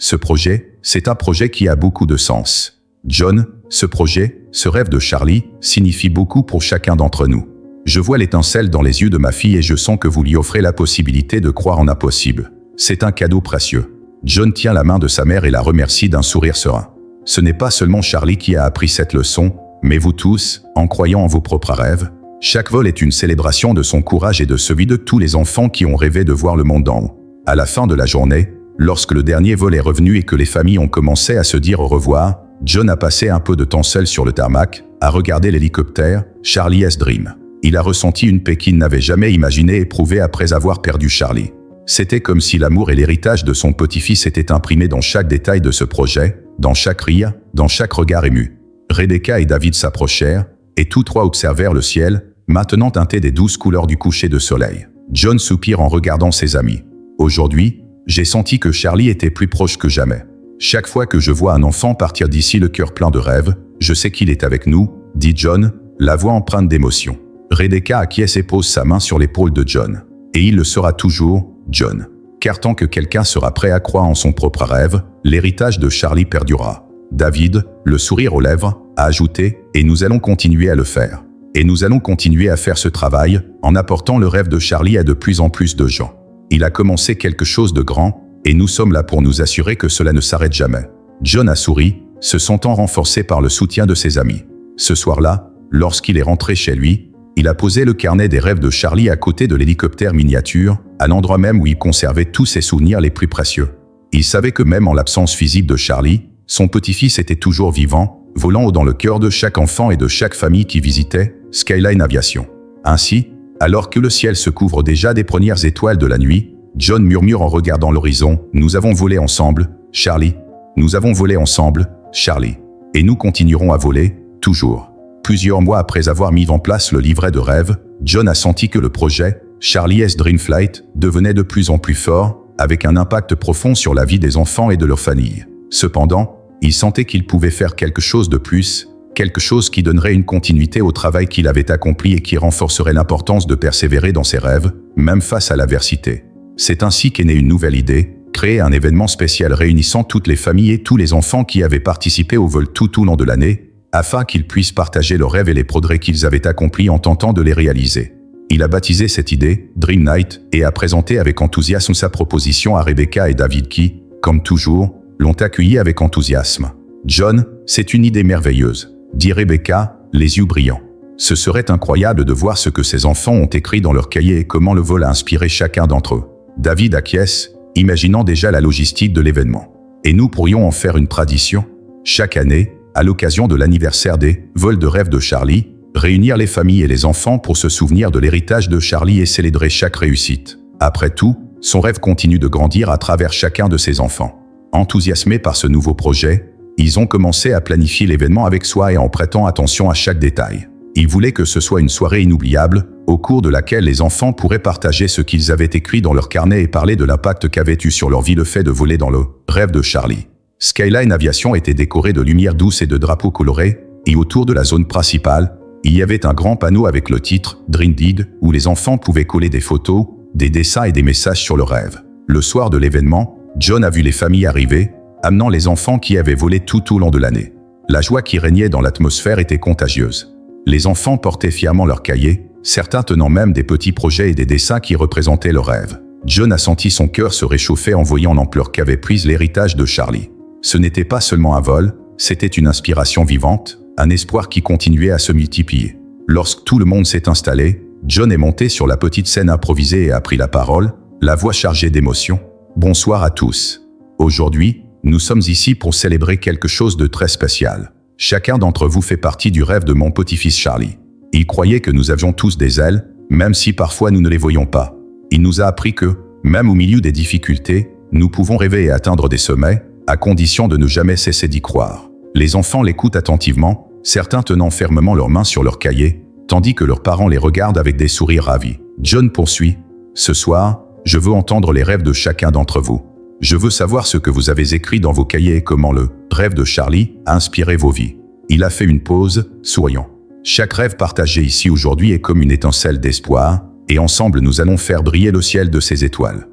c'est un projet qui a beaucoup de sens. John, ce projet, ce rêve de Charlie, signifie beaucoup pour chacun d'entre nous. Je vois l'étincelle dans les yeux de ma fille et je sens que vous lui offrez la possibilité de croire en impossible. C'est un cadeau précieux. » John tient la main de sa mère et la remercie d'un sourire serein. Ce n'est pas seulement Charlie qui a appris cette leçon, mais vous tous, en croyant en vos propres rêves. Chaque vol est une célébration de son courage et de celui de tous les enfants qui ont rêvé de voir le monde d'en haut. À la fin de la journée, lorsque le dernier vol est revenu et que les familles ont commencé à se dire au revoir, John a passé un peu de temps seul sur le tarmac, à regarder l'hélicoptère Charlie's Dream. Il a ressenti une paix qu'il n'avait jamais imaginée éprouver après avoir perdu Charlie. C'était comme si l'amour et l'héritage de son petit-fils étaient imprimés dans chaque détail de ce projet, dans chaque rire, dans chaque regard ému. Rebecca et David s'approchèrent, et tous trois observèrent le ciel, maintenant teinté des douces couleurs du coucher de soleil. John soupire en regardant ses amis. Aujourd'hui, j'ai senti que Charlie était plus proche que jamais. Chaque fois que je vois un enfant partir d'ici le cœur plein de rêves, je sais qu'il est avec nous, dit John, la voix empreinte d'émotion. Rebecca acquiesce et pose sa main sur l'épaule de John. Et il le sera toujours, John. Car tant que quelqu'un sera prêt à croire en son propre rêve, l'héritage de Charlie perdurera. David, le sourire aux lèvres, a ajouté « Et nous allons continuer à le faire. Et nous allons continuer à faire ce travail, en apportant le rêve de Charlie à de plus en plus de gens. Il a commencé quelque chose de grand, et nous sommes là pour nous assurer que cela ne s'arrête jamais. » John a souri, se sentant renforcé par le soutien de ses amis. Ce soir-là, lorsqu'il est rentré chez lui, il a posé le carnet des rêves de Charlie à côté de l'hélicoptère miniature, à l'endroit même où il conservait tous ses souvenirs les plus précieux. Il savait que même en l'absence physique de Charlie, son petit-fils était toujours vivant, volant haut dans le cœur de chaque enfant et de chaque famille qui visitait Skyline Aviation. Ainsi, alors que le ciel se couvre déjà des premières étoiles de la nuit, John murmure en regardant l'horizon « Nous avons volé ensemble, Charlie. Nous avons volé ensemble, Charlie. Et nous continuerons à voler, toujours. » Plusieurs mois après avoir mis en place le livret de rêve, John a senti que le projet Charlie's Dream Flight devenait de plus en plus fort, avec un impact profond sur la vie des enfants et de leurs familles. Cependant, il sentait qu'il pouvait faire quelque chose de plus, quelque chose qui donnerait une continuité au travail qu'il avait accompli et qui renforcerait l'importance de persévérer dans ses rêves, même face à l'adversité. C'est ainsi qu'est née une nouvelle idée, créer un événement spécial réunissant toutes les familles et tous les enfants qui avaient participé au vol tout au long de l'année, afin qu'ils puissent partager leurs rêves et les progrès qu'ils avaient accomplis en tentant de les réaliser. Il a baptisé cette idée Dream Night et a présenté avec enthousiasme sa proposition à Rebecca et David qui, comme toujours, l'ont accueilli avec enthousiasme. « John, c'est une idée merveilleuse, » dit Rebecca, les yeux brillants. Ce serait incroyable de voir ce que ces enfants ont écrit dans leur cahier et comment le vol a inspiré chacun d'entre eux. David acquiesce, imaginant déjà la logistique de l'événement. Et nous pourrions en faire une tradition. Chaque année, à l'occasion de l'anniversaire des vols de rêve de Charlie, réunir les familles et les enfants pour se souvenir de l'héritage de Charlie et célébrer chaque réussite. Après tout, son rêve continue de grandir à travers chacun de ses enfants. Enthousiasmés par ce nouveau projet, ils ont commencé à planifier l'événement avec soin et en prêtant attention à chaque détail. Ils voulaient que ce soit une soirée inoubliable, au cours de laquelle les enfants pourraient partager ce qu'ils avaient écrit dans leur carnet et parler de l'impact qu'avait eu sur leur vie le fait de voler dans le rêve de Charlie. Skyline Aviation était décorée de lumières douces et de drapeaux colorés, et autour de la zone principale, il y avait un grand panneau avec le titre « Dream Deed » où les enfants pouvaient coller des photos, des dessins et des messages sur leurs rêves. Le soir de l'événement, John a vu les familles arriver, amenant les enfants qui avaient volé tout au long de l'année. La joie qui régnait dans l'atmosphère était contagieuse. Les enfants portaient fièrement leurs cahiers, certains tenant même des petits projets et des dessins qui représentaient leurs rêves. John a senti son cœur se réchauffer en voyant l'ampleur qu'avait prise l'héritage de Charlie. Ce n'était pas seulement un vol, c'était une inspiration vivante, un espoir qui continuait à se multiplier. Lorsque tout le monde s'est installé, John est monté sur la petite scène improvisée et a pris la parole, la voix chargée d'émotion. « Bonsoir à tous. Aujourd'hui, nous sommes ici pour célébrer quelque chose de très spécial. Chacun d'entre vous fait partie du rêve de mon petit-fils Charlie. Il croyait que nous avions tous des ailes, même si parfois nous ne les voyions pas. Il nous a appris que, même au milieu des difficultés, nous pouvons rêver et atteindre des sommets, à condition de ne jamais cesser d'y croire. Les enfants l'écoutent attentivement, certains tenant fermement leurs mains sur leurs cahiers, tandis que leurs parents les regardent avec des sourires ravis. John poursuit. Ce soir, je veux entendre les rêves de chacun d'entre vous. Je veux savoir ce que vous avez écrit dans vos cahiers et comment le rêve de Charlie a inspiré vos vies. Il a fait une pause, souriant. Chaque rêve partagé ici aujourd'hui est comme une étincelle d'espoir, et ensemble nous allons faire briller le ciel de ces étoiles.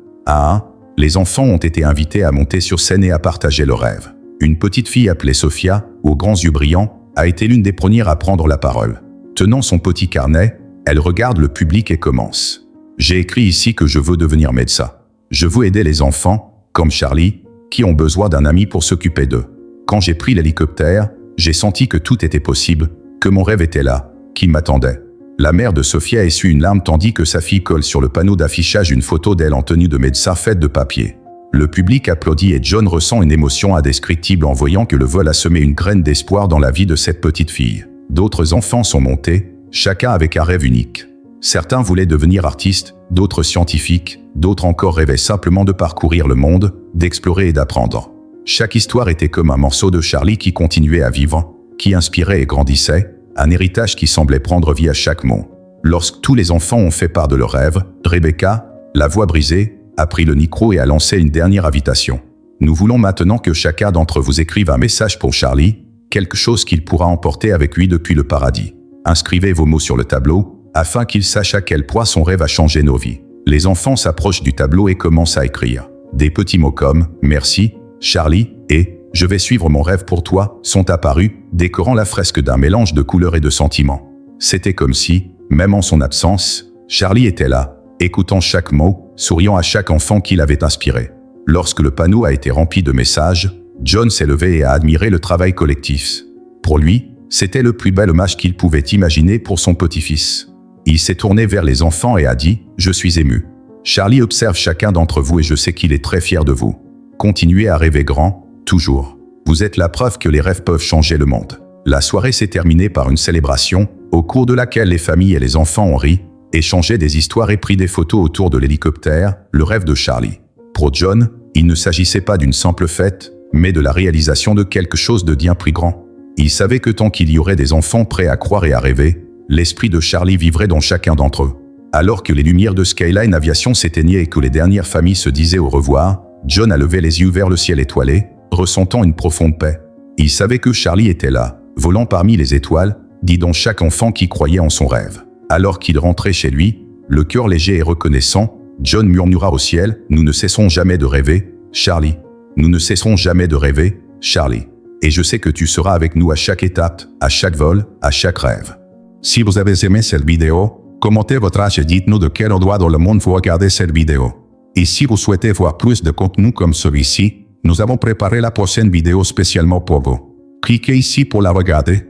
Les enfants ont été invités à monter sur scène et à partager leurs rêves. Une petite fille appelée Sophia, aux grands yeux brillants, a été l'une des premières à prendre la parole. Tenant son petit carnet, elle regarde le public et commence. J'ai écrit ici que je veux devenir médecin. Je veux aider les enfants, comme Charlie, qui ont besoin d'un ami pour s'occuper d'eux. Quand j'ai pris l'hélicoptère, j'ai senti que tout était possible, que mon rêve était là, qu'il m'attendait. La mère de Sophia essuie une larme tandis que sa fille colle sur le panneau d'affichage une photo d'elle en tenue de médecin faite de papier. Le public applaudit et John ressent une émotion indescriptible en voyant que le vol a semé une graine d'espoir dans la vie de cette petite fille. D'autres enfants sont montés, chacun avec un rêve unique. Certains voulaient devenir artistes, d'autres scientifiques, d'autres encore rêvaient simplement de parcourir le monde, d'explorer et d'apprendre. Chaque histoire était comme un morceau de Charlie qui continuait à vivre, qui inspirait et grandissait, un héritage qui semblait prendre vie à chaque mot. Lorsque tous les enfants ont fait part de leurs rêves, Rebecca, la voix brisée, a pris le micro et a lancé une dernière invitation. Nous voulons maintenant que chacun d'entre vous écrive un message pour Charlie, quelque chose qu'il pourra emporter avec lui depuis le paradis. Inscrivez vos mots sur le tableau, afin qu'il sache à quel point son rêve a changé nos vies. Les enfants s'approchent du tableau et commencent à écrire. Des petits mots comme « Merci, Charlie » et « Je vais suivre mon rêve pour toi » sont apparus, décorant la fresque d'un mélange de couleurs et de sentiments. C'était comme si, même en son absence, Charlie était là, écoutant chaque mot, souriant à chaque enfant qui l'avait inspiré. Lorsque le panneau a été rempli de messages, John s'est levé et a admiré le travail collectif. Pour lui, c'était le plus bel hommage qu'il pouvait imaginer pour son petit-fils. Il s'est tourné vers les enfants et a dit « Je suis ému. Charlie observe chacun d'entre vous et je sais qu'il est très fier de vous. Continuez à rêver grand, toujours. Vous êtes la preuve que les rêves peuvent changer le monde. » La soirée s'est terminée par une célébration, au cours de laquelle les familles et les enfants ont ri, échangé des histoires et pris des photos autour de l'hélicoptère, le rêve de Charlie. Pour John, il ne s'agissait pas d'une simple fête, mais de la réalisation de quelque chose de bien plus grand. Il savait que tant qu'il y aurait des enfants prêts à croire et à rêver, l'esprit de Charlie vivrait dans chacun d'entre eux. Alors que les lumières de Skyline Aviation s'éteignaient et que les dernières familles se disaient au revoir, John a levé les yeux vers le ciel étoilé, ressentant une profonde paix. Il savait que Charlie était là, volant parmi les étoiles, dit donc chaque enfant qui croyait en son rêve. Alors qu'il rentrait chez lui, le cœur léger et reconnaissant, John murmura au ciel « Nous ne cesserons jamais de rêver, Charlie. Nous ne cesserons jamais de rêver, Charlie. Et je sais que tu seras avec nous à chaque étape, à chaque vol, à chaque rêve. » Si vous avez aimé cette vidéo, commentez votre âge et dites-nous de quel endroit dans le monde vous regardez cette vidéo. Et si vous souhaitez voir plus de contenu comme celui-ci, nous avons préparé la prochaine vidéo spécialement pour vous. Cliquez ici pour la regarder.